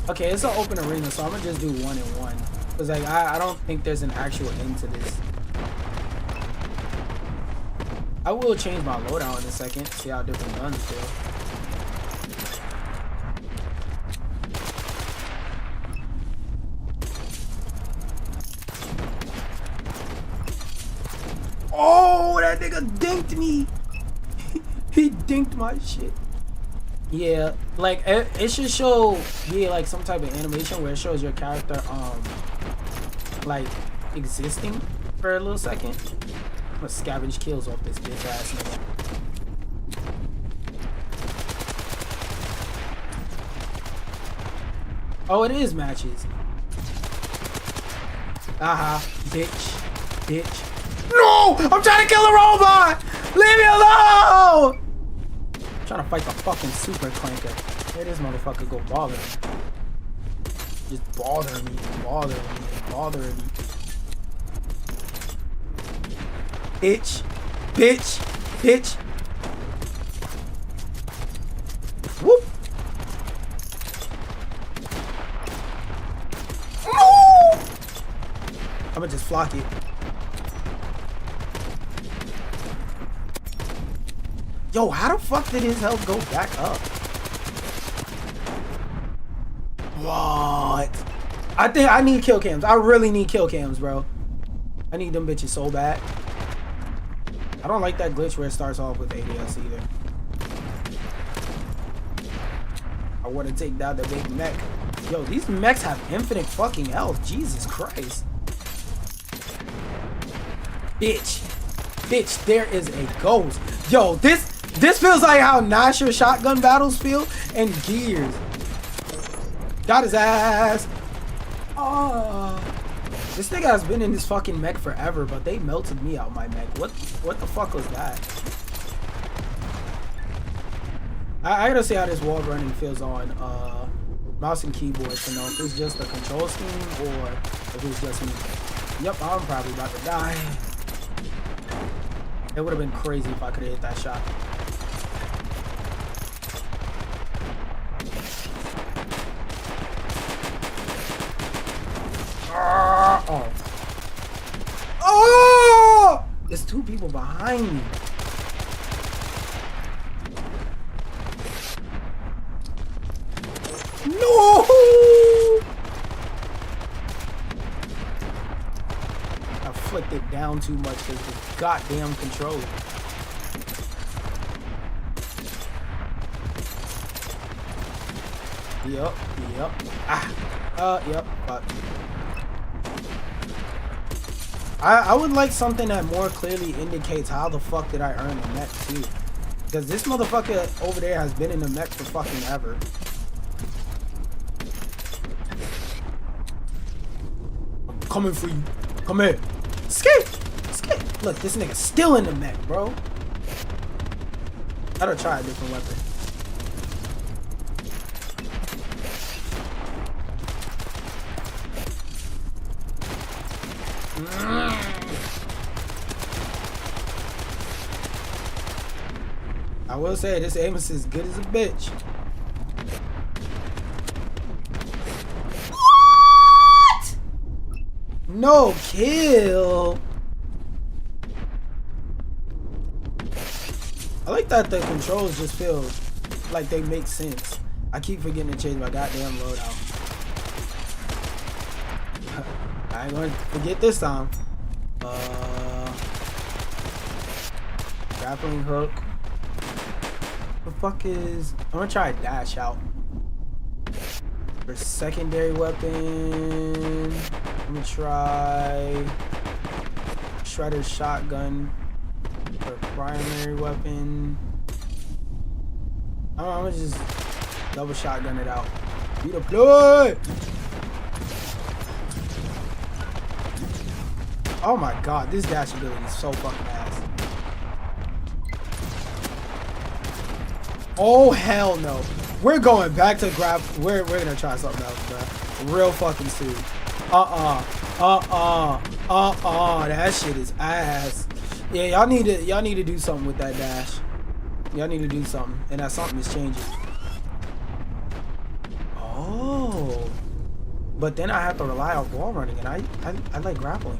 Okay, it's an open arena, so I'm gonna just do 1 and 1. Cause like I don't think there's an actual end to this. I will change my loadout in a second, see how different guns feel. Oh, that nigga dinked me. He dinked my shit. Yeah, like it should show like some type of animation where it shows your character like existing for a little second. I'm gonna scavenge kills off this bitch ass nigga. Oh, it is matches. Bitch. Bitch. No! I'm trying to kill a robot! Leave me alone! I'm trying to fight the fucking super clanker. Where this motherfucker go bothering me? Just bothering me, bothering me, bothering me. Bitch, bitch, bitch. Whoop. I'ma just flock it. Yo, how the fuck did his health go back up? What? I think I need kill cams. I really need kill cams, bro. I need them bitches so bad. I don't like that glitch where it starts off with ADS either. I want to take down the big mech. Yo, these mechs have infinite fucking health. Jesus Christ. Bitch. Bitch, there is a ghost. Yo, this feels like how Nasher shotgun battles feel and Gears. Got his ass. Oh. This nigga has been in this fucking mech forever, but they melted me out my mech. What the fuck was that? I gotta see how this wall running feels on mouse and keyboard to know if it's just the control scheme or if it's just me. Yep, I'm probably about to die. It would have been crazy if I could have hit that shot. Oh. Oh! There's two people behind me. No! I flicked it down too much because the goddamn controller. Yup. Yep. Fuck. I would like something that more clearly indicates how the fuck did I earn the mech too. Because this motherfucker over there has been in the mech for fucking ever. I'm coming for you. Come here. Escape! Escape! Look, this nigga's still in the mech, bro. I gotta try a different weapon. I will say this aim is as good as a bitch. What? No kill. I like that the controls just feel like they make sense. I keep forgetting to change my goddamn loadout. I ain't gonna forget this time. Grappling hook. The fuck is... I'm gonna try a dash out. For secondary weapon, I'm gonna try Shredder's shotgun. For primary weapon, I'm gonna just double shotgun it out. Redeploy! Oh my god, this dash ability is so fucking ass. Oh hell no. We're going back to grab. We're gonna try something else, bro. Real fucking soon. That shit is ass. Yeah, y'all need to do something with that dash. Y'all need to do something, and that something is changing. Oh, but then I have to rely on wall running, and I like grappling.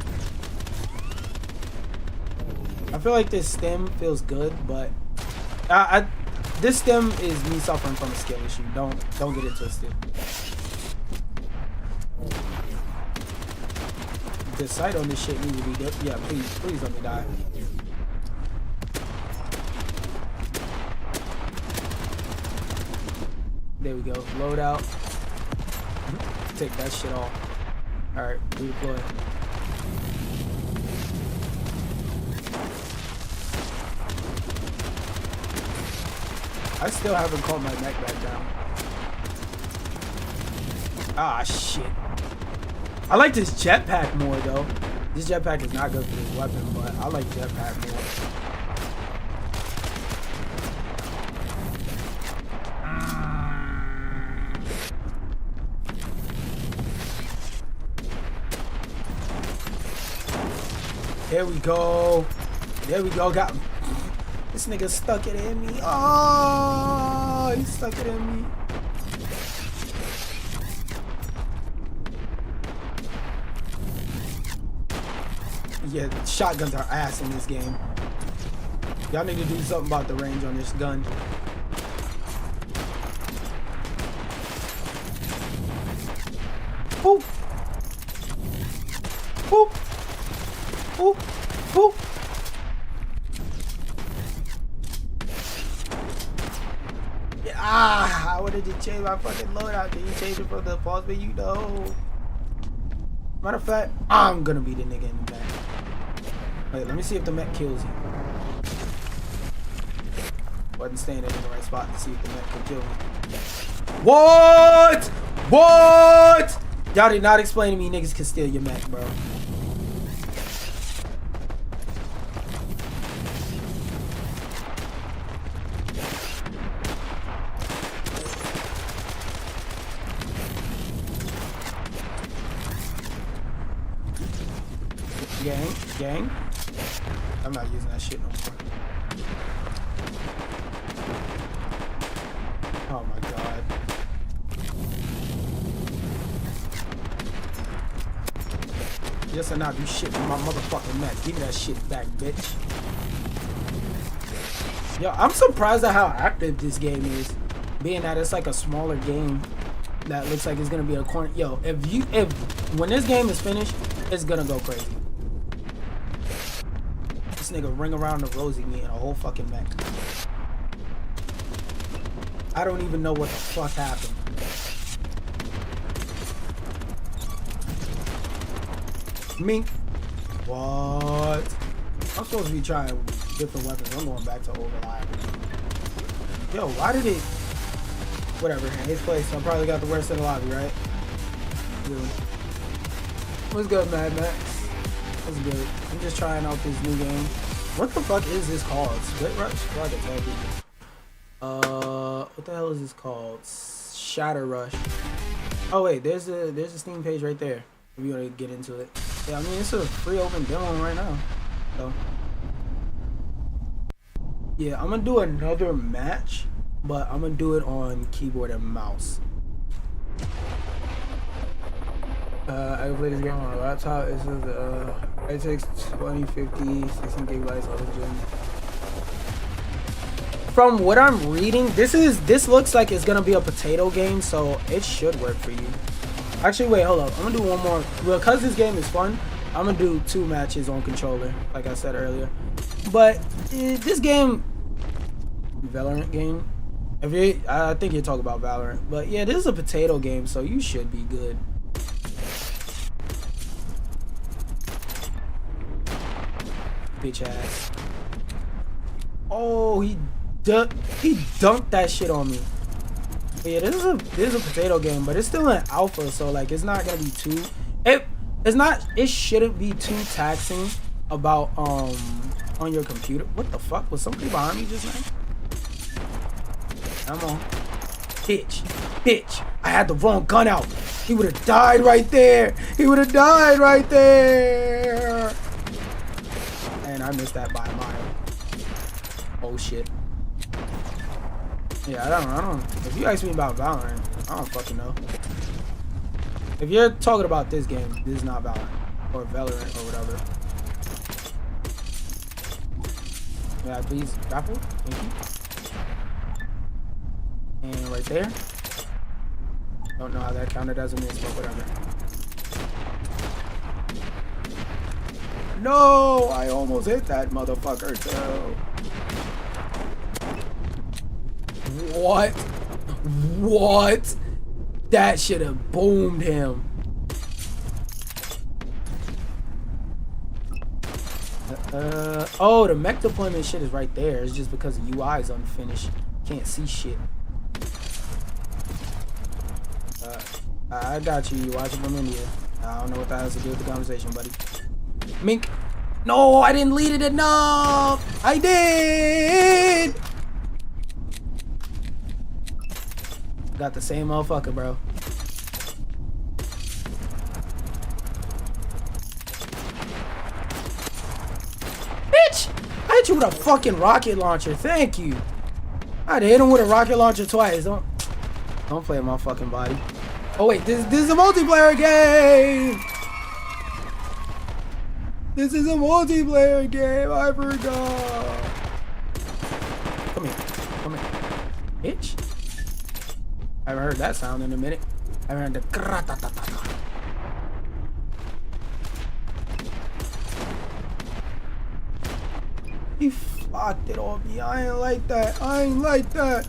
I feel like this stem feels good, but this stem is me suffering from a skill issue. Don't get it twisted. The sight on this shit needs to be good. Yeah, please let me die. There we go. Load out. Take that shit off. Alright, redeploy. I still haven't called my mech back down. Ah, shit. I like this jetpack more, though. This jetpack is not good for this weapon, but I like jetpack more. There we go. There we go. Got this nigga stuck it in me. Oh, he stuck it in me. Yeah, shotguns are ass in this game. Y'all need to do something about the range on this gun. Boop. Boop. Boop. Boop. Yeah, I wanted to change my fucking loadout. Did you change it from the pause menu? No. Matter of fact, I'm gonna be the nigga in the back. Wait, let me see if the mech kills you. Wasn't standing in the right spot to see if the mech can kill me. What? What? Y'all did not explain to me niggas can steal your mech, bro. Gang. I'm not using that shit no more. Oh my god. Yes, I not do shit with my motherfucking mech. Give me that shit back, bitch. Yo, I'm surprised at how active this game is. Being that it's like a smaller game that looks like it's gonna be a corner. Yo, if when this game is finished, it's gonna go crazy. Nigga ring around the rosy me in a whole fucking mech. I don't even know what the fuck happened. Mink. What? I'm supposed to be trying different weapons. I'm going back to overlap. Yo, why did it? Whatever. In his place, I probably got the worst in the lobby, right? Dude. What's good, Mad Max? What's good? I'm just trying out this new game. What the fuck is this called? Split Rush? I can tell people. What the hell is this called? Shatter Rush. Oh wait, there's a Steam page right there. If you want to get into it. Yeah, I mean it's a free open demo right now. So yeah, I'm gonna do another match, but I'm gonna do it on keyboard and mouse. I can play this game on a laptop. It says it takes 20, 50, 16 gigabytes of engine. From what I'm reading, this looks like it's gonna be a potato game, so it should work for you. Actually, wait, hold up. I'm gonna do one more because this game is fun. I'm gonna do 2 matches on controller, like I said earlier. But this game, Valorant game. I think you're talking about Valorant, but yeah, this is a potato game, so you should be good. Bitch ass. Oh, he dunked that shit on me. But yeah, this is a potato game, but it's still an alpha, so like it's not gonna be too. It shouldn't be too taxing about on your computer. What the fuck? Was somebody behind me just now? Come on, bitch! I had the wrong gun out. He would have died right there. He would have died right there. And I missed that by a mile. Oh shit. Yeah, I don't. If you ask me about Valorant, I don't fucking know. If you're talking about this game, this is not Valorant or Valorant or whatever. May I please grapple? Thank you. And right there. Don't know how that counted as a miss, but whatever. No, I almost hit that motherfucker too. What? That should have boomed him. Oh, the mech deployment shit is right there. It's just because the UI is unfinished. Can't see shit. I got you. You watching from India. I don't know what that has to do with the conversation, buddy. Mink. No, I didn't lead it enough. I did. Got the same motherfucker, bro. you with a fucking rocket launcher. Thank you. I had to hit him with a rocket launcher twice. Don't play with my fucking body. Oh wait, this is a multiplayer game. This is a multiplayer game. I forgot. Come here. Come here. Bitch. I haven't heard that sound in a minute. I haven't heard the kra-ta-ta-ta-ta. He flocked it off me. I ain't like that. I ain't like that.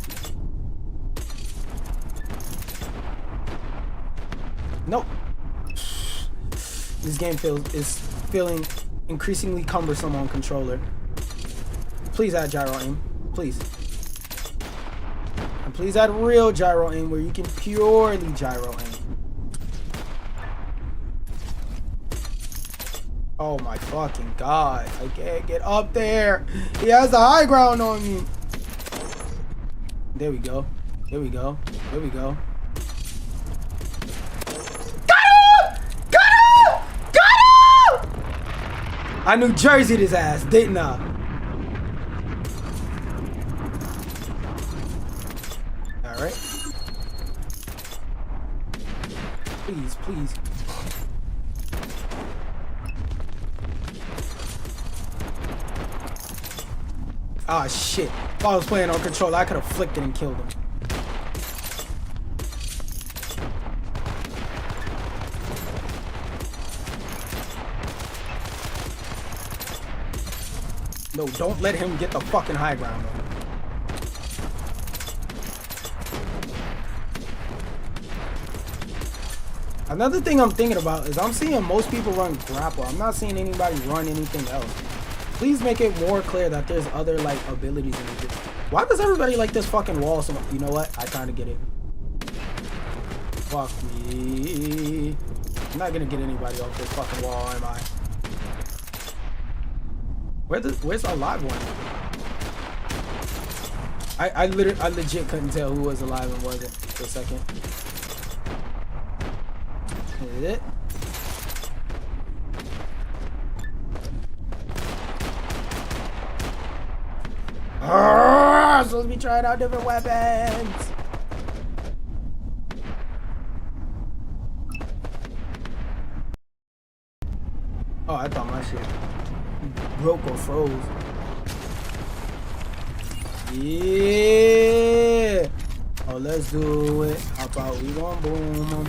Nope. This game is feeling increasingly cumbersome on controller. Please add gyro aim. Please. And please add real gyro aim where you can purely gyro aim. Oh my fucking god. I can't get up there. He has the high ground on me. There we go. There we go. There we go. Got him! Got him! Got him! I New Jersey'd his ass, didn't I? Alright. Please, please. Ah, shit. If I was playing on controller, I could have flicked it and killed him. No, don't let him get the fucking high ground, though. Another thing I'm thinking about is I'm seeing most people run grapple. I'm not seeing anybody run anything else. Please make it more clear that there's other like abilities in it. Why does everybody like this fucking wall so much? You know what? I kind of get it. Fuck me. I'm not gonna get anybody off this fucking wall, am I? Where's the live one? I legit couldn't tell who was alive and wasn't for a second. Is it? Supposed to be trying out different weapons. Oh, I thought my shit broke or froze. Yeah. Oh, let's do it. How about we gon' boom 'em?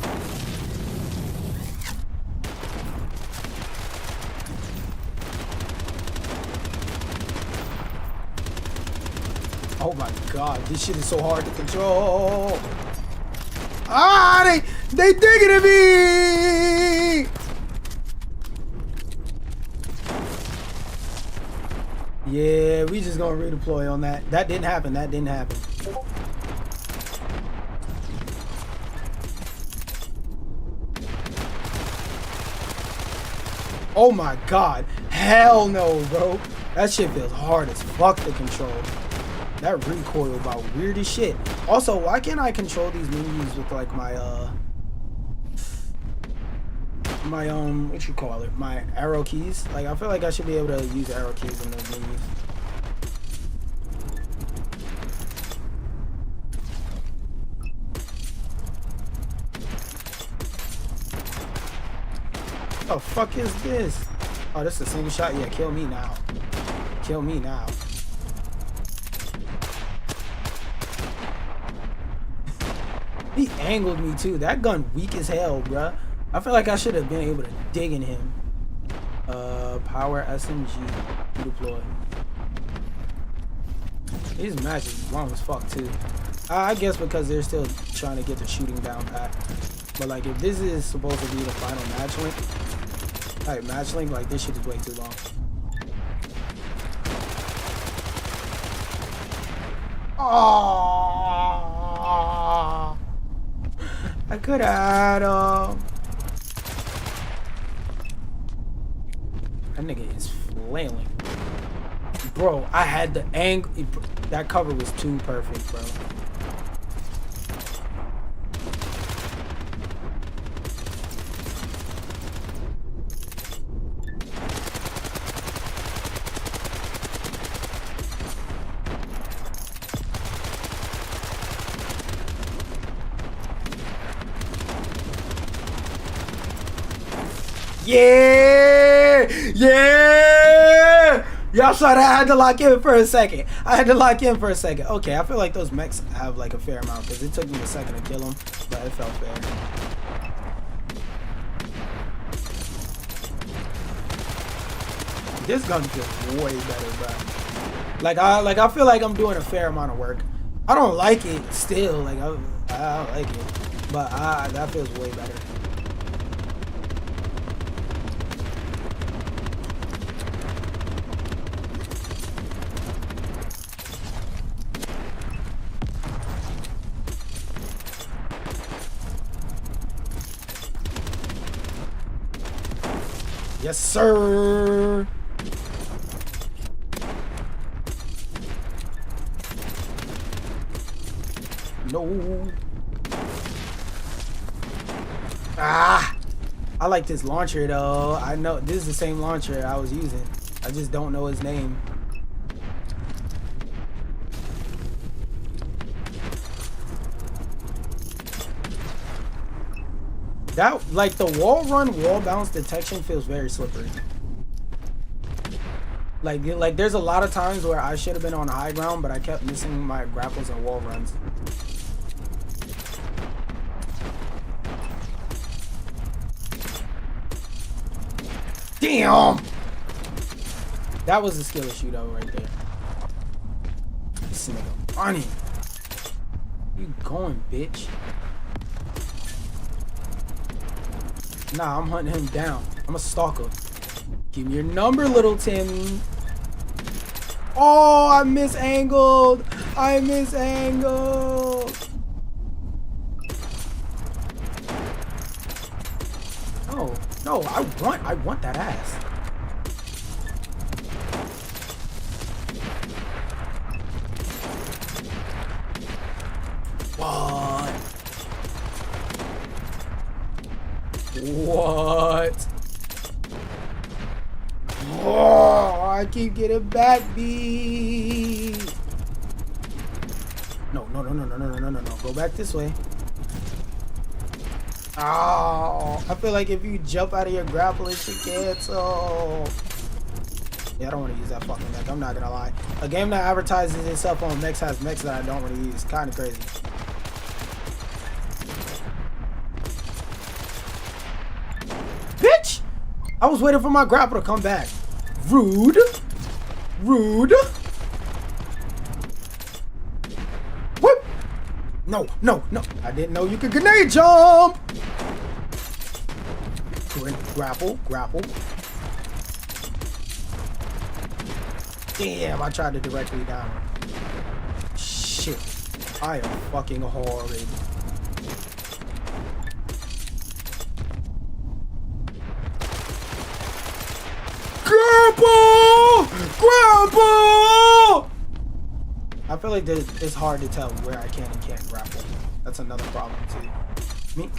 Oh my god, this shit is so hard to control. Ah, they digging at me. Yeah, we just gonna redeploy on that. That didn't happen. That didn't happen. Oh my god. Hell no, bro. That shit feels hard as fuck to control. That recoil about weird as shit. Also, why can't I control these menus with like my what you call it? My arrow keys? Like I feel like I should be able to use arrow keys in those menus. What the fuck is this? Oh, this is the same shot? Yeah, kill me now. Kill me now. He angled me too. That gun weak as hell, bruh. I feel like I should have been able to dig in him. Power SMG deploy. These matches long as fuck too. I guess because they're still trying to get the shooting down pat. But like if this is supposed to be the final match link, alright, match link, like this shit is way too long. Oh, I could have had that nigga is flailing. Bro, I had the angle. That cover was too perfect, bro. Yeah! Yeah! Y'all saw that? I had to lock in for a second. Okay, I feel like those mechs have like a fair amount because it took me a second to kill them, but it felt fair. This gun feels way better, bro. Like I feel like I'm doing a fair amount of work. I don't like it still. Like I don't like it, but that feels way better. Yes, sir. No. Ah. I like this launcher though. I know this is the same launcher I was using. I just don't know his name. That, like, the wall run, wall bounce detection feels very slippery. Like there's a lot of times where I should have been on high ground, but I kept missing my grapples and wall runs. Damn! That was a skill issue though, right there. This nigga funny. You going, bitch? Nah, I'm hunting him down. I'm a stalker. Give me your number, little Tim. Oh, I misangled. I misangled. Oh, no, I want that ass. What? Oh, I keep getting back beat. No. Go back this way. Oh, I feel like if you jump out of your grapple, it should cancel. Yeah, I don't want to use that fucking mech. I'm not gonna lie. A game that advertises itself on mechs has mechs that I don't want to use. Kind of crazy. Bitch! I was waiting for my grapple to come back. Rude. Rude. Whoop! No. I didn't know you could grenade jump! Grapple. Damn, I tried to directly down. Shit. I am fucking horrid. Grapple! I feel like it's hard to tell where I can and can't grapple. That's another problem too. Meek.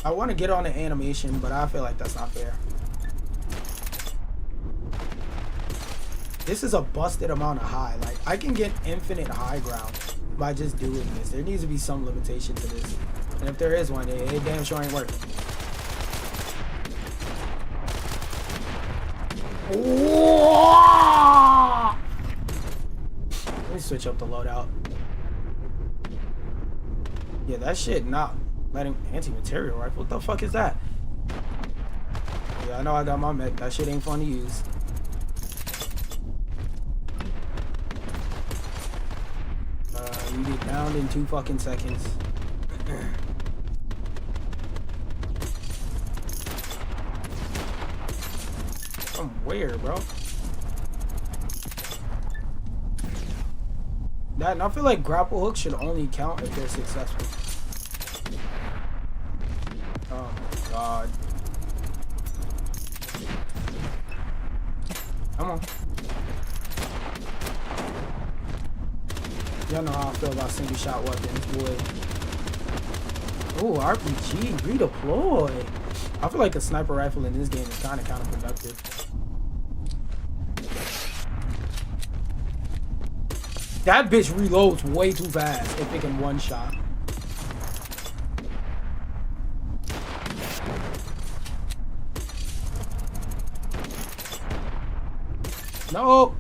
I want to get on the animation, but I feel like that's not fair. This is a busted amount of high. Like, I can get infinite high ground by just doing this. There needs to be some limitation to this. And if there is one, it damn sure ain't working. Let me switch up the loadout. Yeah, that shit not letting anti-material rifle. What the fuck is that? Yeah, I know I got my mech. That shit ain't fun to use. You get downed in 2 fucking seconds. From where, bro? That, and I feel like grapple hooks should only count if they're successful. Oh my god. Come on. Y'all know how I feel about single shot weapons, boy. Oh, RPG, redeploy. I feel like a sniper rifle in this game is kind of counterproductive. That bitch reloads way too fast if it can one shot. No.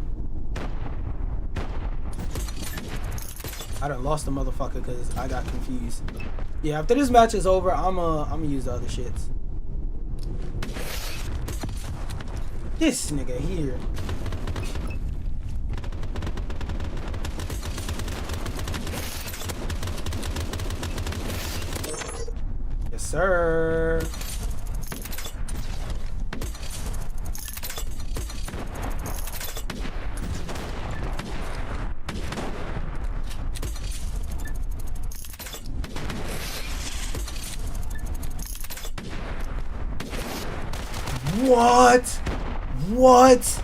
I done lost the motherfucker because I got confused. Yeah, after this match is over, I'm gonna use the other shits. This nigga here. Yes, sir. What? What?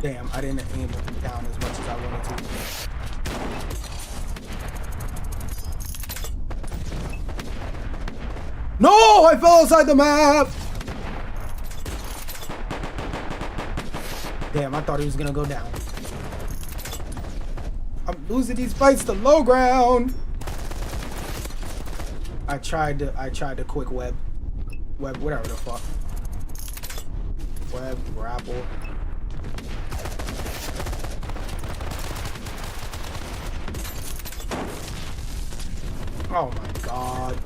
Damn, I didn't aim it down as much as I wanted to. No, I fell outside the map. Damn, I thought he was gonna go down. I'm losing these fights to low ground. I tried to quick web, whatever the fuck. Web, grapple. Oh my god.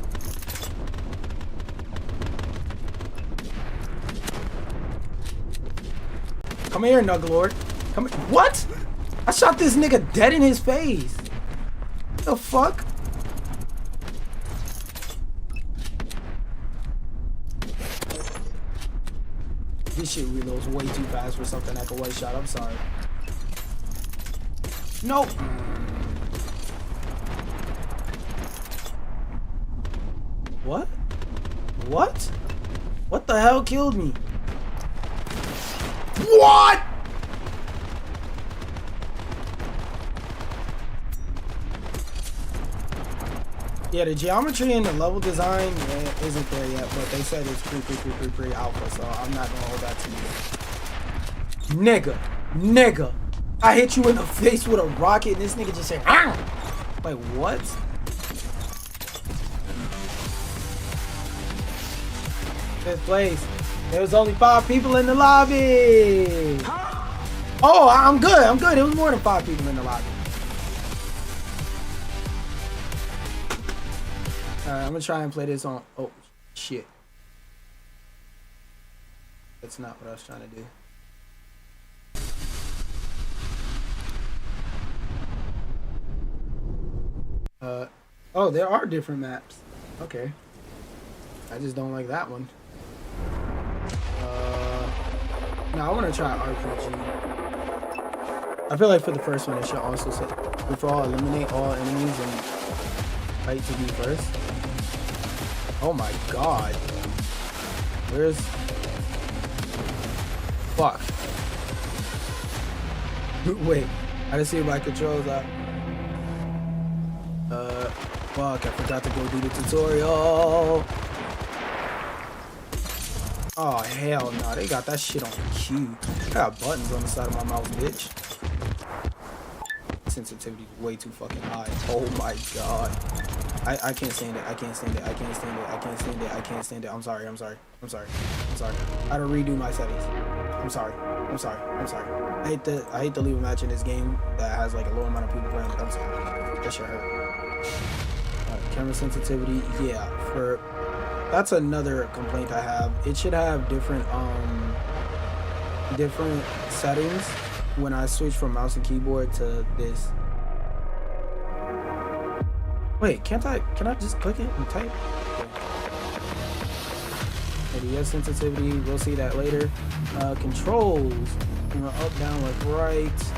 Come here, Nuglord. Come here. What? I shot this nigga dead in his face. The fuck? This shit reloads way too fast for something like a one shot. I'm sorry. Nope. What? What? What the hell killed me? What? Yeah, the geometry and the level design isn't there yet, but they said it's pre alpha, so I'm not gonna hold that to you. Nigga, I hit you in the face with a rocket and this nigga just said, ah! Like, what? Fifth place. There was only 5 people in the lobby. Oh, I'm good. It was more than 5 people in the lobby. Alright, I'm gonna try and play this on. Oh, shit. That's not what I was trying to do. Oh, there are different maps. Okay. I just don't like that one. No, I want to try RPG. I feel like for the first one, it should also say, before eliminate all enemies and fight to be first. Oh my god. Where's... Fuck. Wait, I didn't see my controls out. Fuck, I forgot to go do the tutorial. Oh, hell no. They got that shit on Q. I got buttons on the side of my mouth, bitch. Sensitivity is way too fucking high. Oh my god. I can't stand it. I can't stand it. I can't stand it. I can't stand it. I can't stand it. I'm sorry. I'm sorry. I'm sorry. I'm sorry. I had to redo my settings. I'm sorry. I'm sorry. I'm sorry. I hate to leave a match in this game that has like a low amount of people playing, but I'm sorry. That shit hurt. Camera sensitivity, yeah, that's another complaint I have. It should have different settings when I switch from mouse and keyboard to this. Wait, can I just click it and type? ADS sensitivity, we'll see that later. Controls, up, down, left, right,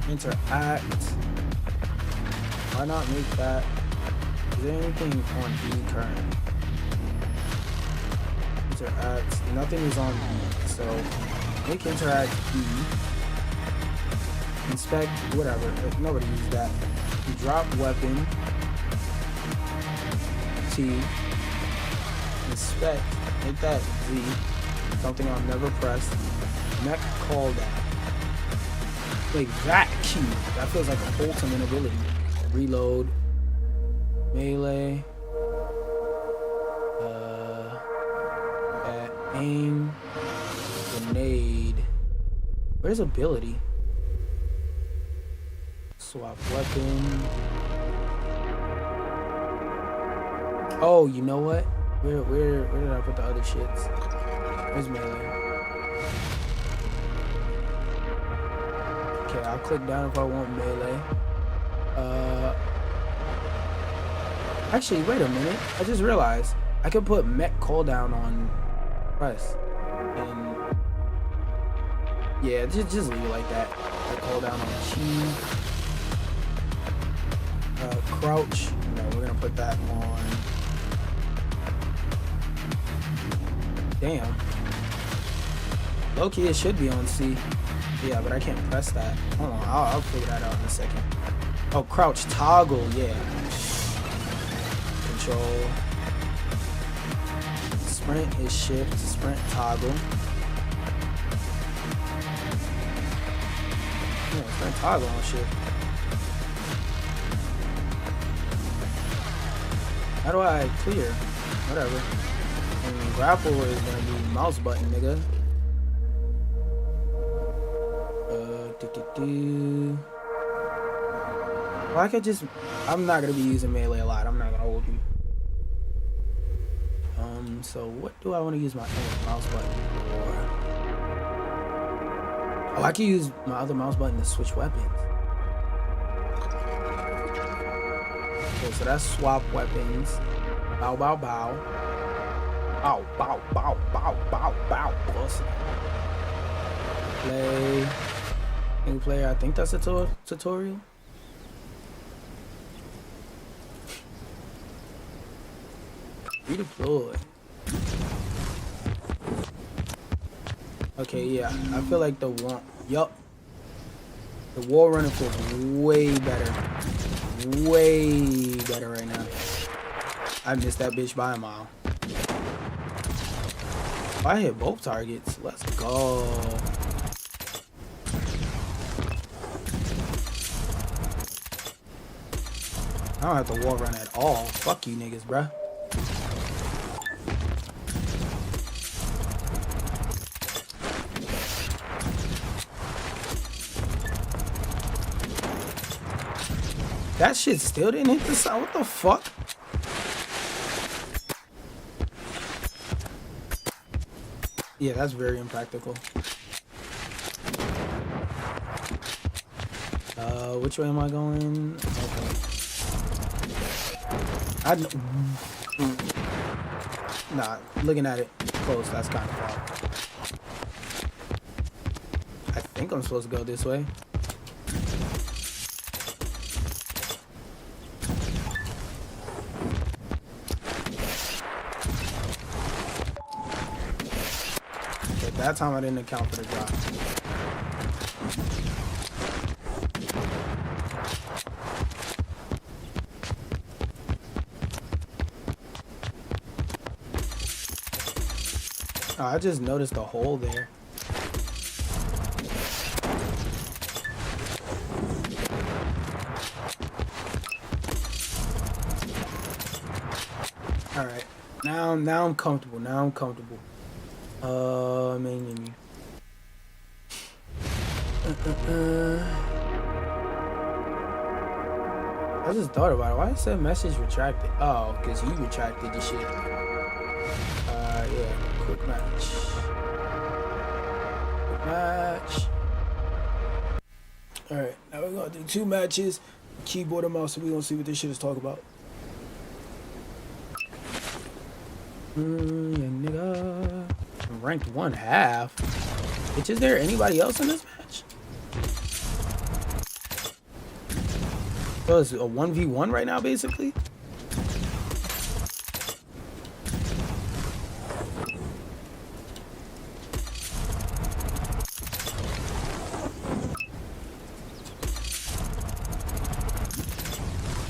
interact. Why not make that? Is there anything on E current? Interact. Nothing is on E. So make interact E. Inspect, whatever. Nobody uses that. Drop weapon. T. Inspect. Make that Z. Something I've never pressed. Mech call that. Wait, that key. That feels like an ultimate ability. Reload. melee. Aim. Grenade. Where's ability? Swap weapon. Oh, you know what? Where did I put the other shits? Where's melee? Okay, I'll click down if I want melee. Actually, wait a minute. I just realized I could put mech cooldown on press. And yeah, just leave it like that. Mech cooldown on chi. Crouch. No, we're gonna put that on. Damn. Low-key, it should be on C. Yeah, but I can't press that. Hold on, I'll figure that out in a second. Oh, crouch toggle, yeah. Control. Sprint is shift. Sprint toggle. Yeah, sprint toggle on shift. How do I clear? Whatever. And grapple is gonna be mouse button, nigga. Well, I could just. I'm not gonna be using melee a lot. I'm not gonna hold you. So what do I want to use my mouse button for? Oh, I can use my other mouse button to switch weapons. Okay, so that's swap weapons. Bow, bow, bow. Bow, bow, bow, bow, bow, bow. Pussy. Play. New player. I think that's a tutorial. Redeploy. Okay, yeah. I feel like the one. Yup. The wall running feels way better. Way better right now. I missed that bitch by a mile. I hit both targets. Let's go. I don't have to wall run at all. Fuck you niggas, bruh. That shit still didn't hit the side. What the fuck? Yeah, that's very impractical. Which way am I going? Okay. Nah, looking at it close, that's kind of far. I think I'm supposed to go this way. Okay, that time I didn't account for the drop. Oh, I just noticed a hole there. All right, now I'm comfortable. Now I'm comfortable. Main menu. I just thought about it. Why it said message retracted? Oh, because you retracted the shit. Yeah. Quick match. Quick match. Alright, now we're gonna do 2 matches. Keyboard and mouse, so we're gonna see what this shit is talking about. Yeah, nigga. I'm ranked 1/2. Bitch, is there anybody else in this match? So it's a 1v1 right now, basically?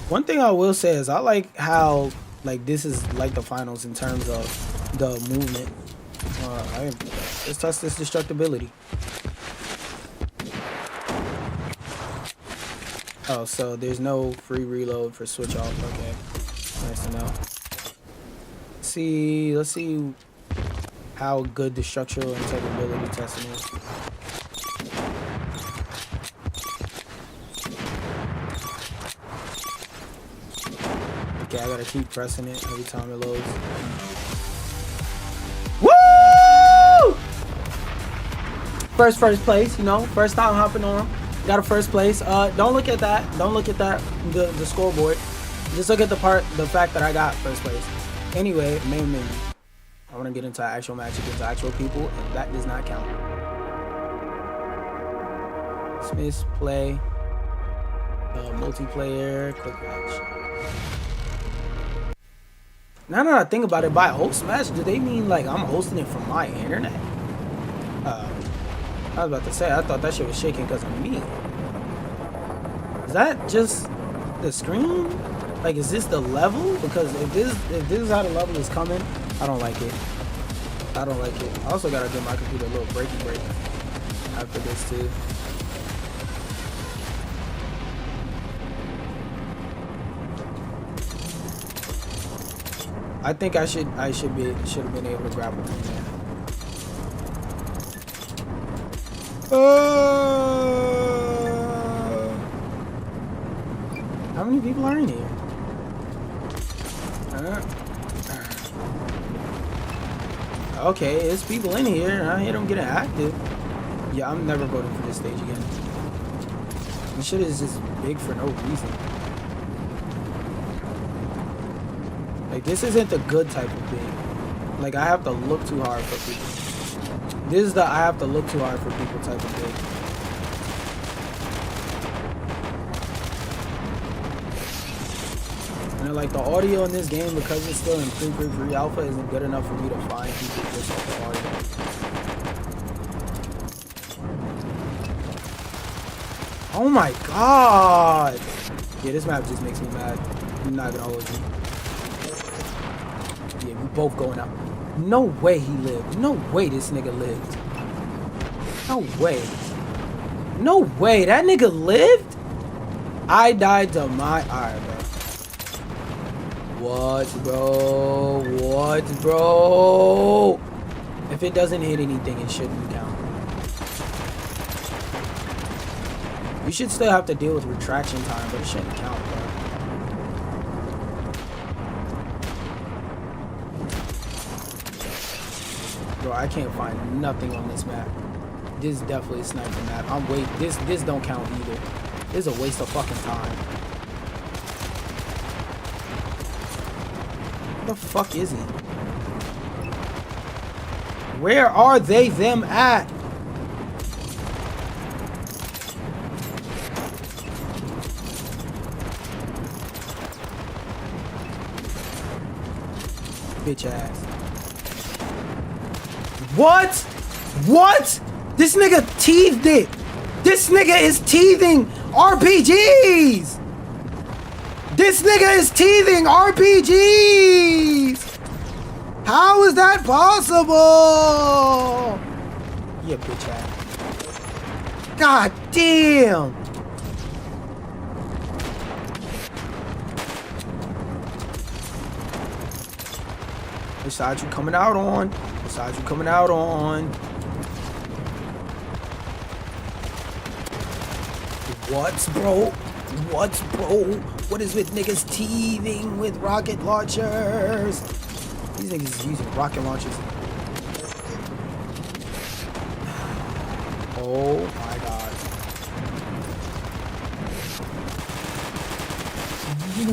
One thing I will say is I like how this is like the finals in terms of the movement. Let's test this destructibility. Oh, so there's no free reload for switch off. Okay. nice to know. Let's see how good the structural integrability testing is. Okay, I gotta keep pressing it every time it loads. Woo! First place, you know, first time hopping on. Got a first place. Don't look at that. Don't look at that. The scoreboard. Just look at the fact that I got first place. Anyway, main menu. I want to get into actual match against actual people, and that does not count. Dismiss, play, multiplayer, quick match. Now that I think about it, by host match, do they mean like I'm hosting it from my internet? I was about to say, I thought that shit was shaking because of me. Is that just the screen? Like, is this the level? Because if this is how the level is coming, I don't like it. I don't like it. I also gotta give my computer a little breaky break after this too. I think I should have been able to grapple from there. How many people are in here? Okay, there's people in here. I hear them getting active. Yeah, I'm never voting for this stage again. This shit is just big for no reason. Like, this isn't the good type of big. Like, I have to look too hard for people. This is the I have to look too hard for people type of big. And like, the audio in this game, because it's still in pre alpha, isn't good enough for me to find people just off the audio. Oh my god! Yeah, this map just makes me mad. I'm not gonna hold you. Yeah, we both going out. No way he lived. No way this nigga lived. No way. No way that nigga lived? I died to my... Alright, bro. What, bro? What, bro? If it doesn't hit anything, it shouldn't count. You should still have to deal with retraction time, but it shouldn't count, bro. Bro, I can't find nothing on this map. This is definitely a sniper map. This don't count either. This is a waste of fucking time. Where the fuck is he? Where are they them at? Bitch ass. What? What? This nigga teethed it. This nigga is teething RPGs. This nigga is teething RPGs. How is that possible? Yeah, bitch ass. God damn. Which side you coming out on? Which side you coming out on? What, bro? What, bro? What is with niggas teething with rocket launchers? These niggas is using rocket launchers. Oh my god.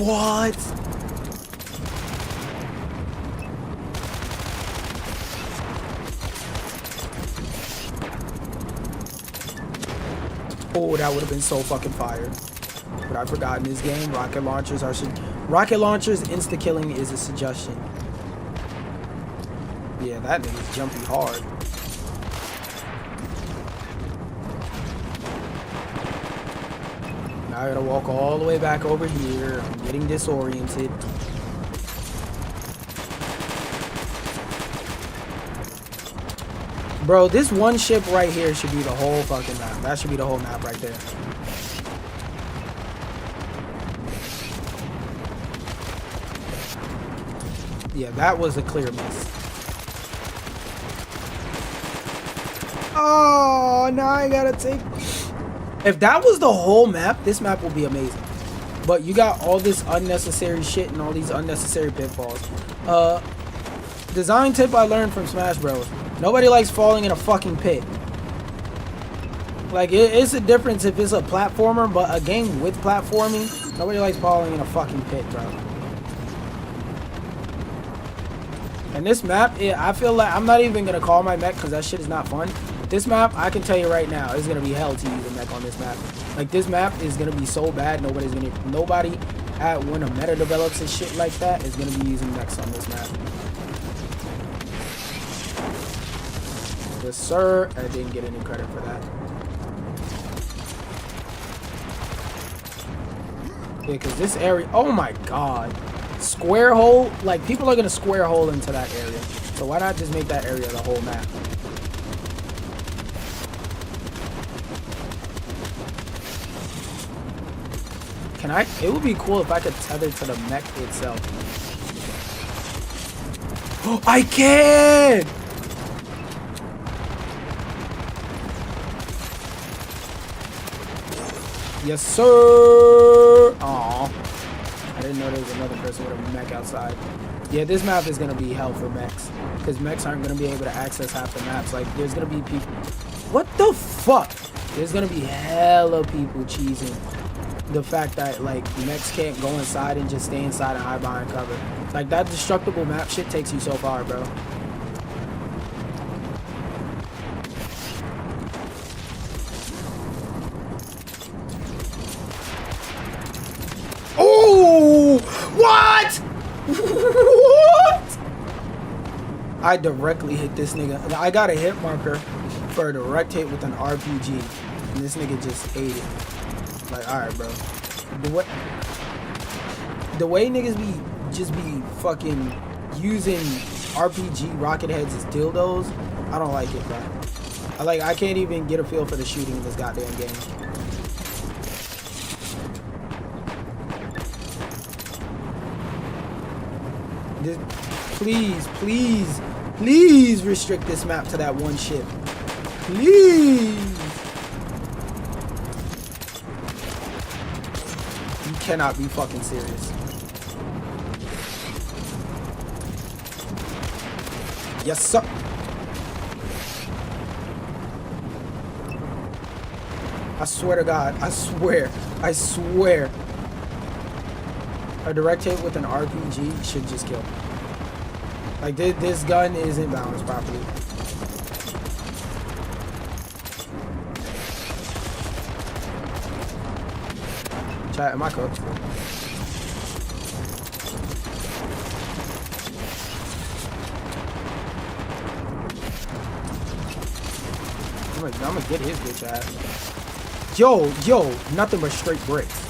What? Oh, that would have been so fucking fire. But I forgot in this game, rocket launchers insta killing is a suggestion. Yeah, that nigga's jumpy hard. Now I gotta walk all the way back over here. I'm getting disoriented. Bro, this one ship right here should be the whole fucking map. That should be the whole map right there. Yeah, that was a clear miss. Oh, now I gotta take... If that was the whole map, this map will be amazing. But you got all this unnecessary shit and all these unnecessary pitfalls. Design tip I learned from Smash Bros. Nobody likes falling in a fucking pit. Like, it's a difference if it's a platformer, but a game with platforming, nobody likes falling in a fucking pit, bro. And this map, I feel like I'm not even gonna call my mech because that shit is not fun. This map, I can tell you right now, it's gonna be hell to use a mech on this map. Like, this map is gonna be so bad, nobody when a meta develops and shit like that is gonna be using mechs on this map. Yes, sir. I didn't get any credit for that. Yeah, because this area, oh my god. Square hole, like, people are gonna square hole into that area. So why not just make that area the whole map? Can I? It would be cool if I could tether to the mech itself. Oh, I can! Yes, sir! Aw. I didn't know there was another person with a mech outside. Yeah, this map is gonna be hell for mechs. Because mechs aren't gonna be able to access half the maps. Like, there's gonna be people... What the fuck? There's gonna be hella people cheesing the fact that, like, mechs can't go inside and just stay inside and hide behind cover. Like, that destructible map shit takes you so far, bro. Oh! What? What? I directly hit this nigga. I got a hit marker for a direct hit with an RPG. And this nigga just ate it. Like, alright, bro. The way niggas be fucking using RPG rocket heads as dildos, I don't like it, bro. I can't even get a feel for the shooting in this goddamn game. Please restrict this map to that one ship. Please. You cannot be fucking serious. Yes, sir. I swear to God. I swear. A direct hit with an RPG should just kill. Like, this gun isn't balanced properly. Chat, am I cooked? I'm gonna get his bitch ass. Yo, nothing but straight bricks.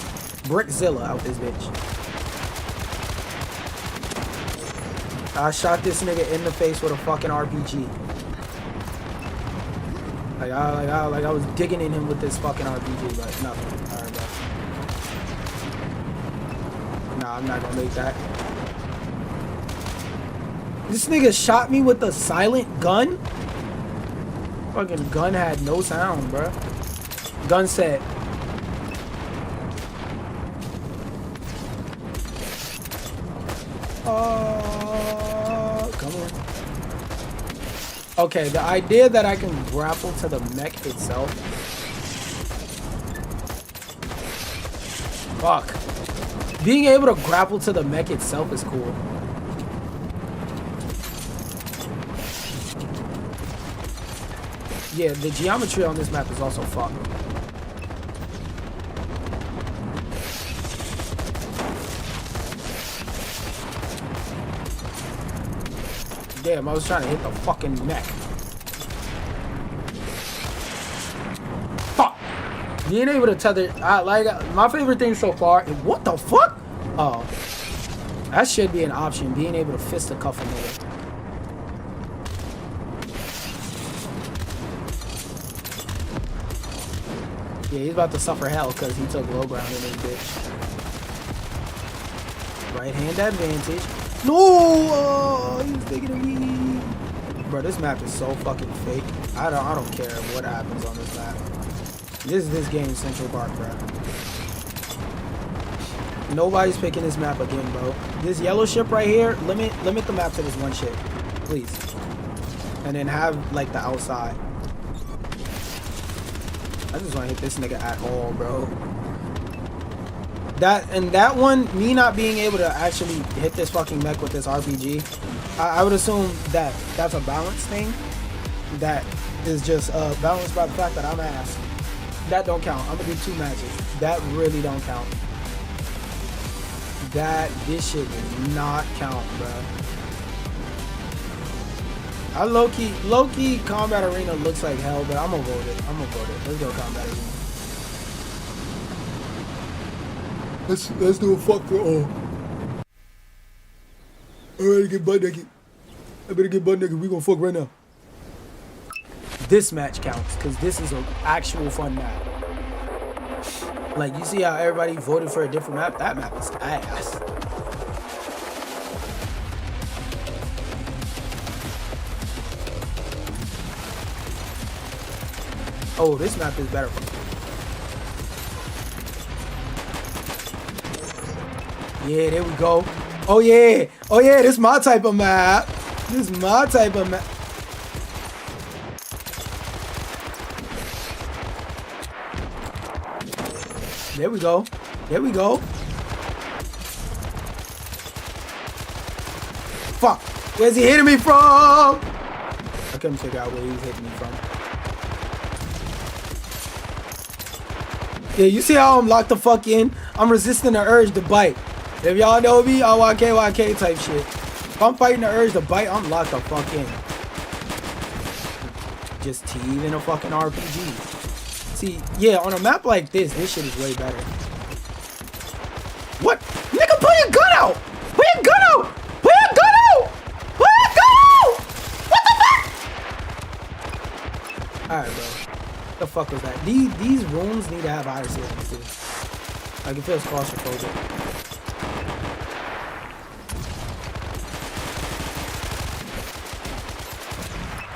Brickzilla out this bitch. I shot this nigga in the face with a fucking RPG. Like I was digging in him with this fucking RPG, but nothing. Alright, bro. Nah, I'm not gonna make that. This nigga shot me with a silent gun? Fucking gun had no sound, bro. Gun set. Come on. Okay, the idea that I can grapple to the mech itself. Fuck. Being able to grapple to the mech itself is cool. Yeah, the geometry on this map is also fucked. Damn, I was trying to hit the fucking mech. Fuck! Being able to tether... my favorite thing so far... What the fuck? Oh. That should be an option. Being able to fist a cuff a nigga. Yeah, he's about to suffer hell because he took low ground in this bitch. Right hand advantage. No! Take it away. Bro, this map is so fucking fake. I don't care what happens on this map. This is this game's Central Park, bro. Nobody's picking this map again, bro. This yellow ship right here, limit the map to this one ship, please. And then have like the outside. I just want to hit this nigga at all, bro. That one, me not being able to actually hit this fucking mech with this RPG, I would assume that that's a balance thing. That is just balanced by the fact that I'm ass. That don't count. I'm gonna do 2 matches. That really don't count. This shit does not count, bro. I low-key Combat Arena looks like hell, but I'm gonna vote it. Let's go Combat Arena. Let's do a fuck for all. Alright, get butt naked. I better get butt naked. We gonna fuck right now. This match counts because this is an actual fun map. Like, you see how everybody voted for a different map? That map is ass. Oh, this map is better. Yeah, there we go. Oh yeah, this is my type of map. There we go. Fuck, where's he hitting me from? I couldn't figure out where he was hitting me from. Yeah, you see how I'm locked the fuck in? I'm resisting the urge to bite. If y'all know me, YK type shit. If I'm fighting the urge to bite, I'm locked the fuck in. Just teasing a fucking RPG. See, yeah, on a map like this shit is way better. What? Nigga, pull your gun out! Pull your gun out! What the fuck? Alright, bro. What the fuck was that? These rooms need to have higher ceilings too. Like, it feels claustrophobic.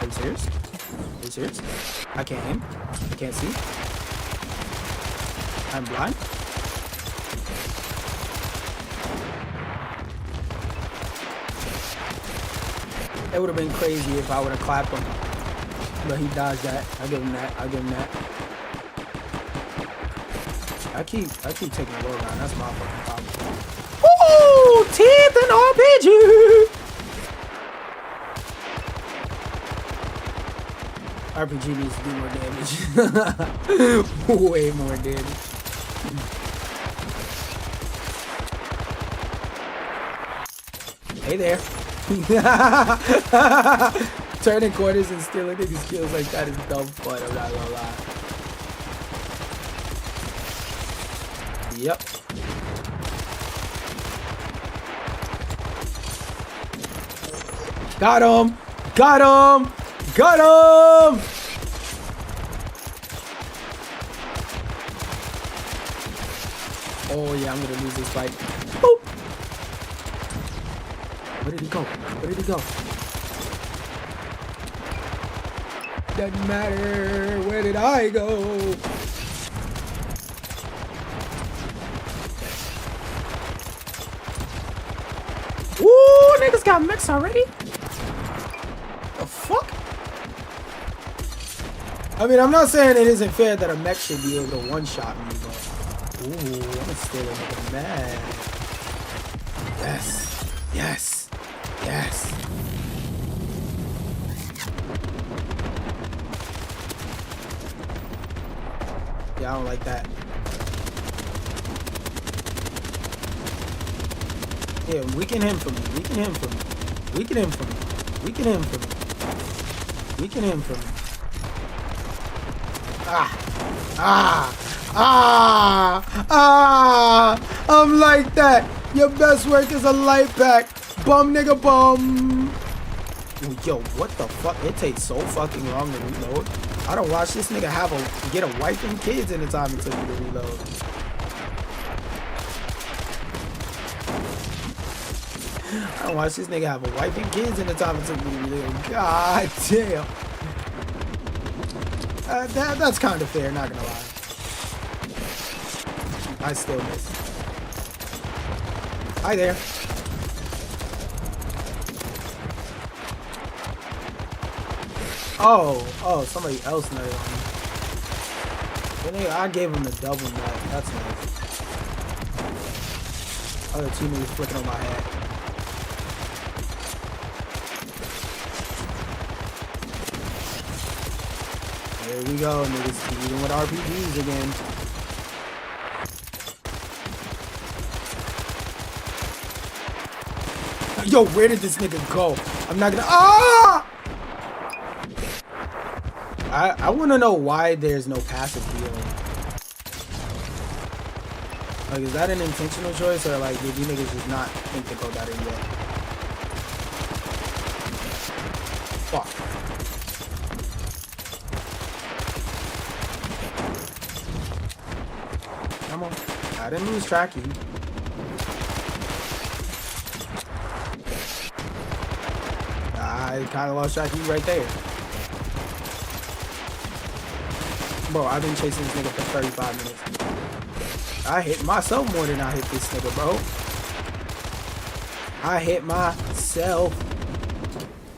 Are you serious? I can't aim. I can't see. I'm blind. It would have been crazy if I would have clapped him. But he dodged that. I'll give him that. I keep taking the low ground. That's my fucking problem. Ooh, teeth and RPG. RPG needs to do more damage. Way more damage. Hey there. Turning corners and stealing niggas' kills like that is dumb fun, I'm not gonna lie. Yep. Got him! Oh yeah, I'm gonna lose this fight. Boop. Where did he go? Doesn't matter. Where did I go? Ooh, niggas got mechs already? The fuck? I mean, I'm not saying it isn't fair that a mech should be able to one-shot me, but... Ooh, I'm still a nigga mad. Yes. Yeah, I don't like that. Yeah, weaken him for me. I'm like that. Your best work is a light pack. Bum nigga bum. Ooh, yo, what the fuck? It takes so fucking long to reload. I don't watch this nigga get a wife and kids in the time it took me to reload. I don't watch this nigga have a wife and kids in the time it took me to live. God damn. That's kind of fair, not gonna lie. I still miss. Hi there. Oh, somebody else nutted on me. But anyway, I gave him the double nut. That's nice. Other two niggas flicking on my head. There we go, niggas eating with RPGs again. Yo, where did this nigga go? I'm not gonna. Ah! I want to know why there's no passive healing. Like, is that an intentional choice, or like, did you niggas just not think to go that in yet? Fuck. Come on. I didn't lose track of you. I kind of lost track of you right there. Bro, I've been chasing this nigga for 35 minutes. I hit myself more than I hit this nigga, bro. I hit myself.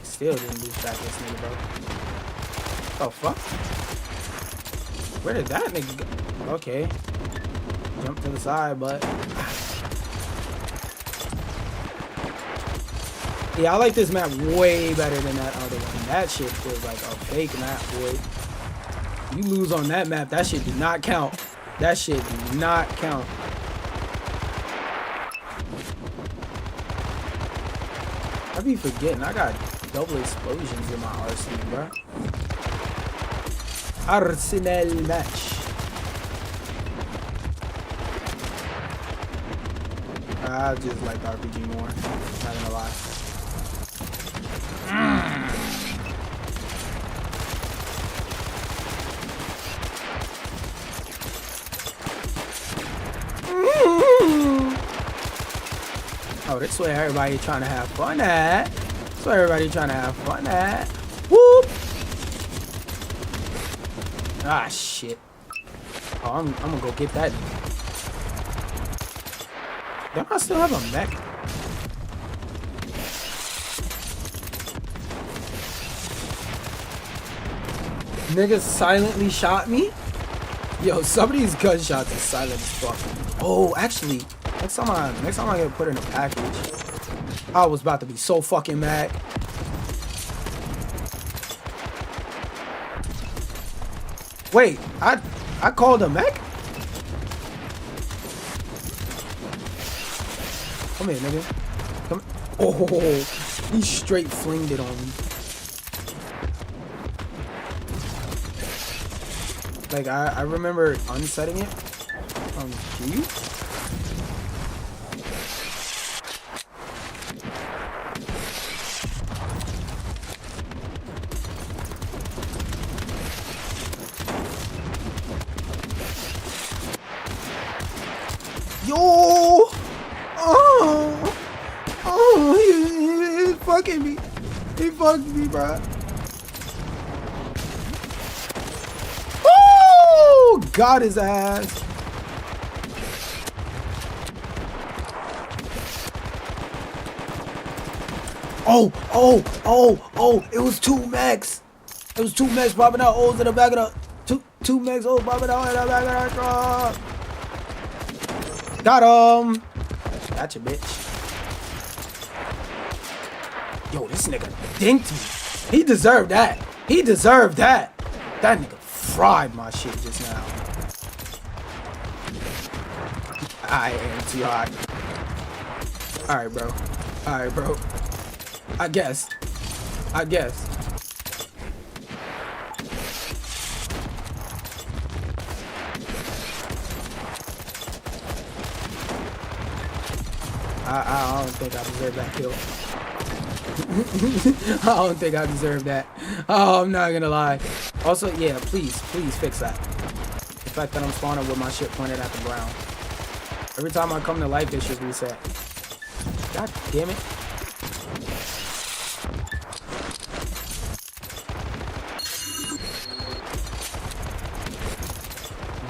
Still didn't lose track of this nigga, bro. Oh, fuck. Where did that nigga go? Okay. Jump to the side, but... Yeah, I like this map way better than that other one. That shit feels like a fake map, boy. You lose on that map, that shit did not count. That shit did not count. I be forgetting, I got double explosions in my arsenal, bro. Arsenal match. I just like RPG more, not gonna lie. Oh, this way everybody trying to have fun at. That's what everybody trying to have fun at. Whoop! Ah, shit. Oh, I'm gonna go get that. Don't I still have a mech? Niggas silently shot me? Yo, some of these gunshots are silent as fuck. Oh, actually, next time I gotta put in a package. I was about to be so fucking mad. Wait, I called a mech? Come here, nigga. Come. Oh, he straight flinged it on me. Like, I remember unsetting it on Q. Yo! Oh, he fucking me. He fucked me, bro. Got his ass. Oh, it was two mechs. It was two mechs popping out O's in the back of the two mechs O's popping out in the back of that truck. Got him. Gotcha, bitch. Yo, this nigga dinked me. He deserved that. He deserved that. That nigga fried my shit just now. I am too hot. Alright, bro. Alright, bro. I guess. I don't think I deserve that kill. I don't think I deserve that. Oh, I'm not gonna lie. Also, yeah, please fix that. The fact that I'm spawning with my shit pointed at the ground. Every time I come to life, it should reset. God damn it.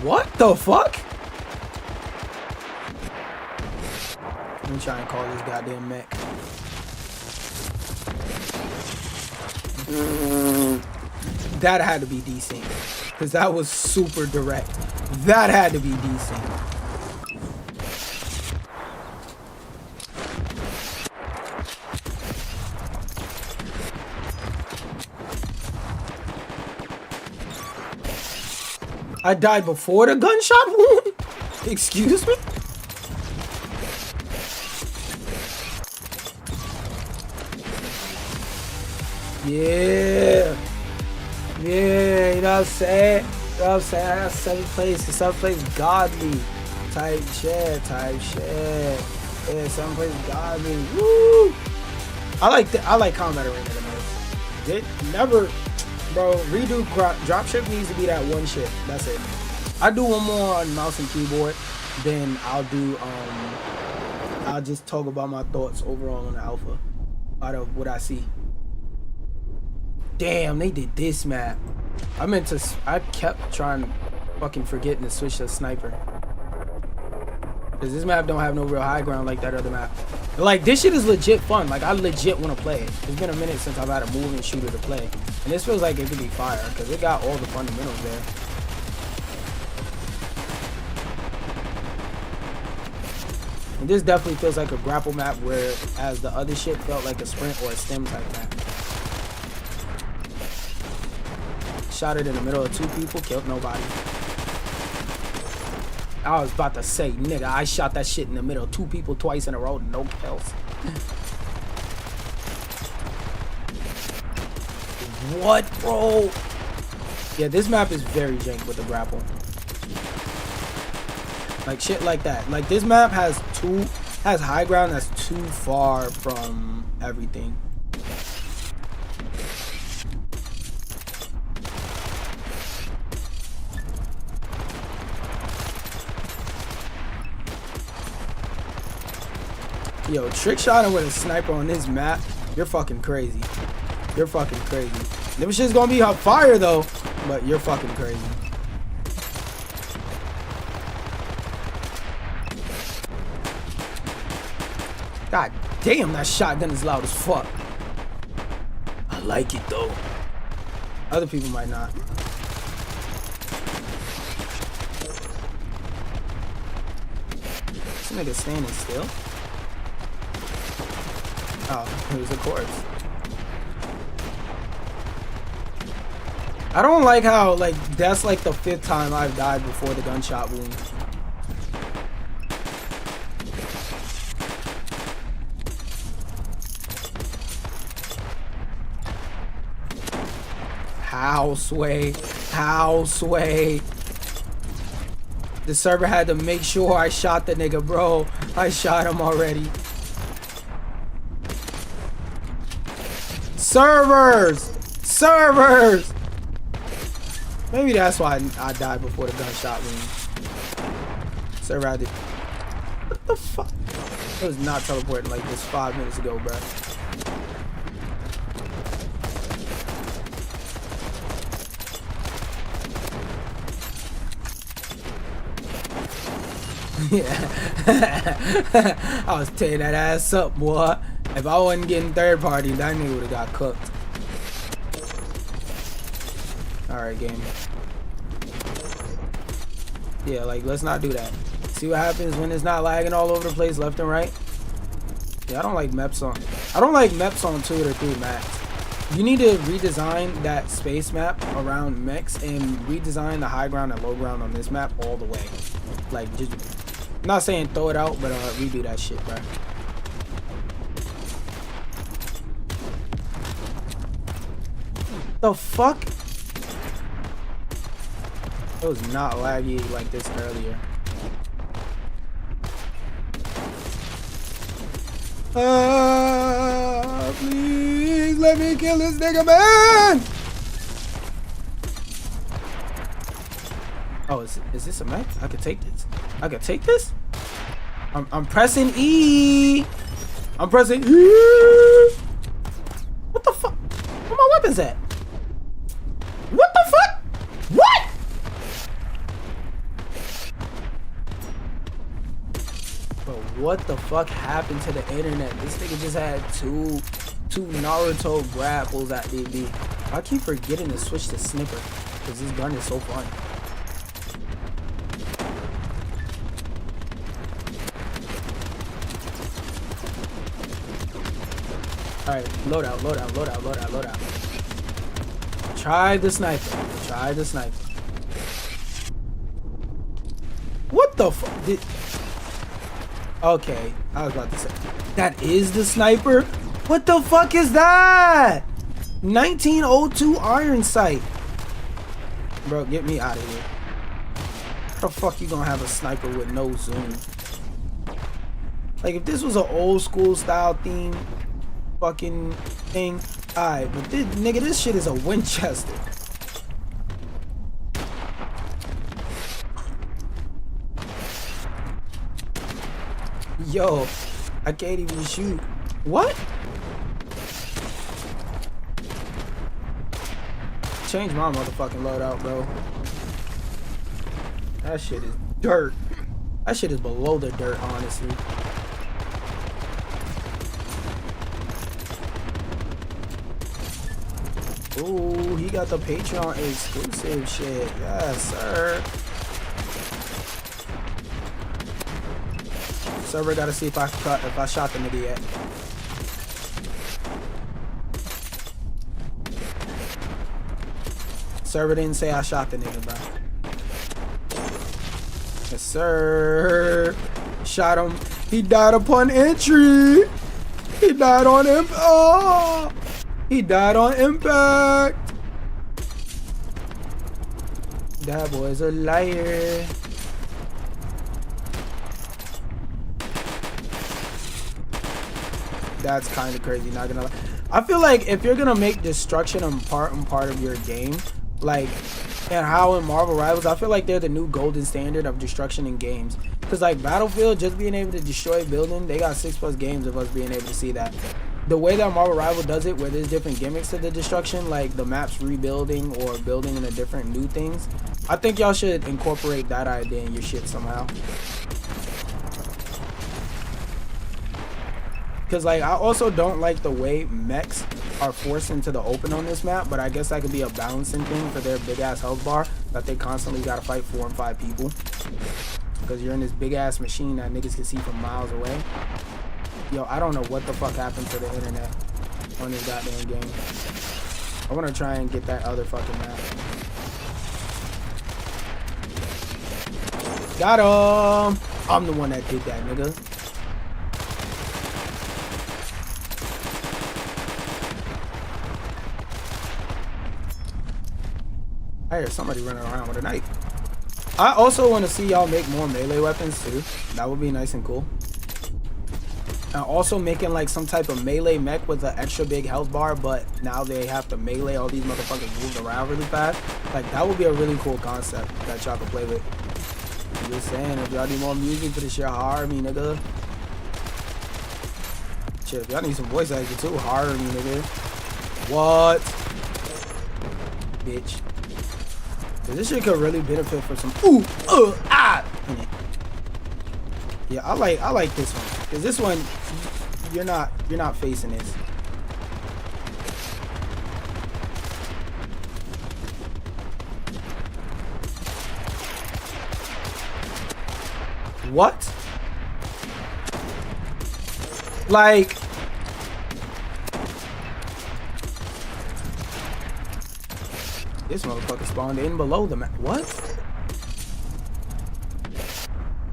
What the fuck? Let me try and call this goddamn mech. That had to be decent. Because that was super direct. That had to be decent. I died before the gunshot wound? Excuse me? Yeah. Yeah, you know what I'm saying? You know what I'm saying? I got 7th place. 7th place godly. Type shit. Yeah, 7th place godly. Woo! I like combat arena the most. It never, bro, redo dropship needs to be that one shit. That's it. I do one more on mouse and keyboard, then I'll just talk about my thoughts overall on the alpha out of what I see. Damn, they did this map. I kept trying fucking forgetting to switch to sniper. Cause this map don't have no real high ground like that other map. Like, this shit is legit fun. Like, I legit want to play it. It's been a minute since I've had a moving shooter to play. And this feels like it could be fire, because it got all the fundamentals there. And this definitely feels like a grapple map, whereas the other shit felt like a sprint or a stem type map. Shot it in the middle of 2 people, killed nobody. I was about to say, nigga, I shot that shit in the middle of 2 people twice in a row, no kills. What, bro? Yeah, this map is very jank with the grapple. Like shit like that. Like, this map has high ground that's too far from everything. Yo, trick shotting with a sniper on this map, you're fucking crazy. You're fucking crazy. Them shit's gonna be hot fire though, but you're fucking crazy. God damn, that shotgun is loud as fuck. I like it though. Other people might not. This nigga standing still. Oh, it was a corpse. I don't like how, like, that's like the 5th time I've died before the gunshot wound. How sway? How sway? The server had to make sure I shot the nigga, bro. I shot him already. Servers! Maybe that's why I died before the gunshot wound. Server had to... What the fuck? It was not teleporting like this 5 minutes ago, bro. Yeah. I was tearing that ass up, boy. If I wasn't getting third party, that nigga would have got cooked. Alright, game. Yeah, like, let's not do that. See what happens when it's not lagging all over the place, left and right? Yeah, I don't like maps on 2 or 3 maps. You need to redesign that space map around mechs and redesign the high ground and low ground on this map all the way. Like, just... I'm not saying throw it out, but redo that shit, bro. The fuck? It was not laggy like this earlier. Please let me kill this nigga, man! Oh, is this a mech? I could take this. I could take this? I'm pressing E. I'm pressing E. What the fuck? Where my weapons at? What the fuck? What? what the fuck happened to the internet? This nigga just had two Naruto grapples at DB. I keep forgetting to switch to sniper because this gun is so fun. Alright, load out. Try the sniper. What the fuck? Okay, I was about to say. That is the sniper? What the fuck is that? 1902 iron sight. Bro, get me out of here. How the fuck you gonna have a sniper with no zoom? Like, if this was an old school style theme fucking thing, alright, but this, nigga, this shit is a Winchester. Yo, I can't even shoot. What? Change my motherfucking loadout, bro. That shit is dirt. That shit is below the dirt, honestly. Ooh, he got the Patreon exclusive shit. Yes, sir. Server gotta see if I shot the nigga yet. Server didn't say I shot the nigga, bro. Yes, sir. Shot him. He died upon entry. He died on impact. Oh, he died on impact. That boy's a liar. That's kind of crazy, not gonna lie. I feel like if you're gonna make destruction a part of your game, like, and how in Marvel Rivals, I feel like they're the new golden standard of destruction in games. Because like Battlefield, just being able to destroy a building, they got 6+ games of us being able to see that. The way that Marvel Rival does it, where there's different gimmicks to the destruction, like the maps rebuilding or building into different new things, I think y'all should incorporate that idea in your shit somehow. Because like I also don't like the way mechs are forced into the open on this map, but I guess that could be a balancing thing for their big ass health bar that they constantly gotta fight 4 and 5 people. Because you're in this big ass machine that niggas can see from miles away. Yo, I don't know what the fuck happened to the internet on this goddamn game. I wanna try and get that other fucking map. Got him! I'm the one that did that, nigga. I hear somebody running around with a knife. I also want to see y'all make more melee weapons too. That would be nice and cool. And also making like some type of melee mech with an extra big health bar, but now they have to melee all these motherfuckers move around really fast. Like that would be a really cool concept that y'all could play with. I'm just saying, if y'all need more music for the shit, hire me, nigga. Shit, if y'all need some voice acting too, hire me, nigga. What? Bitch. This shit could really benefit for some in it. Yeah, I like this one. Cause this one you're not facing this. What? Like this motherfucker spawned in below the map. What?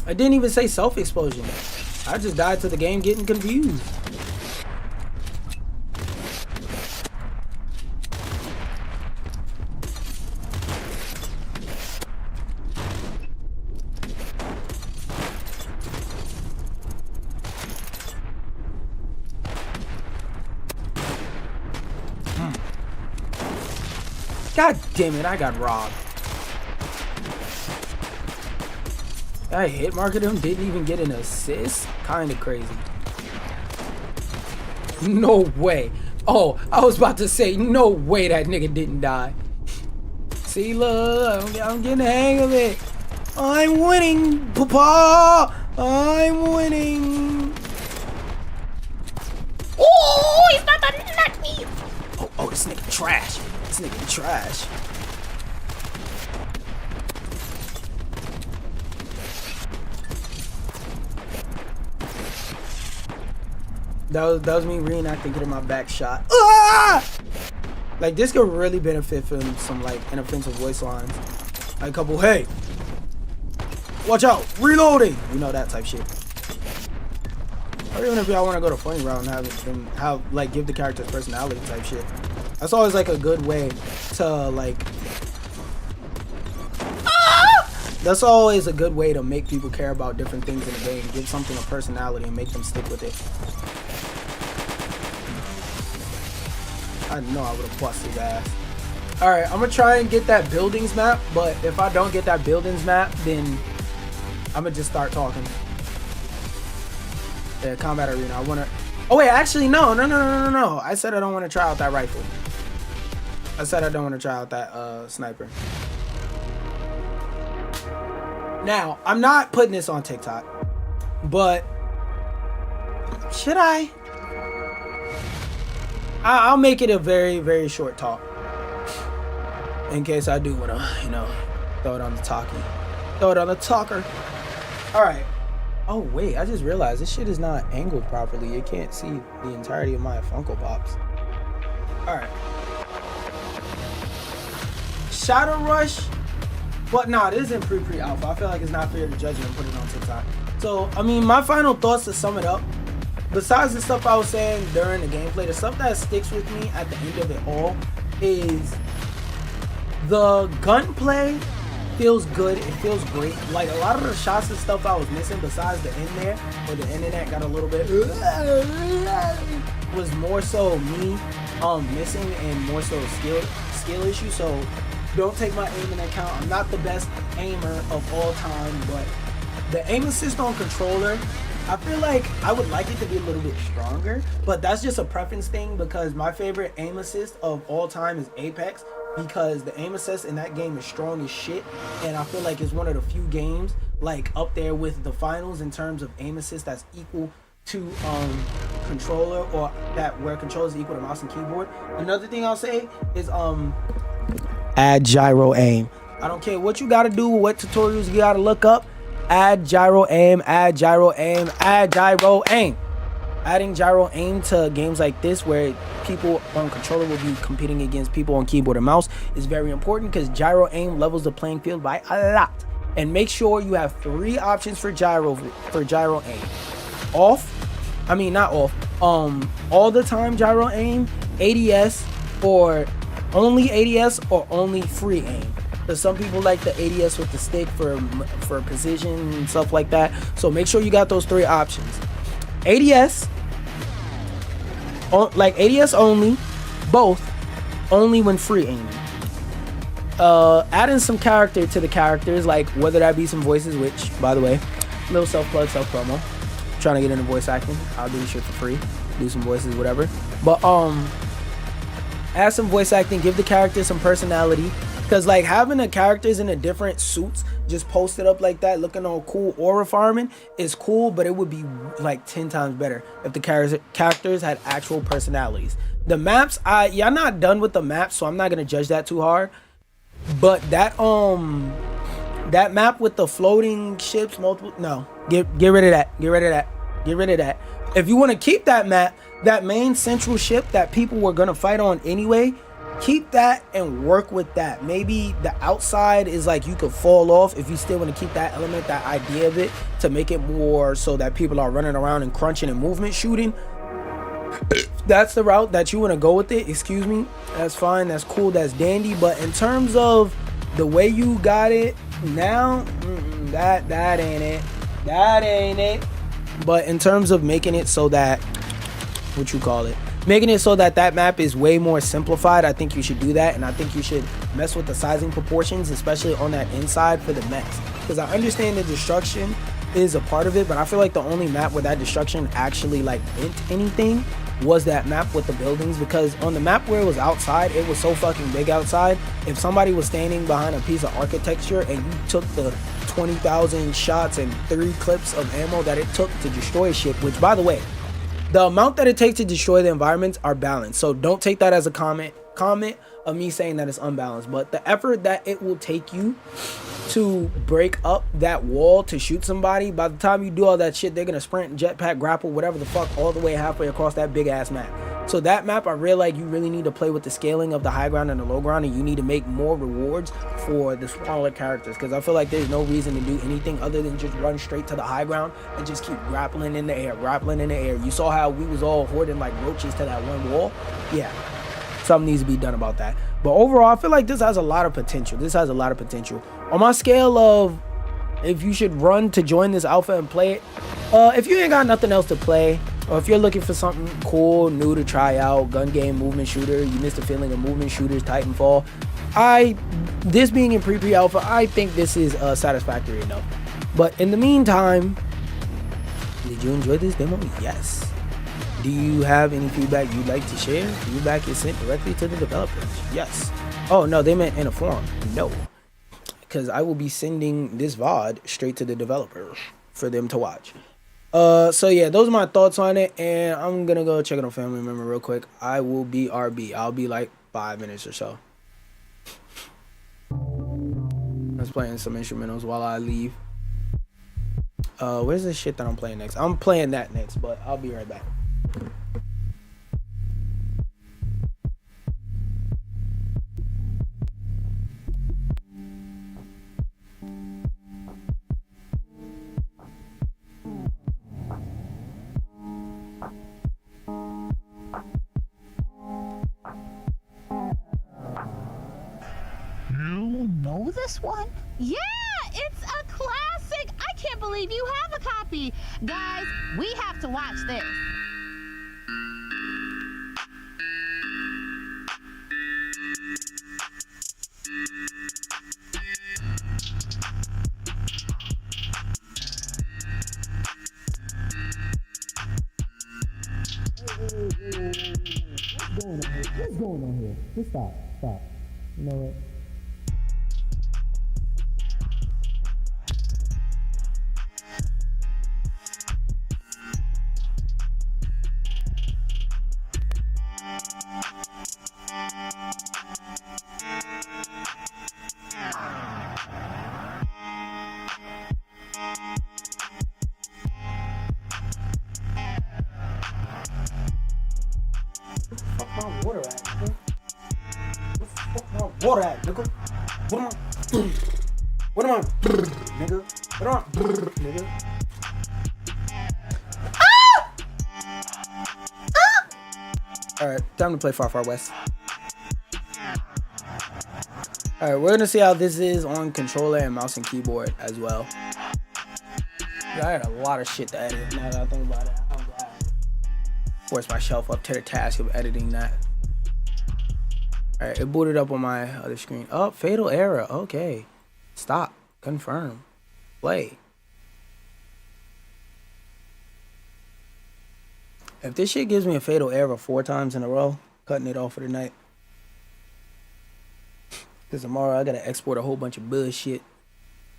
I didn't even say self-explosion. I just died to the game getting confused. God damn it, I got robbed. I hit marketed him, didn't even get an assist? Kinda crazy. No way. Oh, I was about to say, no way that nigga didn't die. See, look, I'm getting the hang of it. I'm winning, papa! I'm winning. Oh, he's not the nut me. Oh, this nigga trash. This nigga trash. That was me reenacting getting my back shot. Ah! Like, this could really benefit from some, like, inoffensive voice lines. Like a couple, hey, watch out, reloading! You know, that type shit. Or even if y'all want to go to funny route and have like, give the characters personality type shit. That's always, like, a good way to, like... Ah! That's always a good way to make people care about different things in the game. Give something a personality and make them stick with it. I know I would have busted his ass. Alright, I'm gonna try and get that buildings map, but if I don't get that buildings map, then I'm gonna just start talking. Yeah, combat arena. I wanna... Oh wait, actually no. I said I don't want to try out that rifle. I said I don't want to try out that sniper. Now, I'm not putting this on TikTok, but should I? I'll make it a very, very short talk. In case I do want to, you know, throw it on the talkie. Throw it on the talker. Alright. Oh, wait. I just realized this shit is not angled properly. You can't see the entirety of my Funko Pops. Alright. Shadow Rush. But nah, this isn't pre-alpha. I feel like it's not fair to judge it and put it on TikTok. So, I mean, my final thoughts to sum it up. Besides the stuff I was saying during the gameplay, the stuff that sticks with me at the end of it all is the gunplay feels good. It feels great. Like, a lot of the shots and stuff I was missing besides the end there, where the internet got a little bit, was more so me missing and more so skill issue. So don't take my aim into account. I'm not the best aimer of all time, but the aim assist on controller, I feel like I would like it to be a little bit stronger, but that's just a preference thing because my favorite aim assist of all time is Apex, because the aim assist in that game is strong as shit, and I feel like it's one of the few games like up there with the finals in terms of aim assist that's equal to controller, or that where controller is equal to mouse and keyboard. Another thing I'll say is add gyro aim. I don't care what you gotta do, what tutorials you gotta look up. Add gyro aim, add gyro aim, add gyro aim. Adding gyro aim to games like this where people on controller will be competing against people on keyboard and mouse is very important, because gyro aim levels the playing field by a lot. And make sure you have 3 options for gyro aim. Not off, all the time gyro aim, ADS, or only ADS, or only free aim. Because some people like the ADS with the stick for precision and stuff like that. So make sure you got those 3 options. ADS, like ADS only, both, only when free aiming. Adding some character to the characters, like whether that be some voices, which, by the way, little self-plug, self-promo. Trying to get into voice acting. I'll do this shit for free. Do some voices, whatever. But, add some voice acting, give the characters some personality. Because, like, having the characters in the different suits just posted up like that, looking all cool aura farming, is cool, but it would be, like, 10 times better if the characters had actual personalities. The maps, y'all not done with the maps, so I'm not going to judge that too hard. But that map with the floating ships, get rid of that. Get rid of that. Get rid of that. If you want to keep that map, that main central ship that people were going to fight on anyway, keep that and work with that. Maybe the outside is like you could fall off if you still want to keep that element, that idea of it, to make it more so that people are running around and crunching and movement shooting. That's the route that you want to go with it. Excuse me. That's fine. That's cool. That's dandy. But in terms of the way you got it now, that ain't it. That ain't it. But in terms of making it so that, making it so that that map is way more simplified, I think you should do that. And I think you should mess with the sizing proportions, especially on that inside for the mechs. Because I understand the destruction is a part of it, but I feel like the only map where that destruction actually like meant anything was that map with the buildings. Because on the map where it was outside, it was so fucking big outside. If somebody was standing behind a piece of architecture and you took the 20,000 shots and 3 clips of ammo that it took to destroy shit, which, by the way, the amount that it takes to destroy the environments are balanced. So don't take that as a comment of me saying that it's unbalanced, but the effort that it will take you to break up that wall to shoot somebody, by the time you do all that shit, they're gonna sprint, jetpack, grapple, whatever the fuck, all the way halfway across that big ass map. So that map, I real like you really need to play with the scaling of the high ground and the low ground, and you need to make more rewards for the smaller characters, because I feel like there's no reason to do anything other than just run straight to the high ground and just keep grappling in the air. You saw how we was all hoarding like roaches to that one wall. Yeah, something needs to be done about that. But overall, I feel like this has a lot of potential. On my scale of if you should run to join this alpha and play it, if you ain't got nothing else to play, or if you're looking for something cool, new to try out, gun game, movement shooter, you missed the feeling of movement shooters, Titanfall, this being in pre-alpha, I think this is satisfactory enough. But in the meantime, did you enjoy this demo? Yes. Do you have any feedback you'd like to share? Feedback is sent directly to the developers. Yes. Oh no, they meant in a forum. No, because I will be sending this VOD straight to the developers for them to watch. So yeah, those are my thoughts on it, and I'm gonna go check it on family member real quick. I will be RB. I'll be like 5 minutes or so. I was playing some instrumentals while I leave. Where's the shit that I'm playing next? I'm playing that next, but I'll be right back. You know this one? Yeah, it's a classic. I can't believe you have a copy. Guys, we have to watch this. What's going on here? Just stop. You know what? Water at, nigga? Water at, nigga? What am I, nigga? Alright, time to play Far Far West. Alright, we're gonna see how this is on controller and mouse and keyboard as well. I had a lot of shit to edit now that I think about it. I'm glad I forced myself up to the task of editing that. Alright, it booted up on my other screen. Oh, fatal error. Okay. Stop. Confirm. Play. If this shit gives me a fatal error 4 times in a row, cutting it off for the night. Because tomorrow I gotta export a whole bunch of bullshit.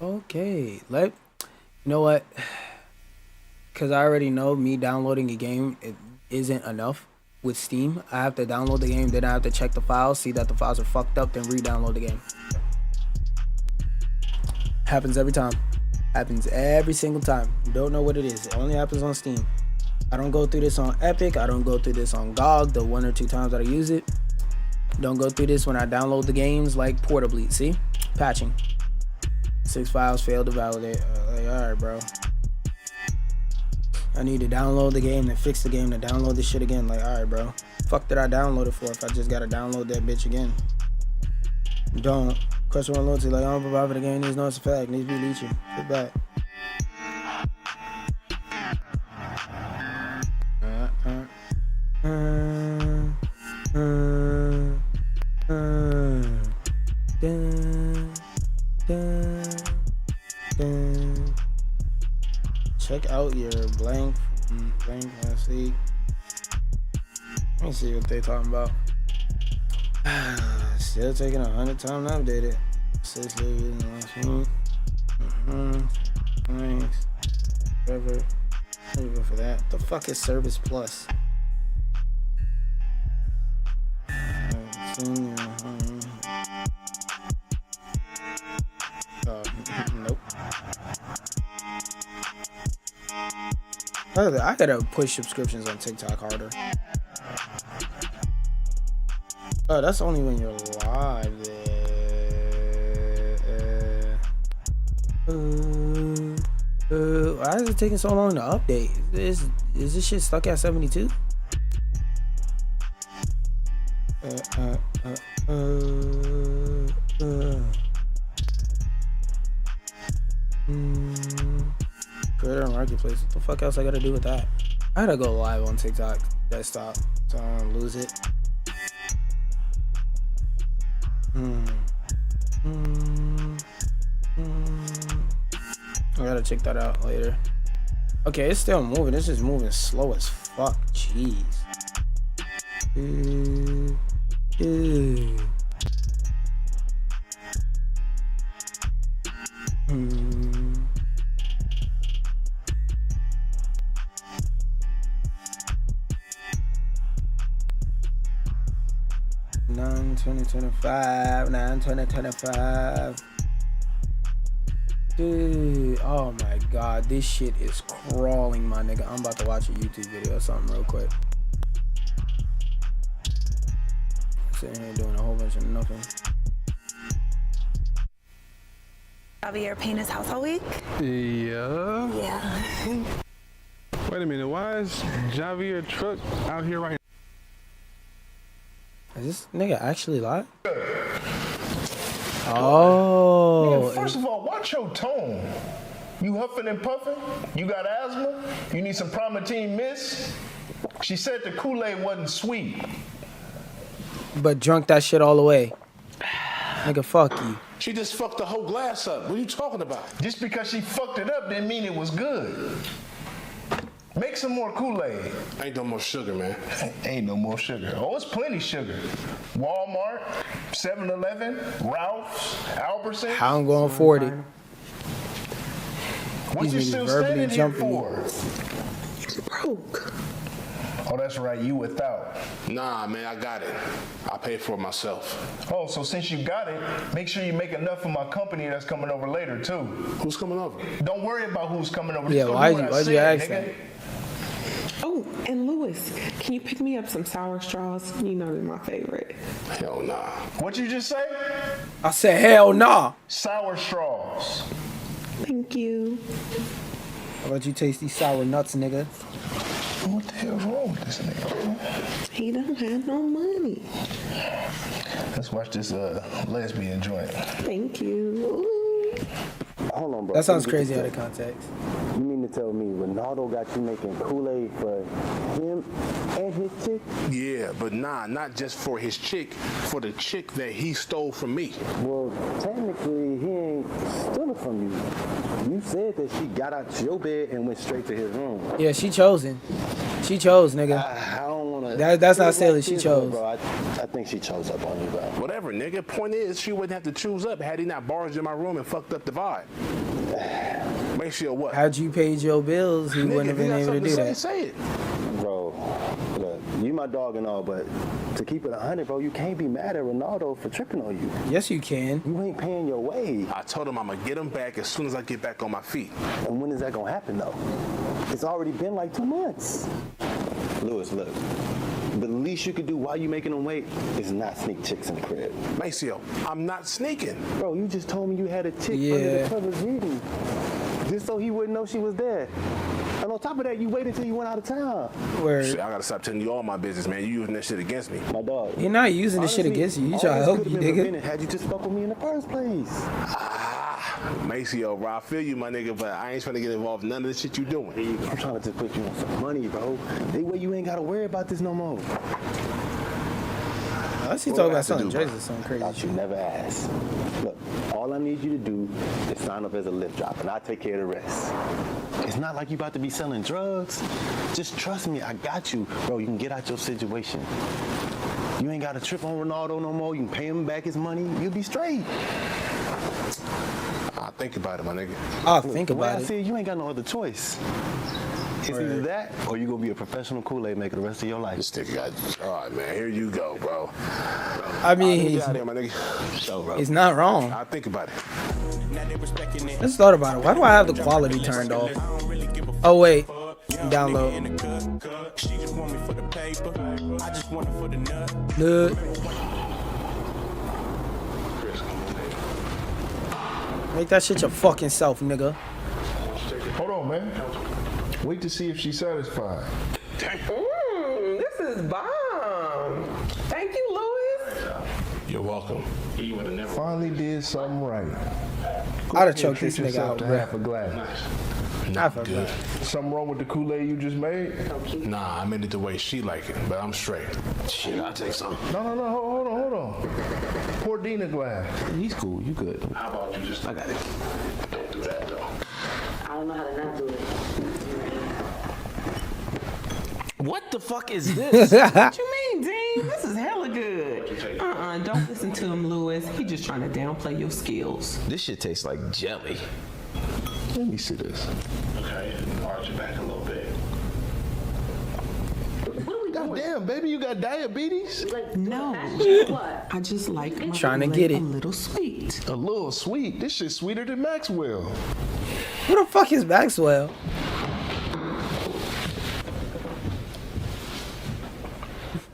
Okay. You know what? Because I already know me downloading a game, it isn't enough. With Steam, I have to download the game, then I have to check the files, see that the files are fucked up, then re-download the game. Happens every time. Happens every single time. Don't know what it is. It only happens on Steam. I don't go through this on Epic. I don't go through this on GOG, the 1 or 2 times that I use it. Don't go through this when I download the games like portably. See? Patching. 6 files failed to validate. Alright, bro. I need to download the game, then fix the game, then download this shit again. Like, alright, bro. Fuck did I download it for if I just gotta download that bitch again? Don't. Customer loyalty, like, I don't provide for the game, needs no effect, needs to be leeching. Sit back. Check out your blank. Let's see. Let me see what they talking about. Still taking 100 times to update it. 6 days in the last month. Thanks. Whatever. Even for that. What the fuck is Service Plus? Nope. I gotta push subscriptions on TikTok harder. Oh, that's only when you're live. Why is it taking so long to update? Is this shit stuck at 72? Creator Marketplace. What the fuck else I gotta do with that? I gotta go live on TikTok desktop so I don't lose it. I gotta check that out later. Okay, it's still moving. This is moving slow as fuck. Jeez. 9/20/25. 9/20/25. Dude, oh my god, this shit is crawling, my nigga. I'm about to watch a YouTube video or something real quick. Sitting here doing a whole bunch of nothing. Javier paint his house all week? Yeah. Yeah. Wait a minute, why is Javier truck out here right Is this nigga actually live? Oh. Nigga, first of all, watch your tone. You huffing and puffing? You got asthma? You need some Primatine Mist? She said the Kool-Aid wasn't sweet. But drunk that shit all the way. Nigga, fuck you. She just fucked the whole glass up. What are you talking about? Just because she fucked it up didn't mean it was good. Make some more Kool-Aid. Ain't no more sugar, man. Ain't no more sugar. Oh, it's plenty sugar. Walmart, 7-Eleven, Ralph's, Albertsons. How I'm going 40. What These you niggas still verbally standing here jumping me. for? Broke. Oh, that's right, you without. Nah, man, I got it. I paid for it myself. Oh, so since you got it, make sure you make enough for my company that's coming over later, too. Who's coming over? Don't worry about who's coming over. Yeah, Just go why'd do you what I ask said, that? nigga. Oh, and Lewis, can you pick me up some sour straws? You know they're my favorite. Hell nah. What you just say? I said, hell nah. Sour straws. Thank you. How about you taste these sour nuts, nigga? What the hell's wrong with this nigga? He don't have no money. Let's watch this lesbian joint. Thank you. Hold on, bro. That sounds crazy out of context. You mean to tell me Ronaldo got you making Kool-Aid for him and his chick? Yeah, but nah, not just for his chick, for the chick that he stole from me. Well, technically, he ain't stealing from you. You said that she got out your bed and went straight to his room. Yeah, she chosen. She chose, nigga. I don't want to... That's not stealing. She chose. Bro, I think she chose up on you, bro. Whatever, nigga. Point is, she wouldn't have to choose up had he not barged in my room and fucked up the vibe. Make sure what? Had you paid your bills, he wouldn't have been able to do that. Say it. Bro, look, you my dog and all, but to keep it 100, bro, you can't be mad at Ronaldo for tripping on you. Yes, you can. You ain't paying your way. I told him I'm gonna get him back as soon as I get back on my feet. And when is that gonna happen, though? It's already been like 2 months. Lewis, look. The least you could do while you making them wait is not sneak chicks in the crib. Maceo, I'm not sneaking. Bro, you just told me you had a chick under the covers reading. Just so he wouldn't know she was there. And on top of that, you waited until you went out of town. Word. Shit, I gotta stop telling you all my business, man. You using that shit against me. My dog. You're not using this shit against you. You trying to help you, nigga. Had you just fuck with me in the first place. Maceo, bro, I feel you, my nigga, but I ain't trying to get involved in none of the shit you doing. I'm trying to just put you on some money, bro. That way you ain't gotta worry about this no more. Unless he talking about something Jay's or something crazy. Thought you never asked. Look, all I need you to do is sign up as a Lyft drop, and I'll take care of the rest. It's not like you about to be selling drugs. Just trust me, I got you. Bro, you can get out your situation. You ain't got to trip on Ronaldo no more. You can pay him back his money. You'll be straight. I'll think about it, my nigga. I'll think The way about I it. see it, you ain't got no other choice. It's either that or you gonna be a professional Kool-Aid maker the rest of your life. This nigga got. All right, man. Here you go, bro. I mean, Get he's, out of here, my nigga. So, bro. he's not wrong. I'll think about it. Let's thought about it. Why do I have the quality turned off? Oh wait, download. Nut. Make that shit your fucking self, nigga. Hold on, man. Wait to see if she's satisfied. This is bomb. Thank you, Louis. You're welcome. Finally did something right. I'd have choked this nigga out, to bro. half a glass. Not good. Something wrong with the Kool-Aid you just made? Nah, I made it the way she like it, but I'm straight. Shit, I'll take some. No, hold on. Pour Dean a glass. He's cool. You good. How about you just? I got it. Don't do that though. I don't know how to not do it. What the fuck is this? What you mean, Dean? This is hella good. Don't listen to him, Louis. He just trying to downplay your skills. This shit tastes like jelly. Let me see this. Okay, arch it back a little bit. God damn, baby, you got diabetes? No, I just like my Trying to Kool-Aid get it. a little sweet. A little sweet. This shit's sweeter than Maxwell. Who the fuck is Maxwell?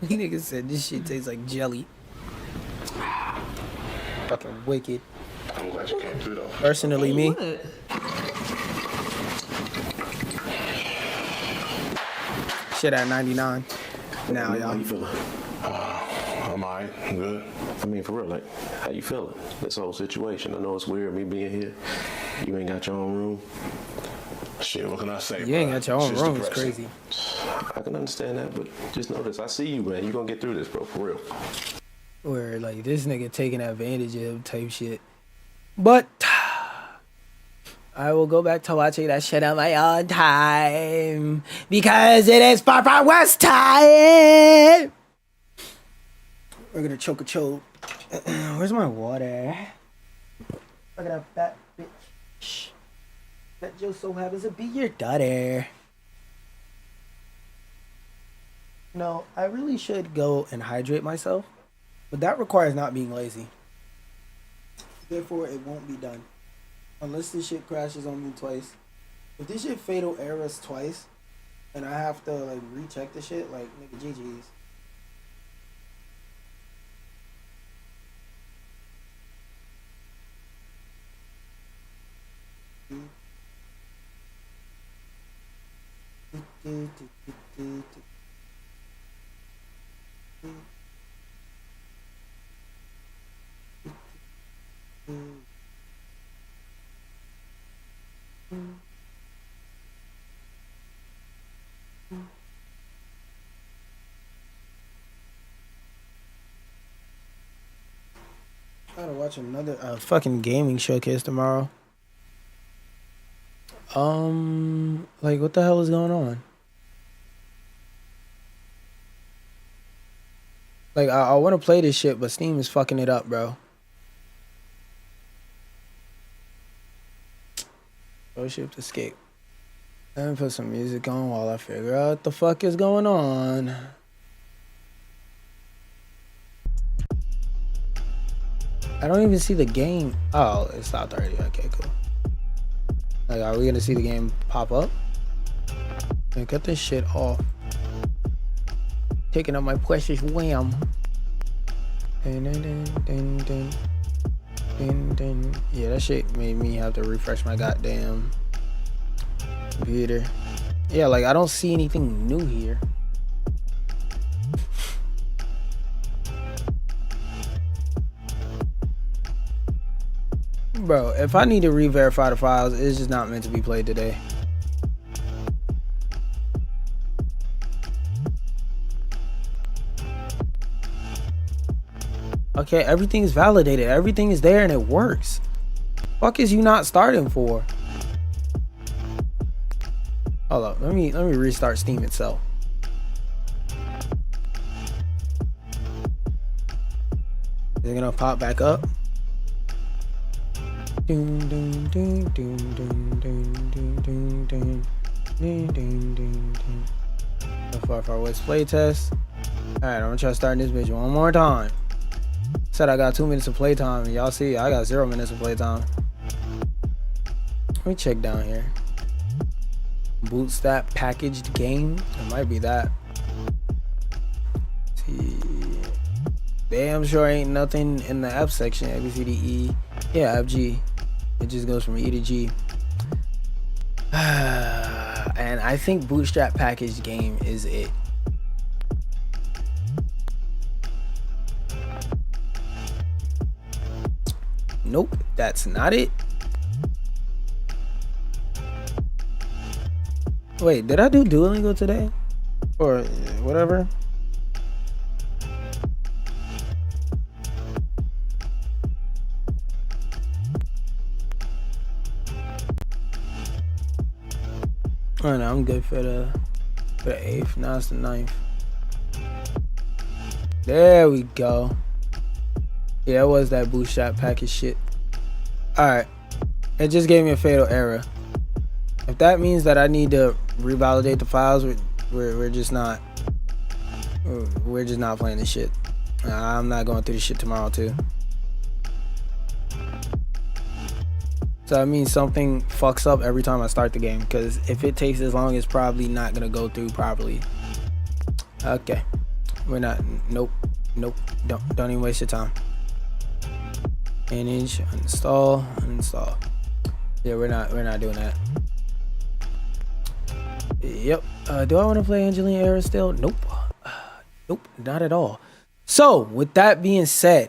Nigga said this shit tastes like jelly. Fucking wicked. I'm glad you came through though. Personally, me. What? Shit at 99. Now, How y'all. you feeling? I'm alright. I'm good. I mean, for real, like, how you feeling? This whole situation. I know it's weird me being here. You ain't got your own room. Shit, what can I say? You ain't bro? got your own Shit's room. It's depressing. crazy. I can understand that, but just know this. I see you, man. You gonna get through this, bro, for real. Where like this nigga taking advantage of type shit. But I will go back to watching that shit on my own time because it is far from West time. We're gonna choke a choke. Where's my water? Look at that bitch. That just so happens to be your daughter. No, I really should go and hydrate myself, but that requires not being lazy. Therefore, it won't be done. Unless this shit crashes on me twice. If this shit fatal errors twice, and I have to like recheck the shit, like nigga GG's. I gotta watch another fucking gaming showcase tomorrow. Like what the hell is going on? Like I want to play this shit, but Steam is fucking it up, bro. Oh, shift escape. Let me put some music on while I figure out what the fuck is going on. I don't even see the game. Oh, it stopped already. Okay, cool. Like, are we gonna see the game pop up? Man, cut this shit off. Taking up my precious wham. Yeah, that shit made me have to refresh my goddamn computer. Yeah, like I don't see anything new here. Bro, if I need to re-verify the files, it's just not meant to be played today. Okay, everything's validated. Everything is there and it works. Fuck is you not starting for? Hold up, let me restart Steam itself. Is it gonna pop back up? Doom, doom, doom, doom, doom, doom, doom, doom, doom, doom, doom, doom, doom. Far West playtest. Alright, I'm gonna try starting this bitch one more time. Said I got 2 minutes of playtime. Y'all see, I got 0 minutes of playtime. Let me check down here. Bootstrap packaged game. It might be that. See. Damn sure ain't nothing in the F section. A, B, C, D, E. Yeah, F, G. It just goes from E to G. And I think bootstrap packaged game is it. Nope, that's not it. Wait, did I do Duolingo today? Or whatever? Oh no, I'm good for the 8th. Now it's the 9th. There we go. Yeah, it was that bootstrap package shit. Alright. It just gave me a fatal error. If that means that I need to revalidate the files, we're just not playing this shit. I'm not going through this shit tomorrow too. So that means something fucks up every time I start the game, because if it takes as long, it's probably not gonna go through properly. Okay. We're not. Nope. Don't even waste your time. Manage, uninstall. Yeah, we're not doing that. Yep. Do I want to play Angelina Era still? Nope. Nope, not at all. So, with that being said,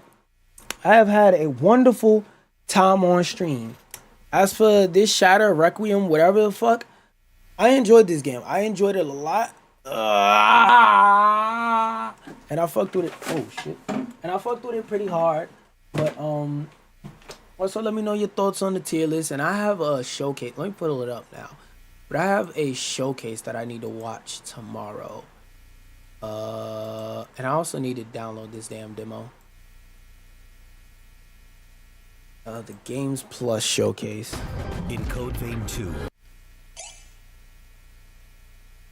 I have had a wonderful time on stream. As for this Shatter, Requiem, whatever the fuck, I enjoyed this game. I enjoyed it a lot. And I fucked with it. Oh, shit. And I fucked with it pretty hard. But, also let me know your thoughts on the tier list. And I have a showcase. Let me pull it up now. But I have a showcase that I need to watch tomorrow. And I also need to download this damn demo. The Games Plus showcase. In Code Vein 2.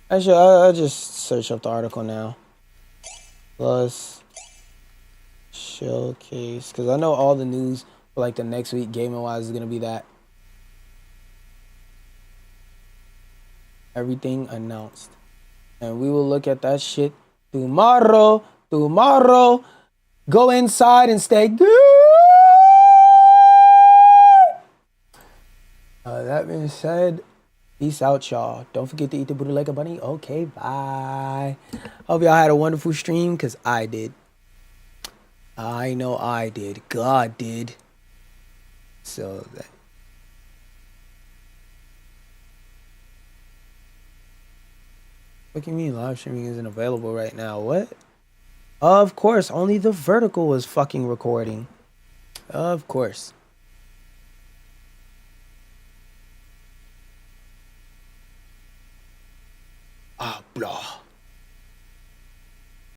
Actually, I'll just search up the article now. Plus showcase. Because I know all the news for like the next week, gaming-wise, is going to be that. Everything announced. And we will look at that shit tomorrow. Go inside and stay good. That being said, peace out, y'all. Don't forget to eat the booty like a bunny. Okay, bye. Hope y'all had a wonderful stream, because I did. I know I did. God did. So that. What do you mean live streaming isn't available right now? What? Of course, only the vertical was fucking recording. Of course. Blah.